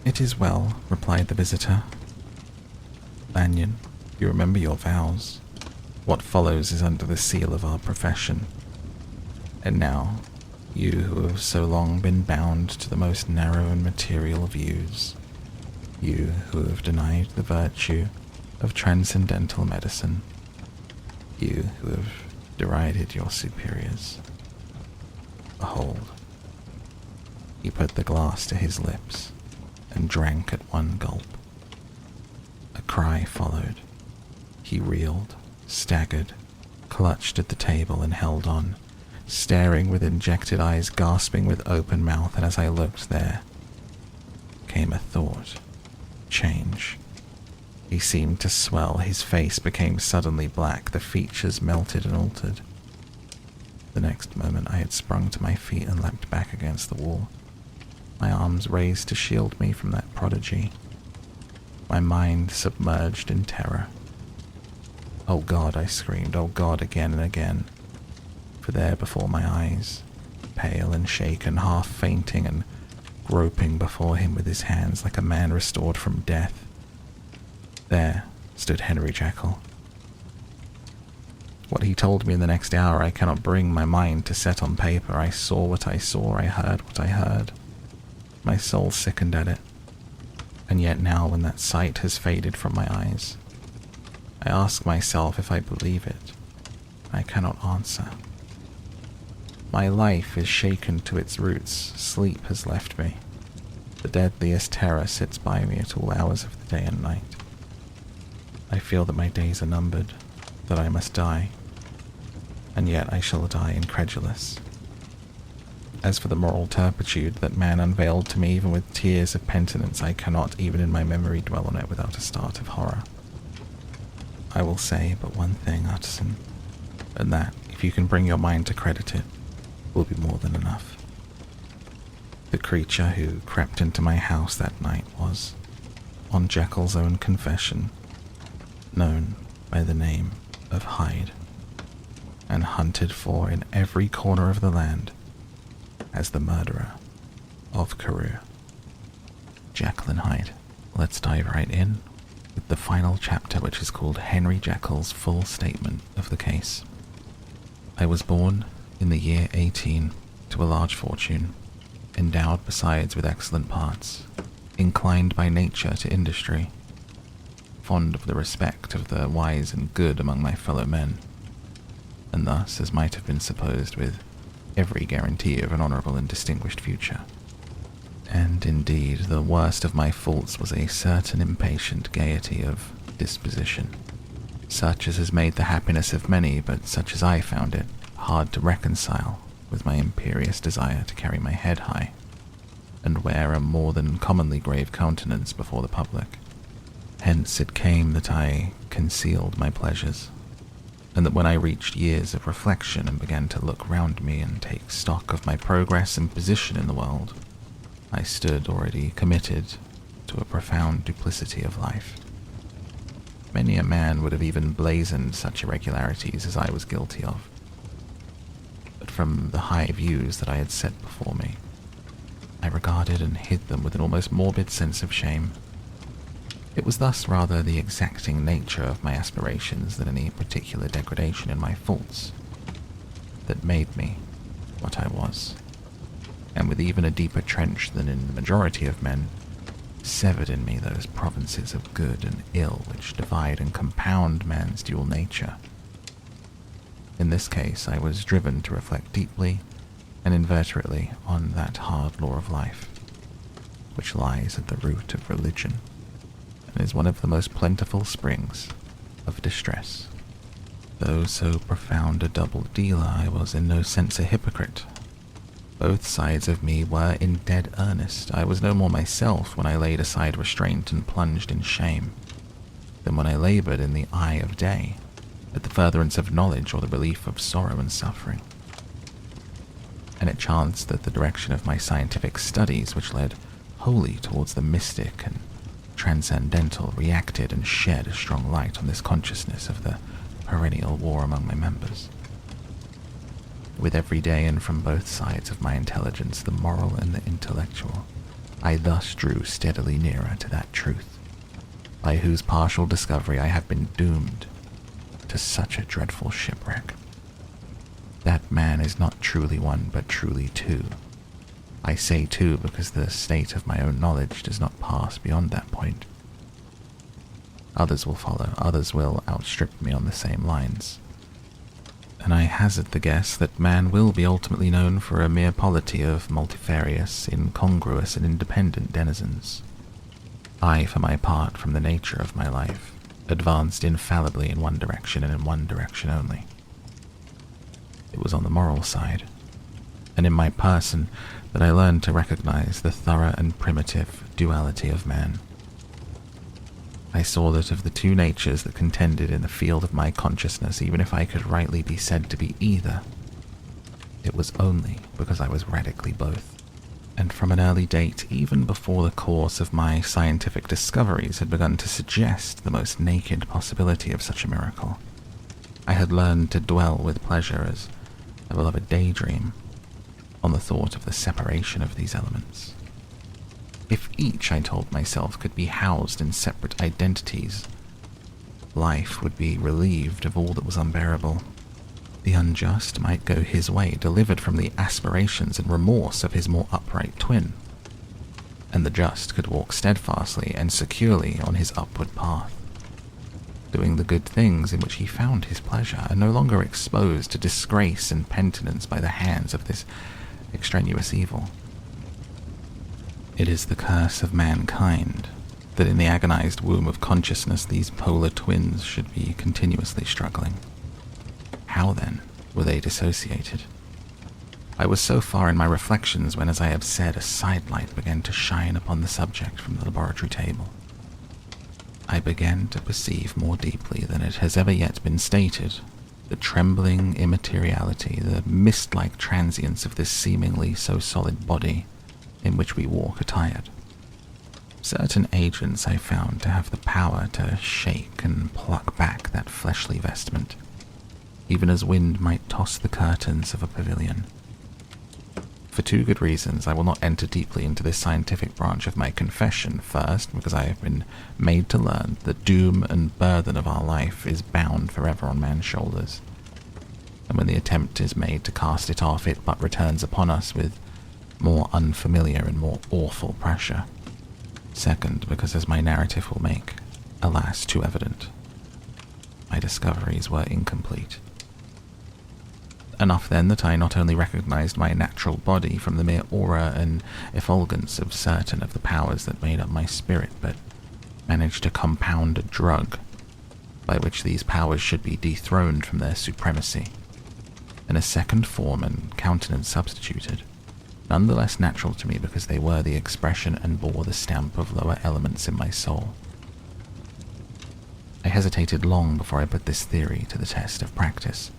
"It is well," replied the visitor. "Lanyon, you remember your vows. What follows is under the seal of our profession. And now, you who have so long been bound to the most narrow and material views, you who have denied the virtue of transcendental medicine, you who have derided your superiors, behold." He put the glass to his lips and drank at one gulp. A cry followed. He reeled, staggered, clutched at the table and held on, staring with injected eyes, gasping with open mouth, and as I looked there came a thought. Change. He seemed to swell, his face became suddenly black, the features melted and altered. The next moment I had sprung to my feet and leapt back against the wall, my arms raised to shield me from that prodigy, my mind submerged in terror. "Oh God," I screamed, "oh God," again and again, for there before my eyes, pale and shaken, half fainting and groping before him with his hands like a man restored from death, there stood Henry Jekyll. What he told me in the next hour I cannot bring my mind to set on paper. I saw what I saw, I heard what I heard. My soul sickened at it, and yet now when that sight has faded from my eyes, I ask myself if I believe it. I cannot answer. My life is shaken to its roots. Sleep has left me. The deadliest terror sits by me at all hours of the day and night. I feel that my days are numbered, that I must die, and yet I shall die incredulous. As for the moral turpitude that man unveiled to me even with tears of penitence, I cannot even in my memory dwell on it without a start of horror. I will say but one thing, Utterson, and that, if you can bring your mind to credit it, will be more than enough. The creature who crept into my house that night was, on Jekyll's own confession, known by the name of Hyde, and hunted for in every corner of the land as the murderer of Carew. Jekyll and Hyde. Let's dive right in with the final chapter, which is called Henry Jekyll's Full Statement of the Case. I was born in the year 18 to a large fortune, endowed besides with excellent parts, inclined by nature to industry, fond of the respect of the wise and good among my fellow men, and thus, as might have been supposed, with every guarantee of an honourable and distinguished future. And indeed, the worst of my faults was a certain impatient gaiety of disposition, such as has made the happiness of many, but such as I found it, hard to reconcile with my imperious desire to carry my head high, and wear a more than commonly grave countenance before the public. Hence it came that I concealed my pleasures, and that when I reached years of reflection and began to look round me and take stock of my progress and position in the world, I stood already committed to a profound duplicity of life. Many a man would have even blazoned such irregularities as I was guilty of, but from the high views that I had set before me, I regarded and hid them with an almost morbid sense of shame. It was thus rather the exacting nature of my aspirations than any particular degradation in my faults that made me what I was, and with even a deeper trench than in the majority of men, severed in me those provinces of good and ill which divide and compound man's dual nature. In this case, I was driven to reflect deeply and inveterately on that hard law of life, which lies at the root of religion, and is one of the most plentiful springs of distress. Though so profound a double dealer, I was in no sense a hypocrite. Both sides of me were in dead earnest. I was no more myself when I laid aside restraint and plunged in shame, than when I laboured in the eye of day, at the furtherance of knowledge or the relief of sorrow and suffering. and it chanced that the direction of my scientific studies, which led wholly towards the mystic and transcendental, reacted and shed a strong light on this consciousness of the perennial war among my members. With every day and from both sides of my intelligence, the moral and the intellectual, I thus drew steadily nearer to that truth, by whose partial discovery I have been doomed to such a dreadful shipwreck. That man is not truly one, but truly two. I say two because the state of my own knowledge does not pass beyond that point. Others will follow, others will outstrip me on the same lines. And I hazard the guess that man will be ultimately known for a mere polity of multifarious, incongruous, and independent denizens. I, for my part, from the nature of my life, advanced infallibly in one direction and in one direction only. It was on the moral side, and in my person, that I learned to recognize the thorough and primitive duality of man. I saw that of the two natures that contended in the field of my consciousness, even if I could rightly be said to be either, it was only because I was radically both. And from an early date, even before the course of my scientific discoveries had begun to suggest the most naked possibility of such a miracle, I had learned to dwell with pleasure as a beloved daydream on the thought of the separation of these elements. If each, I told myself, could be housed in separate identities, life would be relieved of all that was unbearable. The unjust might go his way, delivered from the aspirations and remorse of his more upright twin, and the just could walk steadfastly and securely on his upward path, doing the good things in which he found his pleasure, and no longer exposed to disgrace and penitence by the hands of this extraneous evil. It is the curse of mankind that in the agonized womb of consciousness these polar twins should be continuously struggling. How, then, were they dissociated? I was so far in my reflections when, as I have said, a sidelight began to shine upon the subject from the laboratory table. I began to perceive more deeply than it has ever yet been stated the trembling immateriality, the mist-like transience of this seemingly so solid body in which we walk attired. Certain agents I found to have the power to shake and pluck back that fleshly vestment, even as wind might toss the curtains of a pavilion. For two good reasons, I will not enter deeply into this scientific branch of my confession. First, because I have been made to learn that the doom and burden of our life is bound forever on man's shoulders, and when the attempt is made to cast it off, it but returns upon us with more unfamiliar and more awful pressure. Second, because as my narrative will make, alas, too evident, my discoveries were incomplete. Enough then that I not only recognized my natural body from the mere aura and effulgence of certain of the powers that made up my spirit, but managed to compound a drug by which these powers should be dethroned from their supremacy, and a second form and countenance substituted, none the less natural to me because they were the expression and bore the stamp of lower elements in my soul. I hesitated long before I put this theory to the test of practice.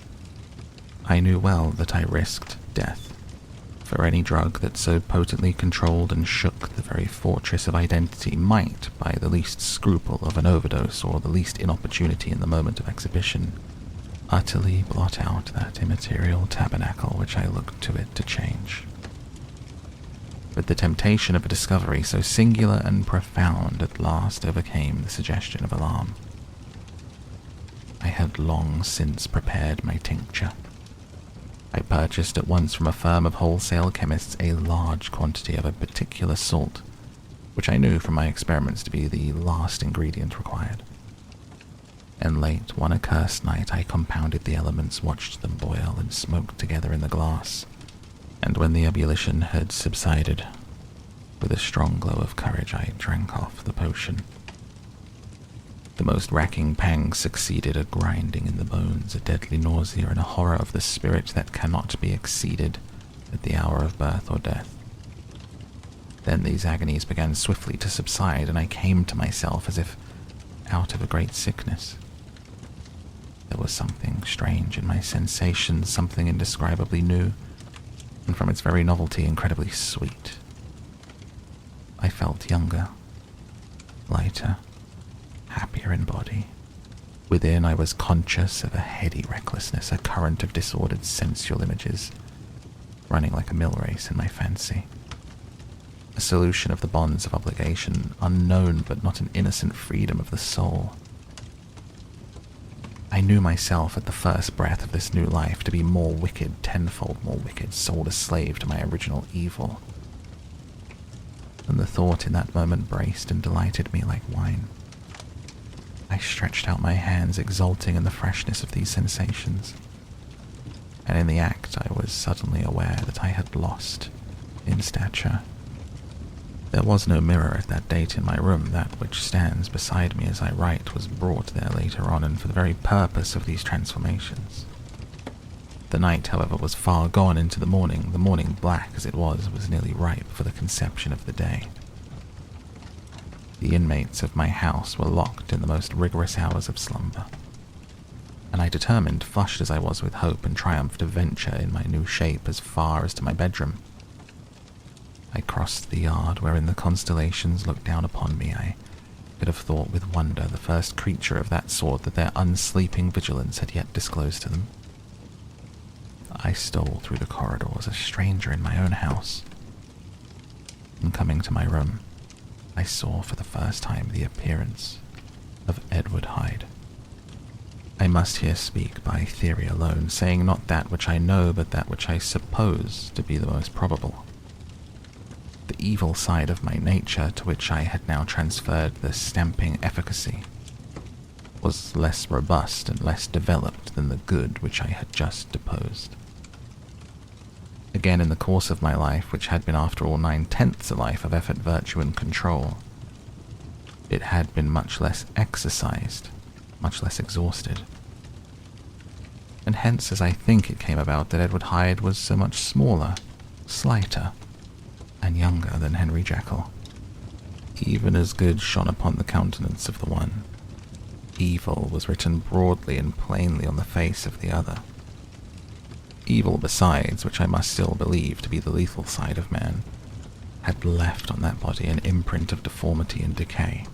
I knew well that I risked death, for any drug that so potently controlled and shook the very fortress of identity might, by the least scruple of an overdose or the least inopportunity in the moment of exhibition, utterly blot out that immaterial tabernacle which I looked to it to change. But the temptation of a discovery so singular and profound at last overcame the suggestion of alarm. I had long since prepared my tincture. I purchased at once from a firm of wholesale chemists a large quantity of a particular salt, which I knew from my experiments to be the last ingredient required. And late one accursed night I compounded the elements, watched them boil and smoke together in the glass, and when the ebullition had subsided, with a strong glow of courage I drank off the potion. The most racking pangs succeeded, a grinding in the bones, a deadly nausea, and a horror of the spirit that cannot be exceeded at the hour of birth or death. Then these agonies began swiftly to subside, and I came to myself as if out of a great sickness. There was something strange in my sensations, something indescribably new, and from its very novelty incredibly sweet. I felt younger, lighter, happier in body. Within, I was conscious of a heady recklessness, a current of disordered sensual images, running like a mill race in my fancy. A solution of the bonds of obligation, unknown but not an innocent freedom of the soul. I knew myself at the first breath of this new life to be more wicked, tenfold more wicked, sold a slave to my original evil. And the thought in that moment braced and delighted me like wine. I stretched out my hands, exulting in the freshness of these sensations. And in the act, I was suddenly aware that I had lost in stature. There was no mirror at that date in my room. That which stands beside me as I write was brought there later on, and for the very purpose of these transformations. The night, however, was far gone into the morning black as it was nearly ripe for the conception of the day. The inmates of my house were locked in the most rigorous hours of slumber, and I determined, flushed as I was with hope and triumph, to venture in my new shape as far as to my bedroom. I crossed the yard wherein the constellations looked down upon me. I could have thought with wonder, the first creature of that sort that their unsleeping vigilance had yet disclosed to them. I stole through the corridors, a stranger in my own house, and coming to my room, I saw for the first time the appearance of Edward Hyde. I must here speak by theory alone, saying not that which I know, but that which I suppose to be the most probable. The evil side of my nature, to which I had now transferred the stamping efficacy, was less robust and less developed than the good which I had just deposed. Again, in the course of my life, which had been after all 9/10 a life of effort, virtue, and control, it had been much less exercised, much less exhausted. And hence, as I think it came about that Edward Hyde was so much smaller, slighter, and younger than Henry Jekyll. Even as good shone upon the countenance of the one, evil was written broadly and plainly on the face of the other. Evil besides, which I must still believe to be the lethal side of man, had left on that body an imprint of deformity and decay.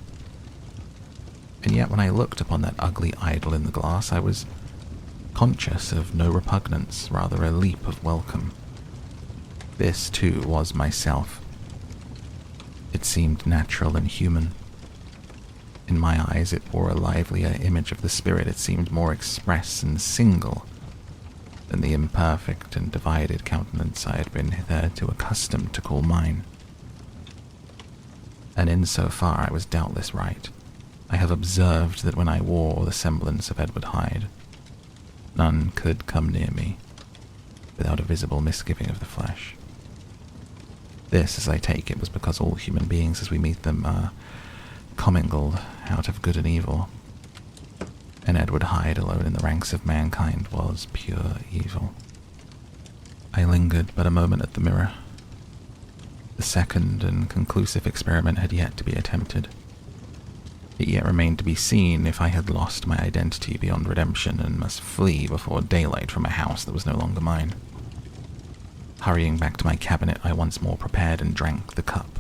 And yet when I looked upon that ugly idol in the glass, I was conscious of no repugnance, rather a leap of welcome. This, too, was myself. It seemed natural and human. In my eyes, it bore a livelier image of the spirit. It seemed more express and single than the imperfect and divided countenance I had been hitherto accustomed to call mine. And in so far I was doubtless right. I have observed that when I wore the semblance of Edward Hyde, none could come near me without a visible misgiving of the flesh. This, as I take it, was because all human beings as we meet them are commingled out of good and evil, and Edward Hyde alone in the ranks of mankind was pure evil. I lingered but a moment at the mirror. The second and conclusive experiment had yet to be attempted. It yet remained to be seen if I had lost my identity beyond redemption and must flee before daylight from a house that was no longer mine. Hurrying back to my cabinet, I once more prepared and drank the cup.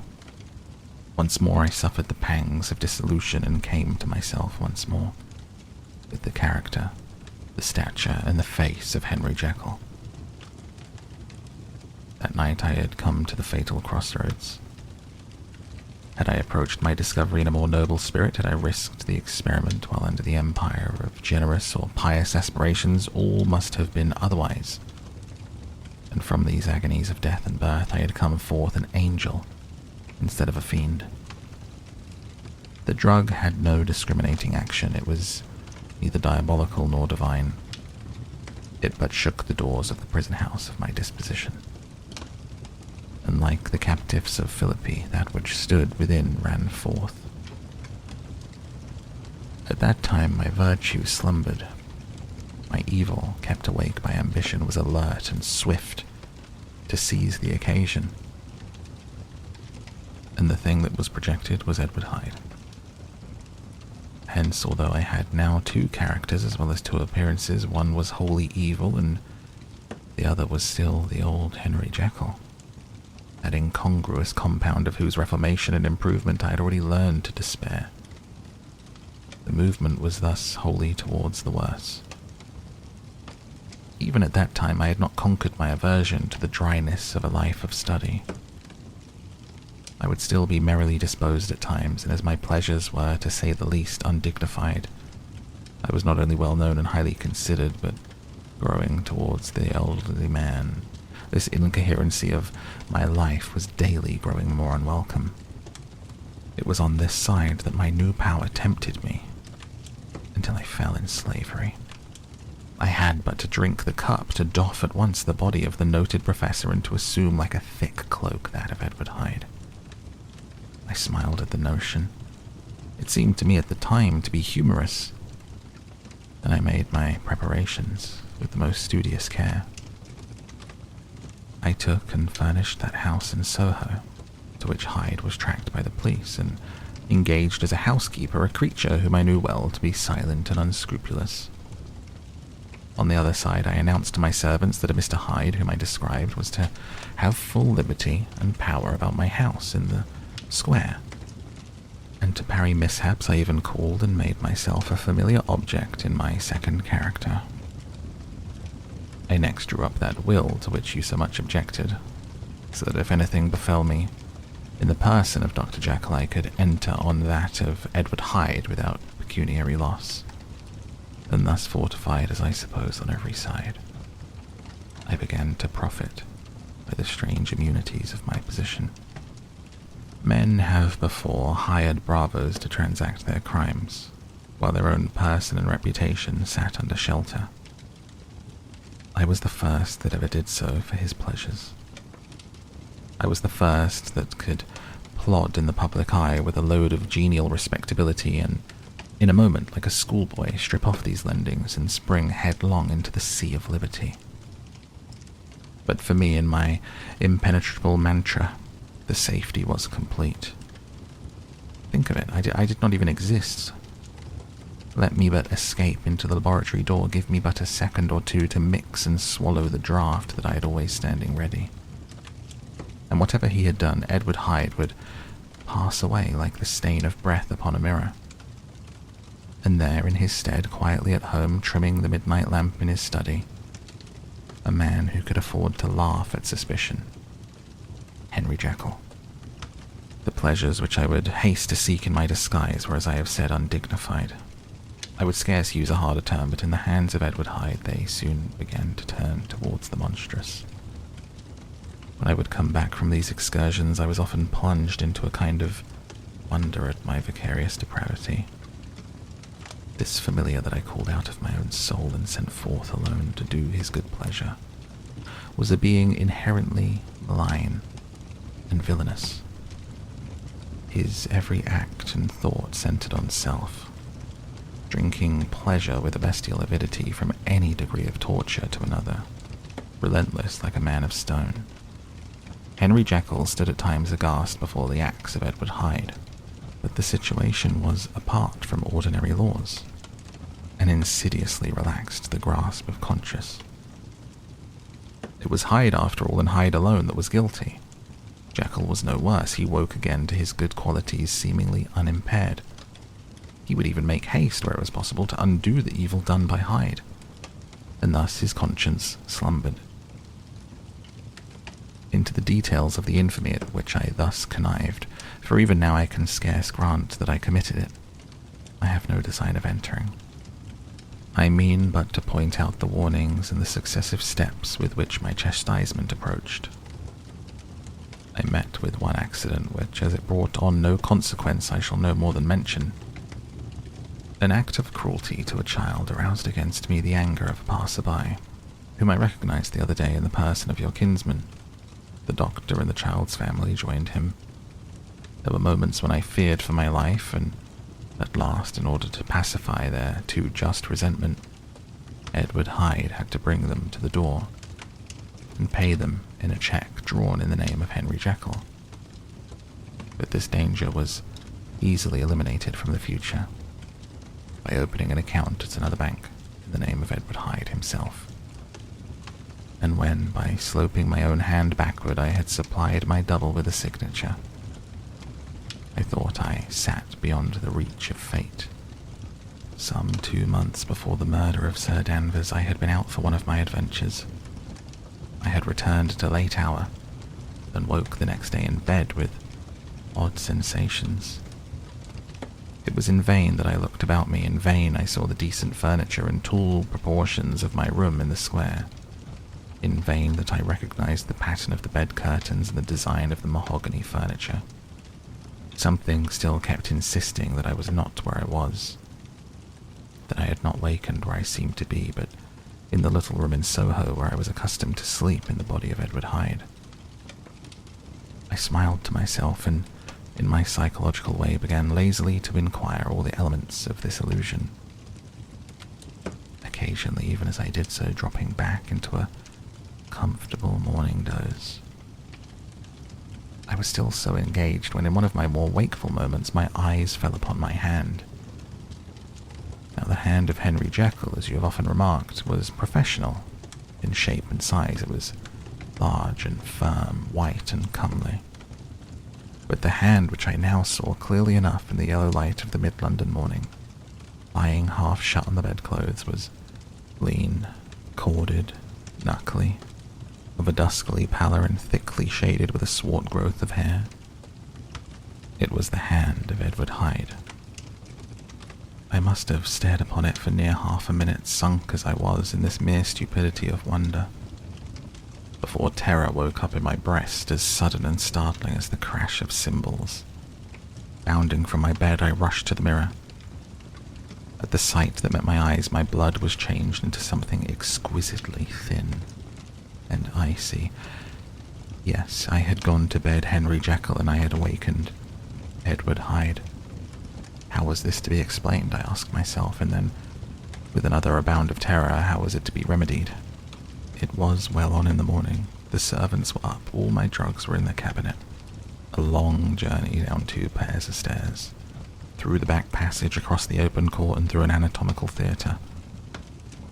Once more I suffered the pangs of dissolution and came to myself once more, with the character, the stature, and the face of Henry Jekyll. That night I had come to the fatal crossroads. Had I approached my discovery in a more noble spirit, had I risked the experiment while under the empire of generous or pious aspirations, all must have been otherwise. And from these agonies of death and birth I had come forth an angel instead of a fiend. The drug had no discriminating action. It was neither diabolical nor divine. It but shook the doors of the prison house of my disposition. And like the captives of Philippi, that which stood within ran forth. At that time my virtue slumbered. My evil, kept awake by ambition, was alert and swift to seize the occasion. And the thing that was projected was Edward Hyde. Hence, although I had now two characters as well as two appearances, one was wholly evil and The other was still the old Henry Jekyll, that incongruous compound of whose reformation and improvement I had already learned to despair. The movement was thus wholly towards the worse. Even at that time I had not conquered my aversion to the dryness of a life of study. I would still be merrily disposed at times, and as my pleasures were, to say the least, undignified, I was not only well known and highly considered, but growing towards the elderly man. This incoherency of my life was daily growing more unwelcome. It was on this side that my new power tempted me, until I fell in slavery. I had but to drink the cup to doff at once the body of the noted professor and to assume like a thick cloak that of Edward Hyde. I smiled at the notion. It seemed to me at the time to be humorous, and I made my preparations with the most studious care. I took and furnished that house in Soho, to which Hyde was tracked by the police, and engaged as a housekeeper a creature whom I knew well to be silent and unscrupulous. On the other side, I announced to my servants that a Mr. Hyde, whom I described, was to have full liberty and power about my house in the square. And to parry mishaps, I even called and made myself a familiar object in my second character. I next drew up that will to which you so much objected, so that if anything befell me in the person of Dr. Jekyll, I could enter on that of Edward Hyde without pecuniary loss. And thus fortified, as I suppose, on every side, I began to profit by the strange immunities of my position. Men have before hired bravos to transact their crimes, while their own person and reputation sat under shelter. I was the first that ever did so for his pleasures. I was the first that could plod in the public eye with a load of genial respectability and, in a moment, like a schoolboy, strip off these lendings and spring headlong into the sea of liberty. But for me, in my impenetrable mantra, the safety was complete. Think of it, I did not even exist. Let me but escape into the laboratory door, give me but a second or two to mix and swallow the draught that I had always standing ready. And whatever he had done, Edward Hyde would pass away like the stain of breath upon a mirror. And there, in his stead, quietly at home, trimming the midnight lamp in his study, a man who could afford to laugh at suspicion. Henry Jekyll. The pleasures which I would haste to seek in my disguise were, as I have said, undignified. I would scarce use a harder term, but in the hands of Edward Hyde they soon began to turn towards the monstrous. When I would come back from these excursions, I was often plunged into a kind of wonder at my vicarious depravity. This familiar that I called out of my own soul and sent forth alone to do his good pleasure was a being inherently malign and villainous. His every act and thought centered on self, drinking pleasure with a bestial avidity from any degree of torture to another, relentless like a man of stone. Henry Jekyll stood at times aghast before the acts of Edward Hyde, but the situation was apart from ordinary laws, and insidiously relaxed the grasp of conscience. It was Hyde, after all, and Hyde alone, that was guilty. Jekyll was no worse. He woke again to his good qualities seemingly unimpaired. He would even make haste, where it was possible, to undo the evil done by Hyde, and thus his conscience slumbered. Into the details of the infamy at which I thus connived, for even now I can scarce grant that I committed it, I have no design of entering. I mean but to point out the warnings and the successive steps with which my chastisement approached. I met with one accident which, as it brought on no consequence, I shall no more than mention. An act of cruelty to a child aroused against me the anger of a passer-by, whom I recognized the other day in the person of your kinsman. The doctor and the child's family joined him. There were moments when I feared for my life, and at last, in order to pacify their too just resentment, Edward Hyde had to bring them to the door and pay them in a cheque drawn in the name of Henry Jekyll. But this danger was easily eliminated from the future by opening an account at another bank in the name of Edward Hyde himself. and when, by sloping my own hand backward, I had supplied my double with a signature, I thought I sat beyond the reach of fate. Some 2 months before the murder of Sir Danvers, I had been out for one of my adventures. I had returned at a late hour, and woke the next day in bed with odd sensations. It was in vain that I looked about me, in vain I saw the decent furniture and tall proportions of my room in the square, in vain that I recognized the pattern of the bed curtains and the design of the mahogany furniture. Something still kept insisting that I was not where I was, that I had not wakened where I seemed to be, but in the little room in Soho where I was accustomed to sleep in the body of Edward Hyde. I smiled to myself and, in my psychological way, began lazily to inquire all the elements of this illusion, occasionally, even as I did so, dropping back into a comfortable morning doze. I was still so engaged when in one of my more wakeful moments my eyes fell upon my hand. Now the hand of Henry Jekyll, as you have often remarked, was professional in shape and size. It was large and firm, white and comely. But the hand which I now saw clearly enough in the yellow light of the mid-London morning, lying half shut on the bedclothes, was lean, corded, knuckly, of a duskily pallor and thickly shaded with a swart growth of hair. It was the hand of Edward Hyde. I must have stared upon it for near half a minute, sunk as I was in this mere stupidity of wonder, before terror woke up in my breast, as sudden and startling as the crash of cymbals. Bounding from my bed, I rushed to the mirror. At the sight that met my eyes, my blood was changed into something exquisitely thin and icy. Yes, I had gone to bed Henry Jekyll, and I had awakened Edward Hyde. How was this to be explained, I asked myself, and then, with another bound of terror, how was it to be remedied? It was well on in the morning. The servants were up. All my drugs were in the cabinet. A long journey down 2 pairs of stairs, through the back passage, across the open court, and through an anatomical theatre,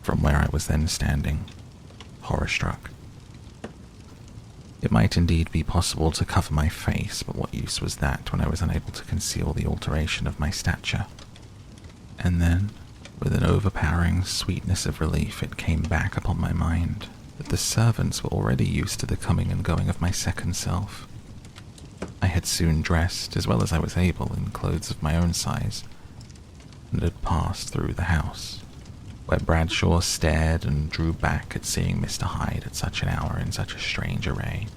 from where I was then standing, horror-struck. It might indeed be possible to cover my face, but what use was that when I was unable to conceal the alteration of my stature? And then, with an overpowering sweetness of relief, it came back upon my mind that the servants were already used to the coming and going of my second self. I had soon dressed, as well as I was able, in clothes of my own size, and had passed through the house, where Bradshaw stared and drew back at seeing Mr. Hyde at such an hour in such a strange array.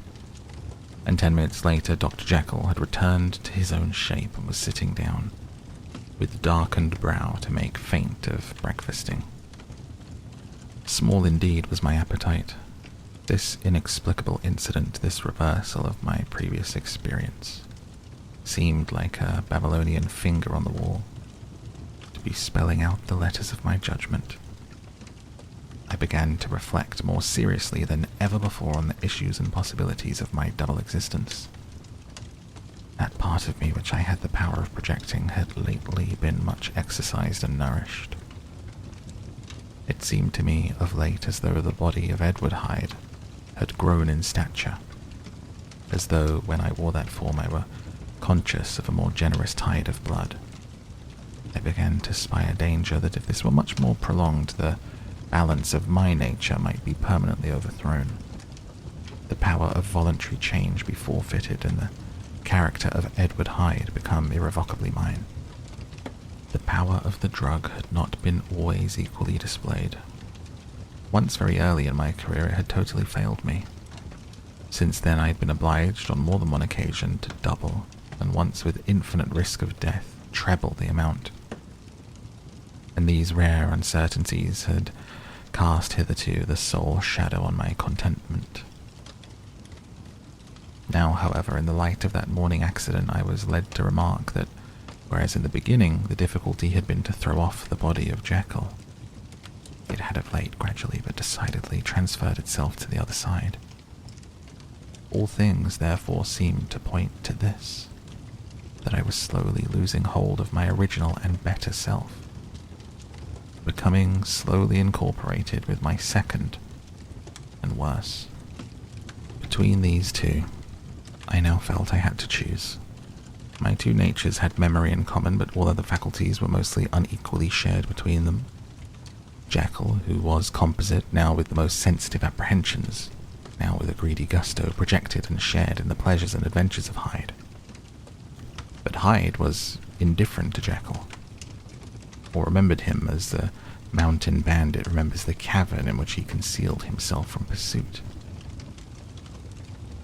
And 10 minutes later, Dr. Jekyll had returned to his own shape and was sitting down, with darkened brow, to make feint of breakfasting. Small indeed was my appetite. This inexplicable incident, this reversal of my previous experience, seemed like a Babylonian finger on the wall, to be spelling out the letters of my judgment. I began to reflect more seriously than ever before on the issues and possibilities of my double existence. That part of me which I had the power of projecting had lately been much exercised and nourished. It seemed to me of late as though the body of Edward Hyde had grown in stature, as though when I wore that form I were conscious of a more generous tide of blood. I began to spy a danger that if this were much more prolonged, the balance of my nature might be permanently overthrown, the power of voluntary change be forfeited, and the character of Edward Hyde become irrevocably mine. The power of the drug had not been always equally displayed. Once very early in my career it had totally failed me. Since then I had been obliged on more than one occasion to double, and once with infinite risk of death, treble the amount. And these rare uncertainties had cast hitherto the sole shadow on my contentment. Now, however, in the light of that morning accident, I was led to remark that, whereas in the beginning the difficulty had been to throw off the body of Jekyll, it had of late gradually but decidedly transferred itself to the other side. All things therefore seemed to point to this, that I was slowly losing hold of my original and better self, becoming slowly incorporated with my second and worse. Between these two, I now felt I had to choose. My two natures had memory in common, but all other faculties were mostly unequally shared between them. Jekyll, who was composite, now with the most sensitive apprehensions, now with a greedy gusto, projected and shared in the pleasures and adventures of Hyde. But Hyde was indifferent to Jekyll, or remembered him as the mountain bandit remembers the cavern in which he concealed himself from pursuit.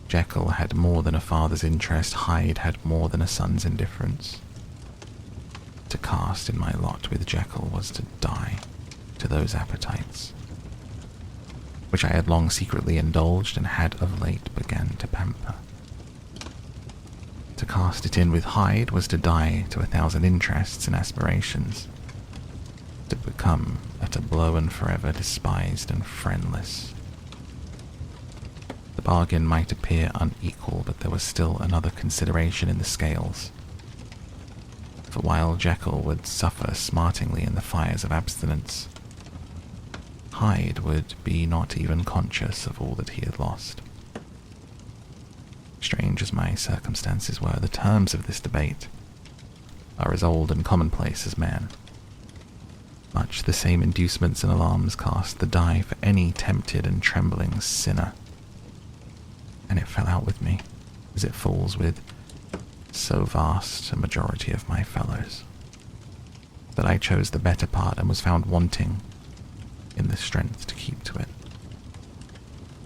Jekyll had more than a father's interest, Hyde had more than a son's indifference. To cast in my lot with Jekyll was to die to those appetites, which I had long secretly indulged and had of late began to pamper. To cast it in with Hyde was to die to 1,000 interests and aspirations, to become at a blow and forever despised and friendless. The bargain might appear unequal, but there was still another consideration in the scales. For while Jekyll would suffer smartingly in the fires of abstinence, Hyde would be not even conscious of all that he had lost. Strange as my circumstances were, the terms of this debate are as old and commonplace as man. Much the same inducements and alarms cast the die for any tempted and trembling sinner. And it fell out with me, as it falls with so vast a majority of my fellows, that I chose the better part and was found wanting in the strength to keep to it.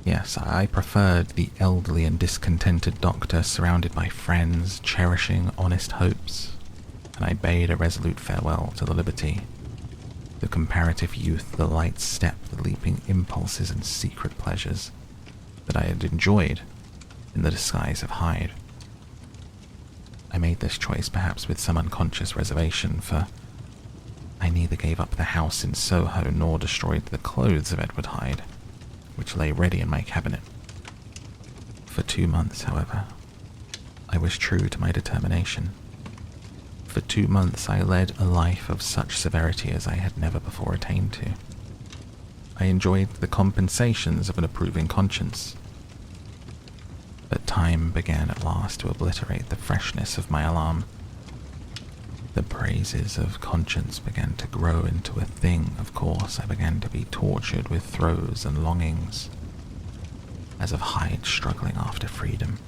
Yes, I preferred the elderly and discontented doctor surrounded by friends, cherishing honest hopes, and I bade a resolute farewell to the liberty, the comparative youth, the light step, the leaping impulses and secret pleasures that I had enjoyed in the disguise of Hyde. I made this choice perhaps with some unconscious reservation, for I neither gave up the house in Soho nor destroyed the clothes of Edward Hyde, which lay ready in my cabinet. For 2 months, however, I was true to my determination. For 2 months I led a life of such severity as I had never before attained to. I enjoyed the compensations of an approving conscience. But time began at last to obliterate the freshness of my alarm. The praises of conscience began to grow into a thing. Of course, I began to be tortured with throes and longings, as of Hyde struggling after freedom.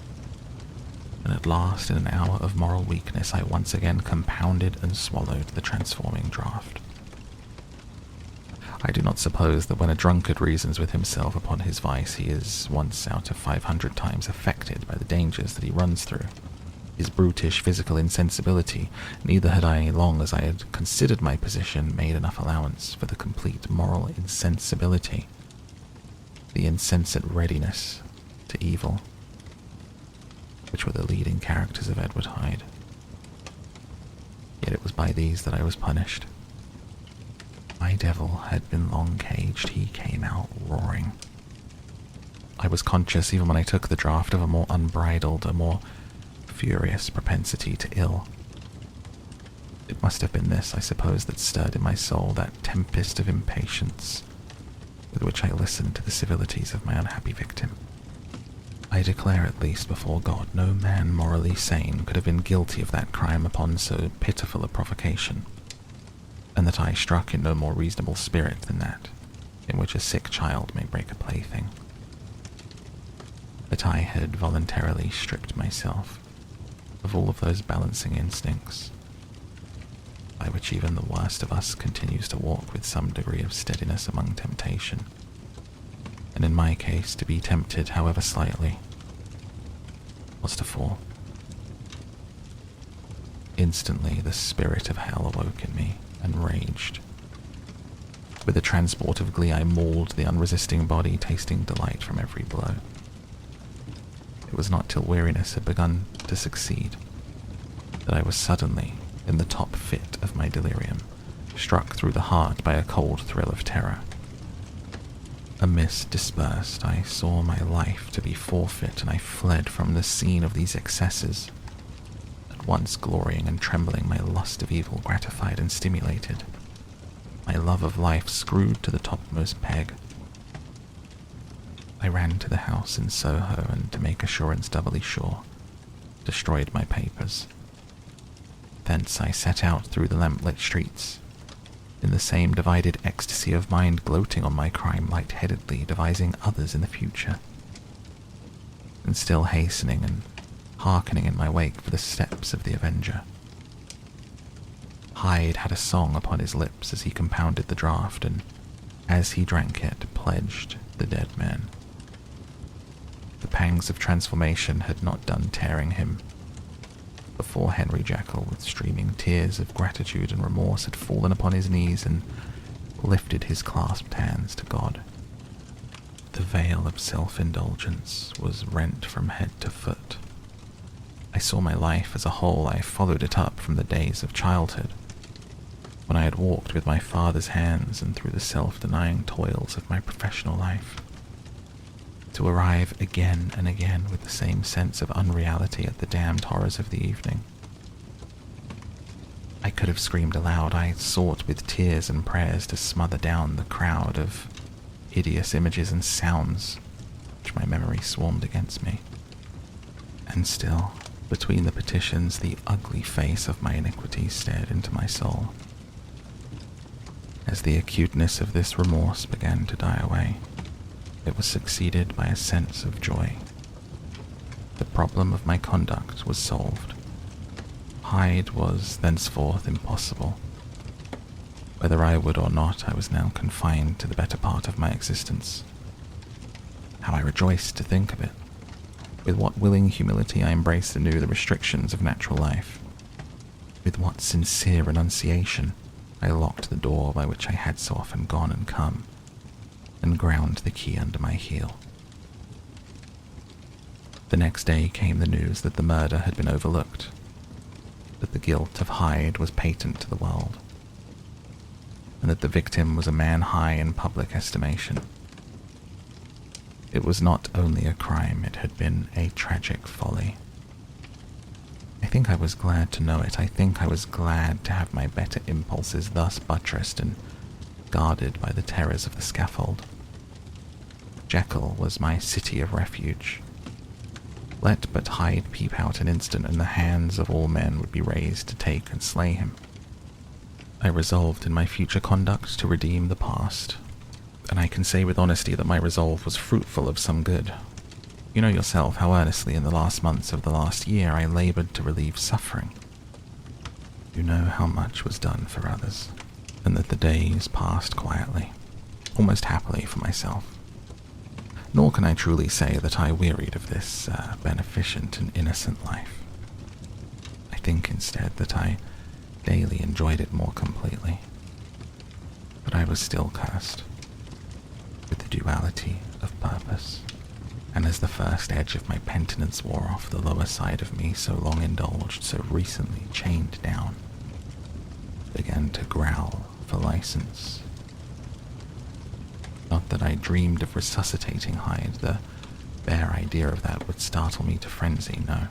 And at last, in an hour of moral weakness, I once again compounded and swallowed the transforming draught. I do not suppose that when a drunkard reasons with himself upon his vice, he is once out of 500 times affected by the dangers that he runs through. His brutish physical insensibility, neither had I, long as I had considered my position, made enough allowance for the complete moral insensibility, the insensate readiness to evil, which were the leading characters of Edward Hyde. Yet it was by these that I was punished. My devil had been long caged, he came out roaring. I was conscious, even when I took the draught, of a more unbridled, a more furious propensity to ill. It must have been this, I suppose, that stirred in my soul that tempest of impatience with which I listened to the civilities of my unhappy victim. I declare, at least before God, no man morally sane could have been guilty of that crime upon so pitiful a provocation, and that I struck in no more reasonable spirit than that in which a sick child may break a plaything. That I had voluntarily stripped myself of all of those balancing instincts, by which even the worst of us continues to walk with some degree of steadiness among temptation, and in my case, to be tempted, however slightly, was to fall. Instantly, the spirit of hell awoke in me and raged. With a transport of glee, I mauled the unresisting body, tasting delight from every blow. It was not till weariness had begun to succeed that I was suddenly, in the top fit of my delirium, struck through the heart by a cold thrill of terror. A mist dispersed, I saw my life to be forfeit, and I fled from the scene of these excesses, at once glorying and trembling, my lust of evil gratified and stimulated, my love of life screwed to the topmost peg. I ran to the house in Soho and, to make assurance doubly sure, destroyed my papers. Thence I set out through the lamplit streets, in the same divided ecstasy of mind, gloating on my crime, light-headedly devising others in the future, and still hastening and hearkening in my wake for the steps of the avenger. Hyde had a song upon his lips as he compounded the draught, and as he drank it, pledged the dead man. The pangs of transformation had not done tearing him before Henry Jekyll, with streaming tears of gratitude and remorse, had fallen upon his knees and lifted his clasped hands to God. The veil of self-indulgence was rent from head to foot. I saw my life as a whole. I followed it up from the days of childhood, when I had walked with my father's hands, and through the self-denying toils of my professional life, to arrive again and again with the same sense of unreality at the damned horrors of the evening. I could have screamed aloud. I sought with tears and prayers to smother down the crowd of hideous images and sounds which my memory swarmed against me. And still, between the petitions, the ugly face of my iniquity stared into my soul. As the acuteness of this remorse began to die away, it was succeeded by a sense of joy. The problem of my conduct was solved. Hyde was thenceforth impossible. Whether I would or not, I was now confined to the better part of my existence. How I rejoiced to think of it! With what willing humility I embraced anew the restrictions of natural life. With what sincere renunciation I locked the door by which I had so often gone and come, and ground the key under my heel. The next day came the news that the murder had been overlooked, that the guilt of Hyde was patent to the world, and that the victim was a man high in public estimation. It was not only a crime, it had been a tragic folly. I think I was glad to know it. I think I was glad to have my better impulses thus buttressed and guarded by the terrors of the scaffold. Jekyll was my city of refuge. Let but Hyde peep out an instant, and the hands of all men would be raised to take and slay him. I resolved in my future conduct to redeem the past, and I can say with honesty that my resolve was fruitful of some good. You know yourself how earnestly in the last months of the last year I labored to relieve suffering. You know how much was done for others, and that the days passed quietly, almost happily for myself. Nor can I truly say that I wearied of this beneficent and innocent life. I think instead that I daily enjoyed it more completely. But I was still cursed with the duality of purpose, and as the first edge of my penitence wore off, the lower side of me, so long indulged, so recently chained down, began to growl for license. Not that I dreamed of resuscitating Hyde. The bare idea of that would startle me to frenzy, no.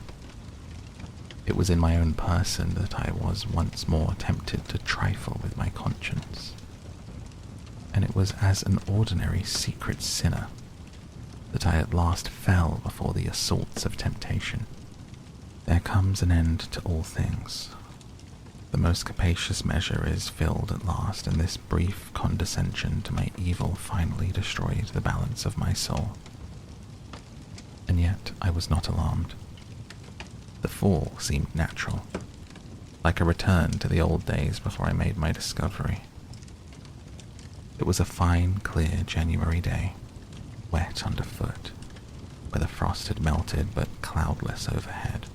It was in my own person that I was once more tempted to trifle with my conscience. And it was as an ordinary secret sinner that I at last fell before the assaults of temptation. There comes an end to all things. The most capacious measure is filled at last, and this brief condescension to my evil finally destroyed the balance of my soul. And yet I was not alarmed. The fall seemed natural, like a return to the old days before I made my discovery. It was a fine, clear January day, wet underfoot, where the frost had melted but cloudless overhead.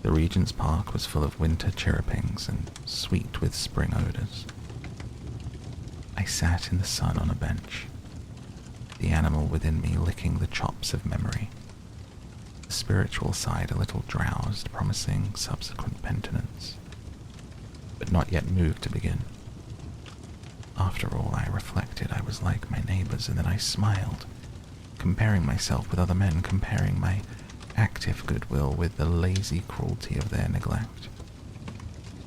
The Regent's Park was full of winter chirrupings and sweet with spring odors. I sat in the sun on a bench, the animal within me licking the chops of memory, the spiritual side a little drowsed, promising subsequent penitence, but not yet moved to begin. After all, I reflected, I was like my neighbors, and then I smiled, comparing myself with other men, comparing my active goodwill with the lazy cruelty of their neglect.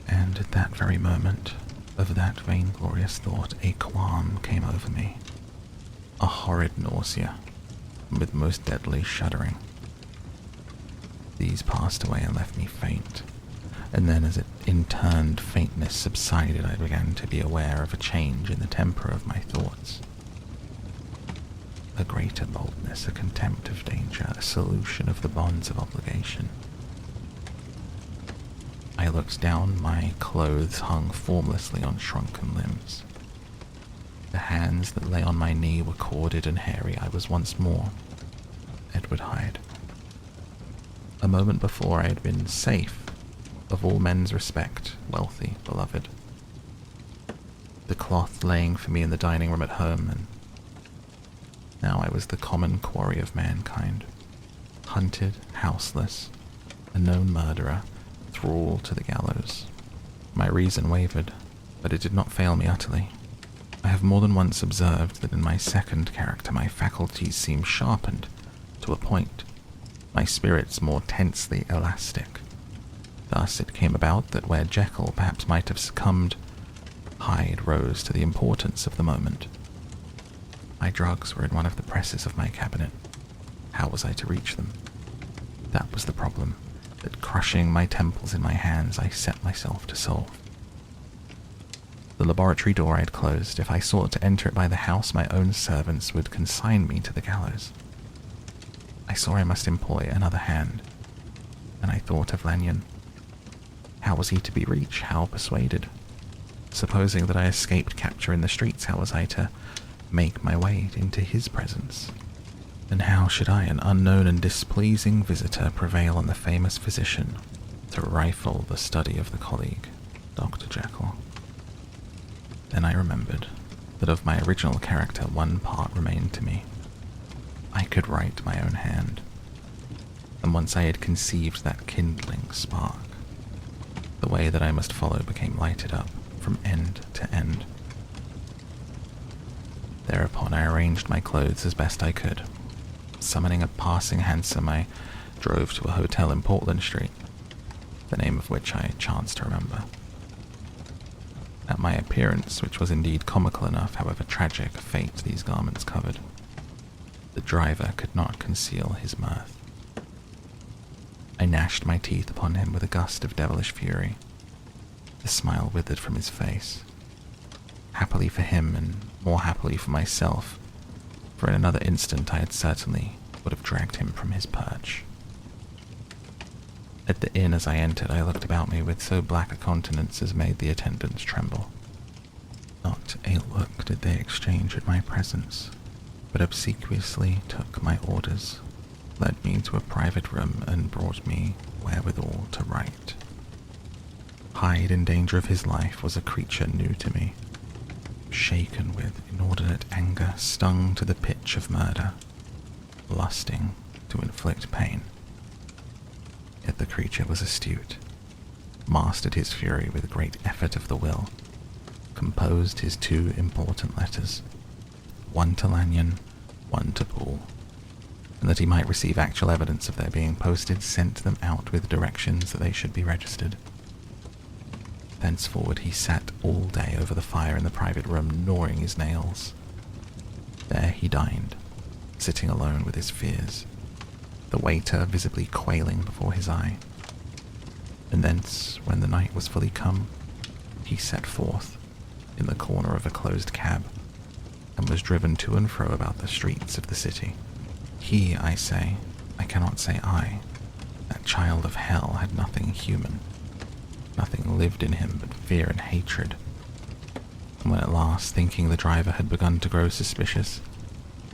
And at that very moment of that vainglorious thought, a qualm came over me. a horrid nausea, with most deadly shuddering. These passed away and left me faint, and then as it in turn faintness subsided, I began to be aware of a change in the temper of my thoughts. A greater boldness, a contempt of danger, a solution of the bonds of obligation. I looked down, my clothes hung formlessly on shrunken limbs. The hands that lay on my knee were corded and hairy. I was once more Edward Hyde. A moment before I had been safe, of all men's respect, wealthy, beloved. The cloth laying for me in the dining room at home, and now I was the common quarry of mankind, hunted, houseless, a known murderer, thrall to the gallows. My reason wavered, but it did not fail me utterly. I have more than once observed that in my second character my faculties seem sharpened to a point, my spirits more tensely elastic. Thus it came about that where Jekyll perhaps might have succumbed, Hyde rose to the importance of the moment. My drugs were in one of the presses of my cabinet. How was I to reach them? That was the problem, that crushing my temples in my hands I set myself to solve. The laboratory door I had closed. If I sought to enter it by the house, my own servants would consign me to the gallows. I saw I must employ another hand, and I thought of Lanyon. How was he to be reached? How persuaded? Supposing that I escaped capture in the streets, how was I to make my way into his presence? And how should I, an unknown and displeasing visitor, prevail on the famous physician to rifle the study of the colleague, Dr. Jekyll? Then I remembered that of my original character one part remained to me. I could write my own hand, and once I had conceived that kindling spark, the way that I must follow became lighted up from end to end. Thereupon I arranged my clothes as best I could. Summoning a passing hansom, I drove to a hotel in Portland Street, the name of which I chanced to remember. At my appearance, which was indeed comical enough, however tragic a fate these garments covered, the driver could not conceal his mirth. I gnashed my teeth upon him with a gust of devilish fury. The smile withered from his face. Happily for him, and more happily for myself, for in another instant I had certainly would have dragged him from his perch. At the inn as I entered, I looked about me with so black a countenance as made the attendants tremble. Not a look did they exchange at my presence, but obsequiously took my orders, led me to a private room, and brought me wherewithal to write. Hyde, in danger of his life, was a creature new to me, shaken with inordinate anger, stung to the pitch of murder, lusting to inflict pain. Yet the creature was astute, mastered his fury with great effort of the will, composed his two important letters, one to Lanyon, one to Poole, and that he might receive actual evidence of their being posted, sent them out with directions that they should be registered. Thenceforward he sat all day over the fire in the private room, gnawing his nails. There he dined, sitting alone with his fears, the waiter visibly quailing before his eye. And thence, when the night was fully come, he set forth in the corner of a closed cab, and was driven to and fro about the streets of the city. He, I say, I cannot say I, that child of hell had nothing human. Nothing lived in him but fear and hatred. And when at last, thinking the driver had begun to grow suspicious,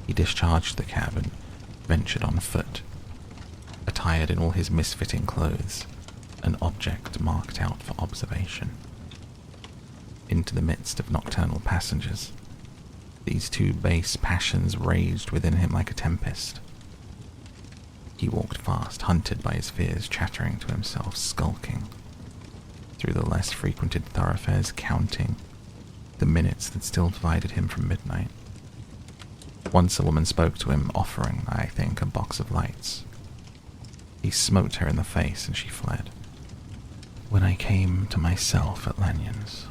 he discharged the cab and ventured on foot, attired in all his misfitting clothes, an object marked out for observation, into the midst of nocturnal passengers. These two base passions raged within him like a tempest. He walked fast, hunted by his fears, chattering to himself, skulking through the less frequented thoroughfares, counting the minutes that still divided him from midnight. Once a woman spoke to him, offering, I think, a box of lights. He smote her in the face, and she fled. When I came to myself at Lanyon's,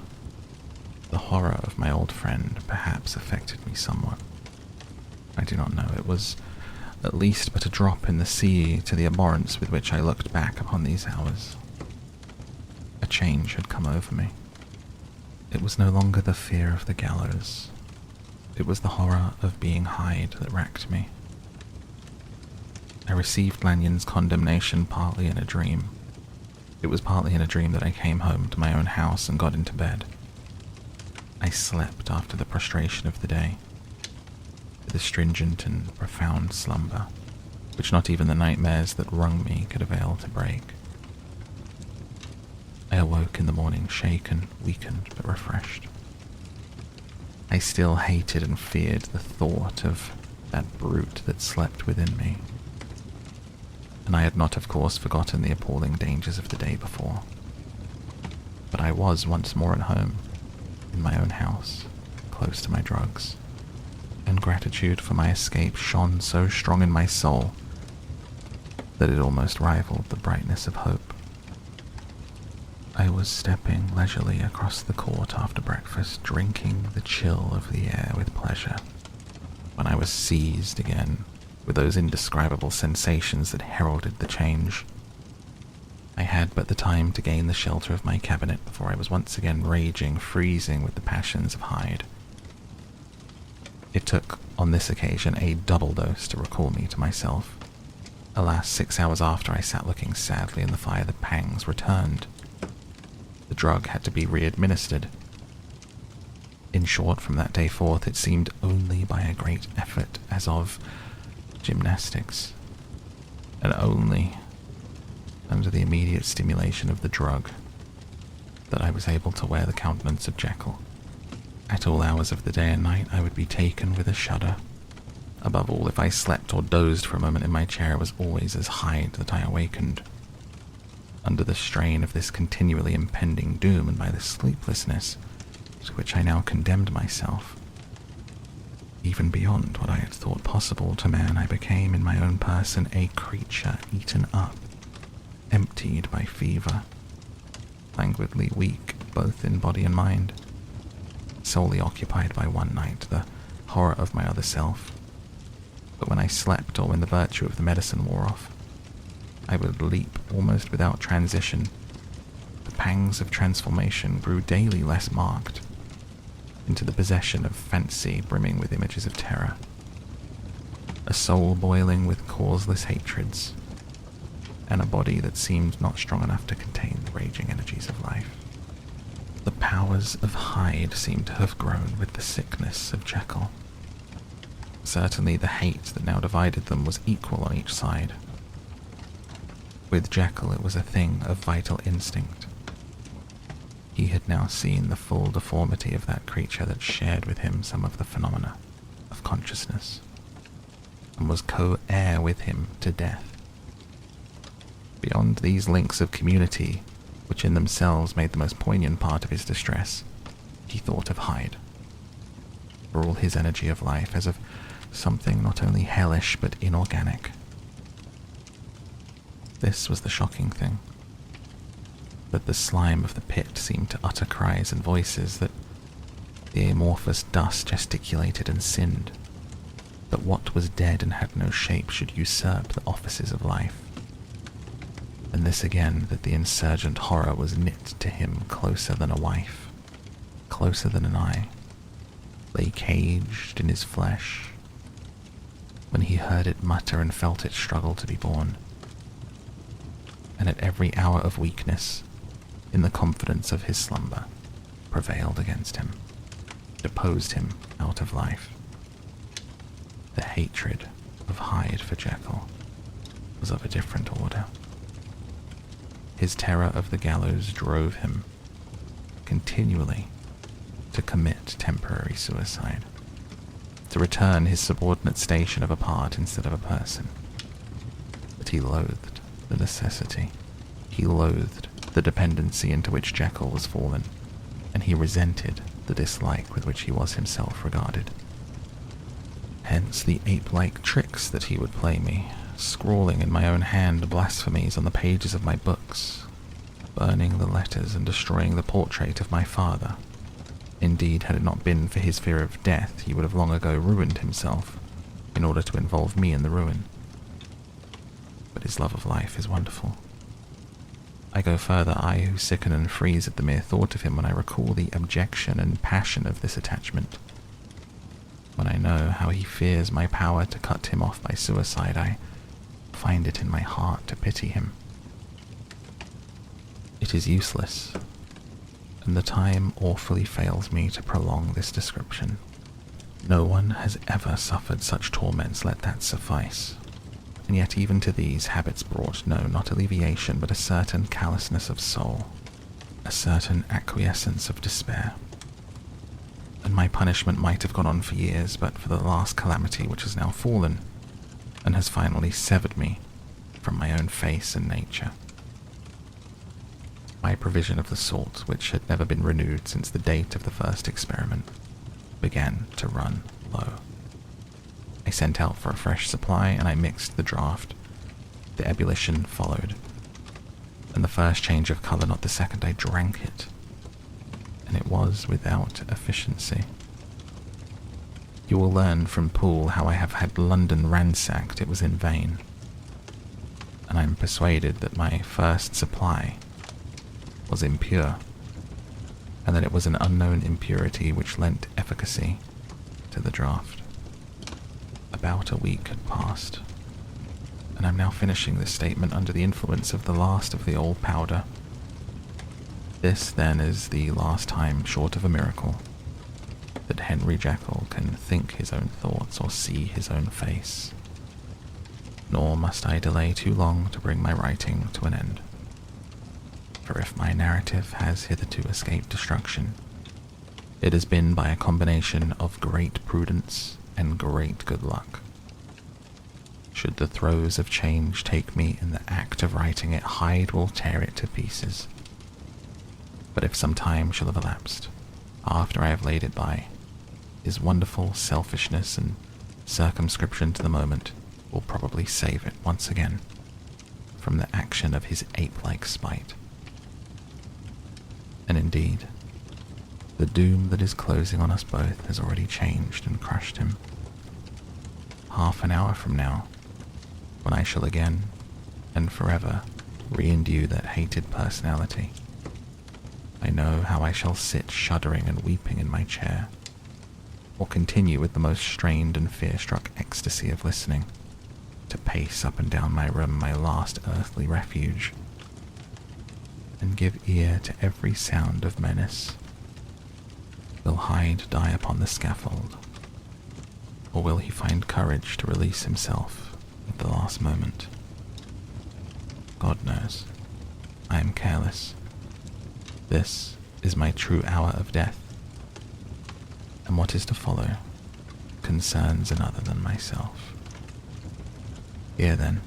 the horror of my old friend perhaps affected me somewhat. I do not know. It was at least but a drop in the sea to the abhorrence with which I looked back upon these hours. A change had come over me. It was no longer the fear of the gallows. It was the horror of being Hyde that racked me. I received Lanyon's condemnation partly in a dream. It was partly in a dream that I came home to my own house and got into bed. I slept after the prostration of the day, with a stringent and profound slumber, which not even the nightmares that wrung me could avail to break. I awoke in the morning shaken, weakened, but refreshed. I still hated and feared the thought of that brute that slept within me, and I had not, of course, forgotten the appalling dangers of the day before. But I was once more at home, in my own house, close to my drugs, and gratitude for my escape shone so strong in my soul that it almost rivaled the brightness of hope. I was stepping leisurely across the court after breakfast, drinking the chill of the air with pleasure, when I was seized again with those indescribable sensations that heralded the change. I had but the time to gain the shelter of my cabinet before I was once again raging, freezing with the passions of Hyde. It took, on this occasion, a double dose to recall me to myself. Alas, 6 hours after I sat looking sadly in the fire, the pangs returned. The drug had to be re-administered. In short, from that day forth, it seemed only by a great effort, as of gymnastics, and only under the immediate stimulation of the drug, that I was able to wear the countenance of Jekyll. At all hours of the day and night I would be taken with a shudder. Above all, if I slept or dozed for a moment in my chair, it was always as Hyde that I awakened. Under the strain of this continually impending doom, and by the sleeplessness to which I now condemned myself, even beyond what I had thought possible to man, I became in my own person a creature eaten up, emptied by fever, languidly weak both in body and mind, solely occupied by one night, the horror of my other self. But when I slept, or when the virtue of the medicine wore off, I would leap almost without transition. The pangs of transformation grew daily less marked, into the possession of fancy brimming with images of terror, a soul boiling with causeless hatreds, and a body that seemed not strong enough to contain the raging energies of life. The powers of Hyde seemed to have grown with the sickness of Jekyll. Certainly the hate that now divided them was equal on each side. With Jekyll it was a thing of vital instinct. He had now seen the full deformity of that creature that shared with him some of the phenomena of consciousness, and was co-heir with him to death. Beyond these links of community, which in themselves made the most poignant part of his distress, he thought of Hyde, for all his energy of life, as of something not only hellish but inorganic. This was the shocking thing, that the slime of the pit seemed to utter cries and voices, that the amorphous dust gesticulated and sinned, that what was dead and had no shape should usurp the offices of life. And this again, that the insurgent horror was knit to him closer than a wife, closer than an eye, lay caged in his flesh, when he heard it mutter and felt it struggle to be born. And at every hour of weakness, in the confidence of his slumber, prevailed against him, deposed him out of life. The hatred of Hyde for Jekyll was of a different order. His terror of the gallows drove him continually to commit temporary suicide, to return his subordinate station of a part instead of a person. But he loathed the necessity. He loathed the dependency into which Jekyll was fallen, and he resented the dislike with which he was himself regarded. Hence the ape-like tricks that he would play me, scrawling in my own hand blasphemies on the pages of my books, burning the letters and destroying the portrait of my father. Indeed, had it not been for his fear of death, he would have long ago ruined himself. in order to involve me in the ruin. But his love of life is wonderful. I go further, I who sicken and freeze at the mere thought of him when I recall the abjection and passion of this attachment. When I know how he fears my power to cut him off by suicide, I find it in my heart to pity him. It is useless, and the time awfully fails me to prolong this description. No one has ever suffered such torments, let that suffice. And yet even to these habits brought no, not alleviation, but a certain callousness of soul, a certain acquiescence of despair. And my punishment might have gone on for years, but for the last calamity which has now fallen, and has finally severed me from my own face and nature. My provision of the salt, which had never been renewed since the date of the first experiment, began to run low. I sent out for a fresh supply, and I mixed the draught. The ebullition followed, and the first change of colour, not the second, I drank it, and it was without efficiency. You will learn from Poole how I have had London ransacked. It was in vain, and I am persuaded that my first supply was impure, and that it was an unknown impurity which lent efficacy to the draught. About a week had passed, and I'm now finishing this statement under the influence of the last of the old powder. This, then, is the last time, short of a miracle, that Henry Jekyll can think his own thoughts or see his own face. Nor must I delay too long to bring my writing to an end. For if my narrative has hitherto escaped destruction, it has been by a combination of great prudence and great good luck. Should the throes of change take me in the act of writing it, Hyde will tear it to pieces. But if some time shall have elapsed, after I have laid it by, his wonderful selfishness and circumscription to the moment will probably save it once again from the action of his ape-like spite. And indeed, the doom that is closing on us both has already changed and crushed him. Half an hour from now, when I shall again and forever re-endue that hated personality, I know how I shall sit shuddering and weeping in my chair, or continue with the most strained and fear-struck ecstasy of listening, to pace up and down my room, my last earthly refuge, and give ear to every sound of menace. Will Hyde die upon the scaffold, or will he find courage to release himself at the last moment? God knows. I am careless. This is my true hour of death, and what is to follow concerns another than myself. Here then,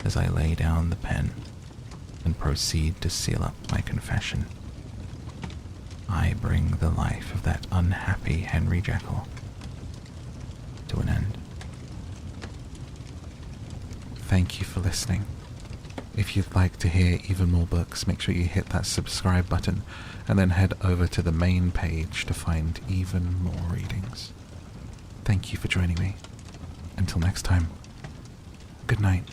as I lay down the pen and proceed to seal up my confession, I bring the life of that unhappy Henry Jekyll to an end. Thank you for listening. If you'd like to hear even more books, make sure you hit that subscribe button and then head over to the main page to find even more readings. Thank you for joining me. Until next time, good night.